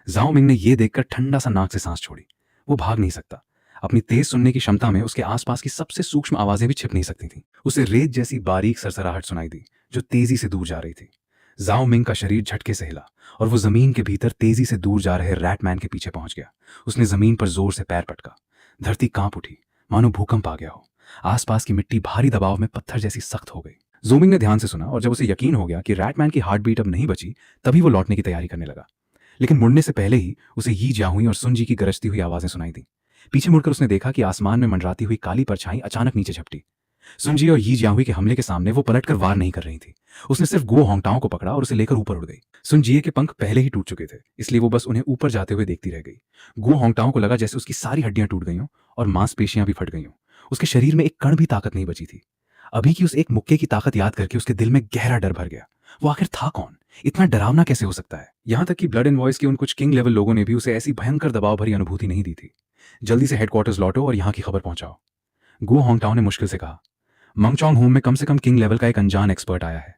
जाओ मिंग ने यह देखकर ठंडा सा नाक से सांस छोड़ी। वो भाग नहीं सकता। अपनी तेज सुनने की क्षमता में उसके आसपास की सबसे सूक्ष्म आवाजें भी छिप नहीं सकती थीं। उसे रेत जैसी बारीक सरसराहट सुनाई दी जो तेजी से दूर जा रही थी। जाओ मिंग का शरीर झटके से हिला और वो जमीन के भीतर तेजी से दूर जा रहे रैटमैन के पीछे पहुंच गया। उसने जमीन पर जोर से पैर पटका। धरती कांप उठी, मानो भूकंप आ गया हो। आसपास की मिट्टी भारी दबाव में पत्थर जैसी सख्त हो गई। ज़ूमिंग ने ध्यान से सुना और जब उसे यकीन हो गया कि रैटमैन की हार्ट बीट अब नहीं बची, तभी वो लौटने की तैयारी करने लगा। लेकिन मुड़ने से पहले ही उसे यी जियाहुई और सुनजी की गरजती हुई आवाजें सुनाई दी। पीछे मुड़कर उसने देखा कि आसमान में मंडराती हुई काली परछाई अचानक नीचे झपटी। सुनजी और यी जियाहुई के हमले के सामने वो पलटकर वार नहीं कर रही थी। उसने सिर्फ गुओ होंगटाओ को पकड़ा और उसे लेकर ऊपर उड़ गई। सुनजिए के पंख पहले ही टूट चुके थे, इसलिए वो बस उन्हें ऊपर जाते हुए देखती रह गई। गुओ होंगटाओ को लगा जैसे उसकी सारी हड्डियां टूट गई हों और मांसपेशियां भी फट गई हों। उसके शरीर में एक कण भी ताकत नहीं बची थी। अभी की उस एक मुक्के की ताकत याद करके उसके दिल में गहरा डर भर गया। वो आखिर था कौन? इतना डरावना कैसे हो सकता है? यहां तक कि ब्लड एंड वॉइस के उन कुछ किंग लेवल लोगों ने भी उसे ऐसी भयंकर दबाव भरी अनुभूति नहीं दी थी। जल्दी से हेडक्वार्टर्स लौटो और यहाँ की खबर पहुंचाओ, गुओ होंगटाओ ने मुश्किल से कहा। मंगचोंग होम में कम से कम किंग लेवल का एक अनजान एक्सपर्ट आया है।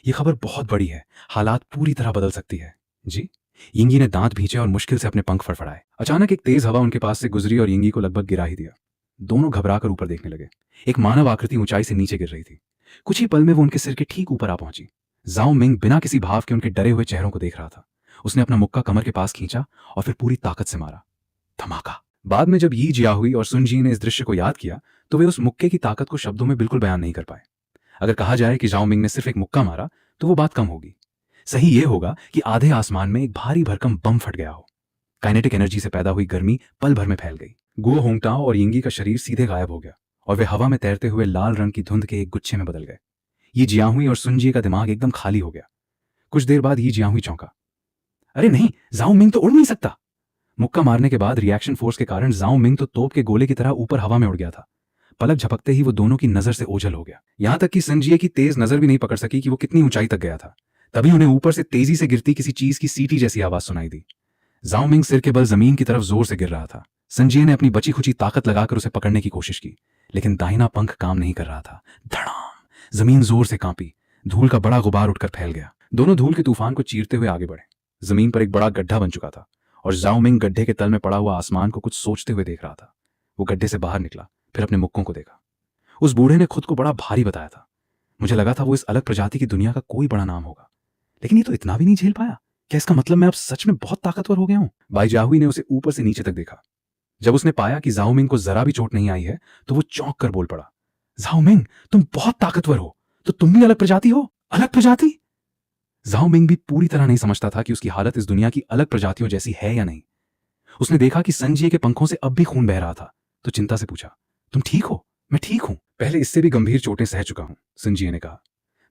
ये खबर बहुत बड़ी है, हालात पूरी तरह बदल सकती है। जी? यिंगी ने दांत भींचे और मुश्किल से अपने पंख फड़फड़ाए। अचानक एक तेज हवा उनके पास से गुजरी और यिंगी को लगभग गिरा ही दिया। दोनों घबराकर ऊपर देखने लगे। एक मानव आकृति ऊंचाई से नीचे गिर रही थी। कुछ ही पल में वो उनके सिर के ठीक ऊपर आ पहुंची। जाओ मिंग बिना किसी भाव के उनके डरे हुए चेहरों को देख रहा था। उसने अपना मुक्का कमर के पास खींचा और फिर पूरी ताकत से मारा। धमाका। बाद में जब यी जियाहुई और सुन जी ने इस दृश्य को याद किया तो वे उस मुक्के की ताकत को शब्दों में बिल्कुल बयान नहीं कर पाए। अगर कहा जाए कि जाओ मिंग ने सिर्फ एक मुक्का मारा तो वो बात कम होगी। सही ये होगा कि आधे आसमान में एक भारी भरकम बम फट गया हो। काइनेटिक एनर्जी से पैदा हुई गर्मी पल भर में फैल गई। गुओ होंगटाओ और यिंगी का शरीर सीधे गायब हो गया और वे हवा में तैरते हुए लाल रंग की धुंध के एक गुच्छे में बदल गए। ये जियाहुई और सुनजी का दिमाग एकदम खाली हो गया। कुछ देर बाद ये जियाहुई चौंका। अरे नहीं, जाओ मिंग तो उड़ नहीं सकता। मुक्का मारने के बाद रिएक्शन फोर्स के कारण जाओ मिंग तो तोप के गोले की तरह ऊपर हवा में उड़ गया था। पलक झपकते ही वो दोनों की नजर से ओझल हो गया। यहां तक कि संजिए की तेज नजर भी नहीं पकड़ सकी कि वो कितनी ऊंचाई तक गया था। तभी उन्हें ऊपर से तेजी से गिरती किसी चीज की सीटी जैसी आवाज सुनाई दी। जाओ मिंग सिर के बल जमीन की तरफ जोर से गिर रहा था। संजिए ने अपनी बची खुची ताकत लगाकर उसे पकड़ने की कोशिश की, लेकिन दाहिना पंख काम नहीं कर रहा था। धड़ाम। जमीन जोर से कांपी। धूल का बड़ा गुबार उठकर फैल गया। दोनों धूल के तूफान को चीरते हुए आगे बढ़े। जमीन पर एक बड़ा गड्ढा बन चुका था और जाओ मिंग गड्ढे के तल में पड़ा हुआ आसमान को कुछ सोचते हुए देख रहा था। वो गड्ढे से बाहर निकला, फिर अपने मुक्कों को देखा। उस बूढ़े ने खुद को बड़ा भारी बताया था। मुझे लगा था वो इस अलग प्रजाति की दुनिया का कोई बड़ा नाम होगा, लेकिन ये तो इतना भी नहीं झेल पाया। क्या इसका मतलब मैं अब सच में बहुत ताकतवर हो गया हूं? बाई जाहुई ने उसे ऊपर से नीचे तक देखा। जब उसने पाया कि जाओ मिंग को जरा भी चोट नहीं आई है तो वो चौंक कर बोल पड़ा, जाओ मिंग, तुम बहुत ताकतवर हो, तो तुम भी अलग प्रजाति हो? अलग प्रजाति? जाओ मिंग भी पूरी तरह नहीं समझता था कि उसकी हालत इस दुनिया की अलग प्रजातियों जैसी है या नहीं। उसने देखा कि संजिए के पंखों से अब भी खून बह रहा था, तो चिंता से पूछा, तुम ठीक हो? मैं ठीक हूं, पहले इससे भी गंभीर चोटें सह चुका हूं, संजिए ने कहा।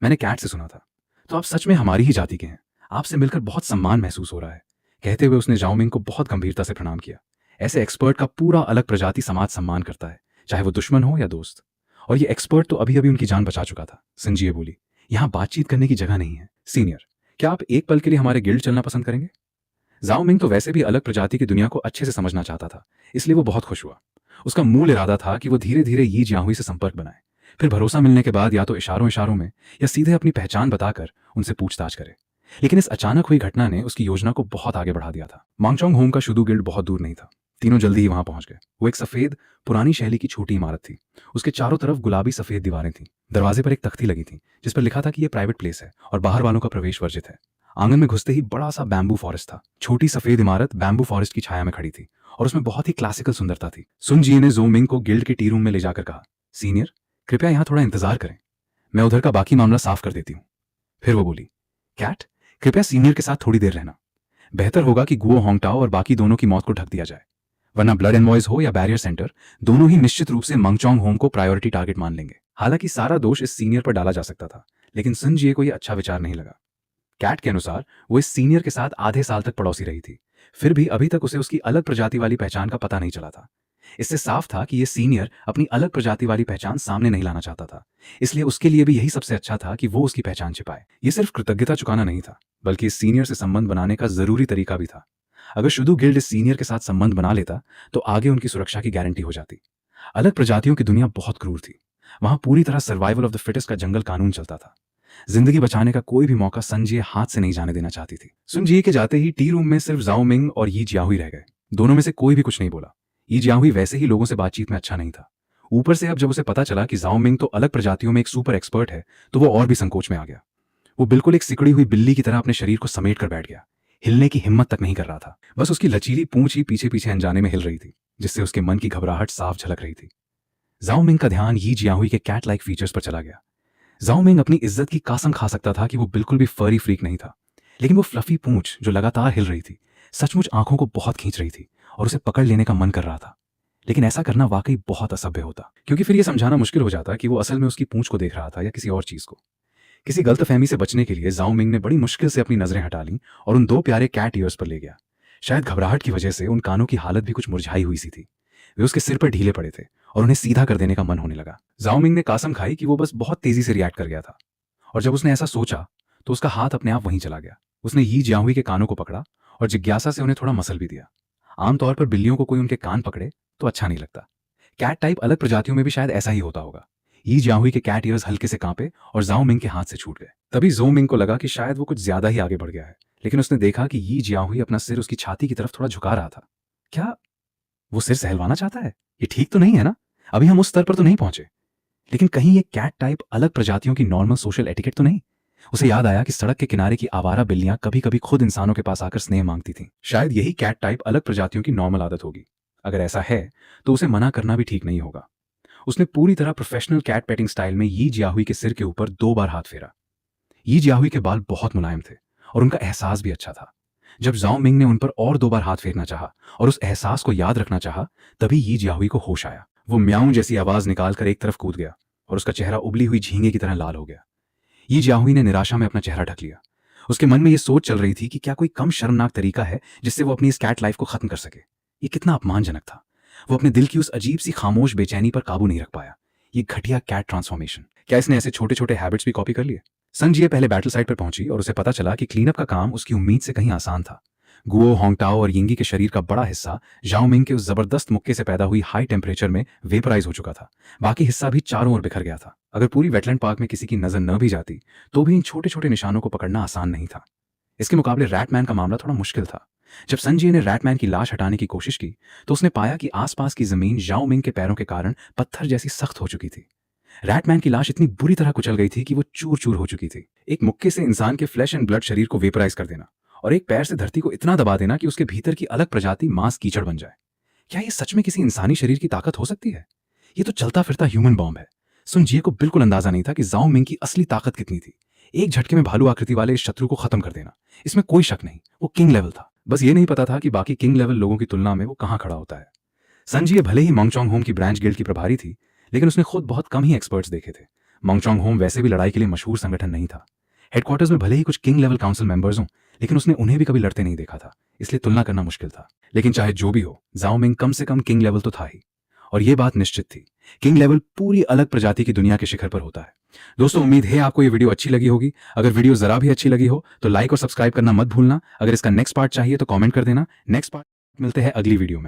मैंने कैट से सुना था। तो आप सच में हमारी ही जाति के हैं। आपसे मिलकर बहुत सम्मान महसूस हो रहा है। कहते हुए उसने जाओ मिंग को बहुत गंभीरता से प्रणाम किया। ऐसे एक्सपर्ट का पूरा अलग प्रजाति समाज सम्मान करता है, चाहे वो दुश्मन हो या दोस्त। और ये एक्सपर्ट तो अभी अभी उनकी जान बचा चुका था। संजिए बोली, यहां बातचीत करने की जगह नहीं है। सीनियर, क्या आप एक पल के लिए हमारे गिल्ड चलना पसंद करेंगे? जाओ मिंग तो वैसे भी अलग प्रजाति की दुनिया को अच्छे से समझना चाहता था, इसलिए वो बहुत खुश हुआ। उसका मूल इरादा था कि वो धीरे धीरे यी जियाहुई से संपर्क बनाए, फिर भरोसा मिलने के बाद या तो इशारों इशारों में या सीधे अपनी पहचान बताकर उनसे पूछताछ करे। लेकिन इस अचानक हुई घटना ने उसकी योजना को बहुत आगे बढ़ा दिया था। मांगचोंग होम का शुदू गिल्ड बहुत दूर नहीं था। तीनों जल्दी ही वहां पहुंच गए। वो एक सफेद पुरानी शैली की छोटी इमारत थी। उसके चारों तरफ गुलाबी सफेद दीवारें थीं। दरवाजे पर एक तख्ती लगी थी जिस पर लिखा था कि यह प्राइवेट प्लेस है और बाहर वालों का प्रवेश वर्जित है। आंगन में घुसते ही बड़ा सा बैम्बू फॉरेस्ट था। छोटी सफेद इमारत बैम्बू फॉरेस्ट की छाया में खड़ी थी और उसमें बहुत ही क्लासिकल सुंदरता थी। सुन जी ने जो मिंग को गिल्ड के टी रूम में ले जाकर कहा, सीनियर, कृपया यहां थोड़ा इंतजार करें, मैं उधर का बाकी मामला साफ कर देती हूं। फिर वो बोली, कैट, कृपया सीनियर के साथ थोड़ी देर रहना। बेहतर होगा कि गुओ होंगटाओ और बाकी दोनों की मौत को ढक दिया जाए, वरना ब्लड एनवॉयज हो या बैरियर सेंटर, दोनों ही निश्चित रूप से मंगचोंग होम को प्रायोरिटी टारगेट मान लेंगे। हालांकि सारा दोष इस सीनियर पर डाला जा सकता था, लेकिन सुन जिए को यह अच्छा विचार नहीं लगा। कैट के अनुसार वो इस सीनियर के साथ आधे साल तक पड़ोसी रही थी, फिर भी अभी तक उसे उसकी अलग प्रजाति वाली पहचान का पता नहीं चला था। इससे साफ था कि यह सीनियर अपनी अलग प्रजाति वाली पहचान सामने नहीं लाना चाहता था, इसलिए उसके लिए भी यही सबसे अच्छा था कि वो उसकी पहचान छिपाए। यह सिर्फ कृतज्ञता चुकाना नहीं था, बल्कि इस सीनियर से संबंध बनाने का जरूरी तरीका भी था। अगर शुदू गिल्ड इस सीनियर के साथ संबंध बना लेता तो आगे उनकी सुरक्षा की गारंटी हो जाती। अलग प्रजातियों की दुनिया बहुत क्रूर थी। वहां पूरी तरह सर्वाइवल ऑफ द फिटेस्ट का जंगल कानून चलता था। जिंदगी बचाने का कोई भी मौका संजिए हाथ से नहीं जाने देना चाहती थी। सुनजिए के जाते ही टी रूम में सिर्फ जाओ मिंग और यी जियाहुई रह गए। दोनों में से कोई भी कुछ नहीं बोला। यी जियाहुई वैसे ही लोगों से बातचीत में अच्छा नहीं था। ऊपर से अब जब उसे पता चला कि जाओ मिंग तो अलग प्रजातियों में एक सुपर एक्सपर्ट है, तो वो और भी संकोच में आ गया। वो बिल्कुल एक सिकड़ी हुई बिल्ली की तरह अपने शरीर को समेट कर बैठ गया। हिलने की हिम्मत तक नहीं कर रहा था। बस उसकी लचीली पूंछ ही पीछे पीछे अनजाने में हिल रही थी, जिससे उसके मन की घबराहट साफ झलक रही थी। जाओ मिंग का ध्यान यी जियाहुई के कैट लाइक फीचर्स पर चला गया। जाओ मिंग अपनी इज्जत की कसम खा सकता था कि वो बिल्कुल भी फरी फ्रीक नहीं था, लेकिन वो फ्लफी पूंछ जो लगातार हिल रही थी सचमुच आंखों को बहुत खींच रही थी और उसे पकड़ लेने का मन कर रहा था। लेकिन ऐसा करना वाकई बहुत असभ्य होता, क्योंकि फिर यह समझाना मुश्किल हो जाता कि वो असल में उसकी पूंछ को देख रहा था या किसी और चीज को। किसी गलतफहमी से बचने के लिए जाओ मिंग ने बड़ी मुश्किल से अपनी नजरें हटा ली और उन दो प्यारे कैट ईयर्स पर ले गया। शायद घबराहट की वजह से उन कानों की हालत भी कुछ मुरझाई हुई सी थी। वे उसके सिर पर ढीले पड़े थे और उन्हें सीधा कर देने का मन होने लगा। जाओ मिंग ने कसम खाई कि वो बस बहुत तेजी से रिएक्ट कर गया था, और जब उसने ऐसा सोचा तो उसका हाथ अपने आप वहीं चला गया। उसने यी जियाहुई के कानों को पकड़ा और जिज्ञासा से उन्हें थोड़ा मसल भी दिया। आमतौर पर बिल्लियों को कोई उनके कान पकड़े तो अच्छा नहीं लगता। कैट टाइप अलग प्रजातियों में भी शायद ऐसा ही होता होगा। यी जियाहुई के कैट ईयर्स हल्के से कांपे और जाओ मिंग के हाथ से छूट गए। तभी जो मिंग को लगा कि शायद वो कुछ ज्यादा ही आगे बढ़ गया है, लेकिन उसने देखा कि यी जियाहुई अपना सिर उसकी छाती की तरफ थोड़ा झुका रहा था। क्या वो सिर सहलवाना चाहता है? ये ठीक तो नहीं है ना? अभी हम उस स्तर पर तो नहीं पहुंचे। लेकिन कहीं ये कैट टाइप अलग प्रजातियों की नॉर्मल सोशल एटिकेट तो नहीं? उसे याद आया कि सड़क के किनारे की आवारा बिल्लियां कभी कभी खुद इंसानों के पास आकर स्नेह मांगती थीं। शायद यही कैट टाइप अलग प्रजातियों की नॉर्मल आदत होगी। अगर ऐसा है तो उसे मना करना भी ठीक नहीं होगा। उसने पूरी तरह प्रोफेशनल कैट पेटिंग स्टाइल में यी जियाहुई के सिर के ऊपर 2 बार हाथ फेरा। यी जियाहुई के बाल बहुत मुलायम थे और उनका एहसास भी अच्छा था। जब जाओ मिंग ने उन पर और 2 बार हाथ फेरना चाहा और उस एहसास को याद रखना चाहा, तभी यी जियाहुई को होश आया। वो म्याऊं जैसी आवाज निकालकर एक तरफ कूद गया और उसका चेहरा उबली हुई झींगे की तरह लाल हो गया। यी जियाहुई ने निराशा में अपना चेहरा ढक लिया। उसके मन में यह सोच चल रही थी कि क्या कोई कम शर्मनाक तरीका है जिससे वो अपनी इस कैट लाइफ को खत्म कर सके। ये कितना अपमानजनक था। वो अपने दिल की उस अजीब सी खामोश बेचैनी पर काबू नहीं रख पाया। ये घटिया कैट ट्रांसफॉर्मेशन, क्या इसने ऐसे छोटे छोटे हैबिट्स भी कॉपी कर लिए? संजिए पहले बैटल साइड पर पहुंची और उसे पता चला कि क्लीनअप का काम उसकी उम्मीद से कहीं आसान था। गुओ, होंगटाओ और यिंगी के शरीर का बड़ा हिस्सा जाओ मिंग के उस जबरदस्त मुक्के से पैदा हुई हाई टेम्परेचर में वेपराइज हो चुका था। बाकी हिस्सा भी चारों ओर बिखर गया था। अगर पूरी वेटलैंड पार्क में किसी की नजर न भी जाती तो भी इन छोटे छोटे निशानों को पकड़ना आसान नहीं था। इसके मुकाबले रैटमैन का मामला थोड़ा मुश्किल था। जब संजय ने रैटमैन की लाश हटाने की कोशिश की तो उसने पाया कि आसपास की जमीन जाओ मिंग के पैरों के कारण पत्थर जैसी सख्त हो चुकी थी। रैटमैन की लाश इतनी बुरी तरह कुचल गई थी कि वो चूर चूर हो चुकी थी। एक मुक्के से इंसान के फ्लैश एंड ब्लड शरीर को वेपराइज कर देना और एक पैर से धरती को इतना दबा देना कि उसके भीतर की अलग प्रजाति मांस कीचड़ बन जाए। क्या ये सच में किसी इंसानी शरीर की ताकत हो सकती है? ये तो चलता फिरता ह्यूमन बॉम्ब है। सुनजिए को बिल्कुल अंदाजा नहीं था कि जाओ मिंग की असली ताकत कितनी थी। एक झटके में भालू आकृति वाले इस शत्रु को खत्म कर देना, इसमें कोई शक नहीं, वो किंग लेवल था। बस ये नहीं पता था कि बाकी किंग लेवल लोगों की तुलना में वो कहां खड़ा होता है। संजिए भले ही मंगचोंग होम की ब्रांच गिल्ड की प्रभारी थी, लेकिन उसने खुद बहुत कम ही एक्सपर्ट्स देखे थे। मंगचोंग होम वैसे भी लड़ाई के लिए मशहूर संगठन नहीं था। हेडक्वार्टर्स में भले ही कुछ किंग लेवल काउंसिल मेंबर्स हों, लेकिन उसने उन्हें भी कभी लड़ते नहीं देखा था, इसलिए तुलना करना मुश्किल था। लेकिन चाहे जो भी हो, जाओ मिंग कम से कम किंग लेवल तो था ही, और यह बात निश्चित थी, किंग लेवल पूरी अलग प्रजाति की दुनिया के शिखर पर होता है। दोस्तों, उम्मीद है आपको ये वीडियो अच्छी लगी होगी। अगर वीडियो जरा भी अच्छी लगी हो तो लाइक और सब्सक्राइब करना मत भूलना। अगर इसका नेक्स्ट पार्ट चाहिए तो कमेंट कर देना। नेक्स्ट पार्ट मिलते हैं अगली वीडियो में।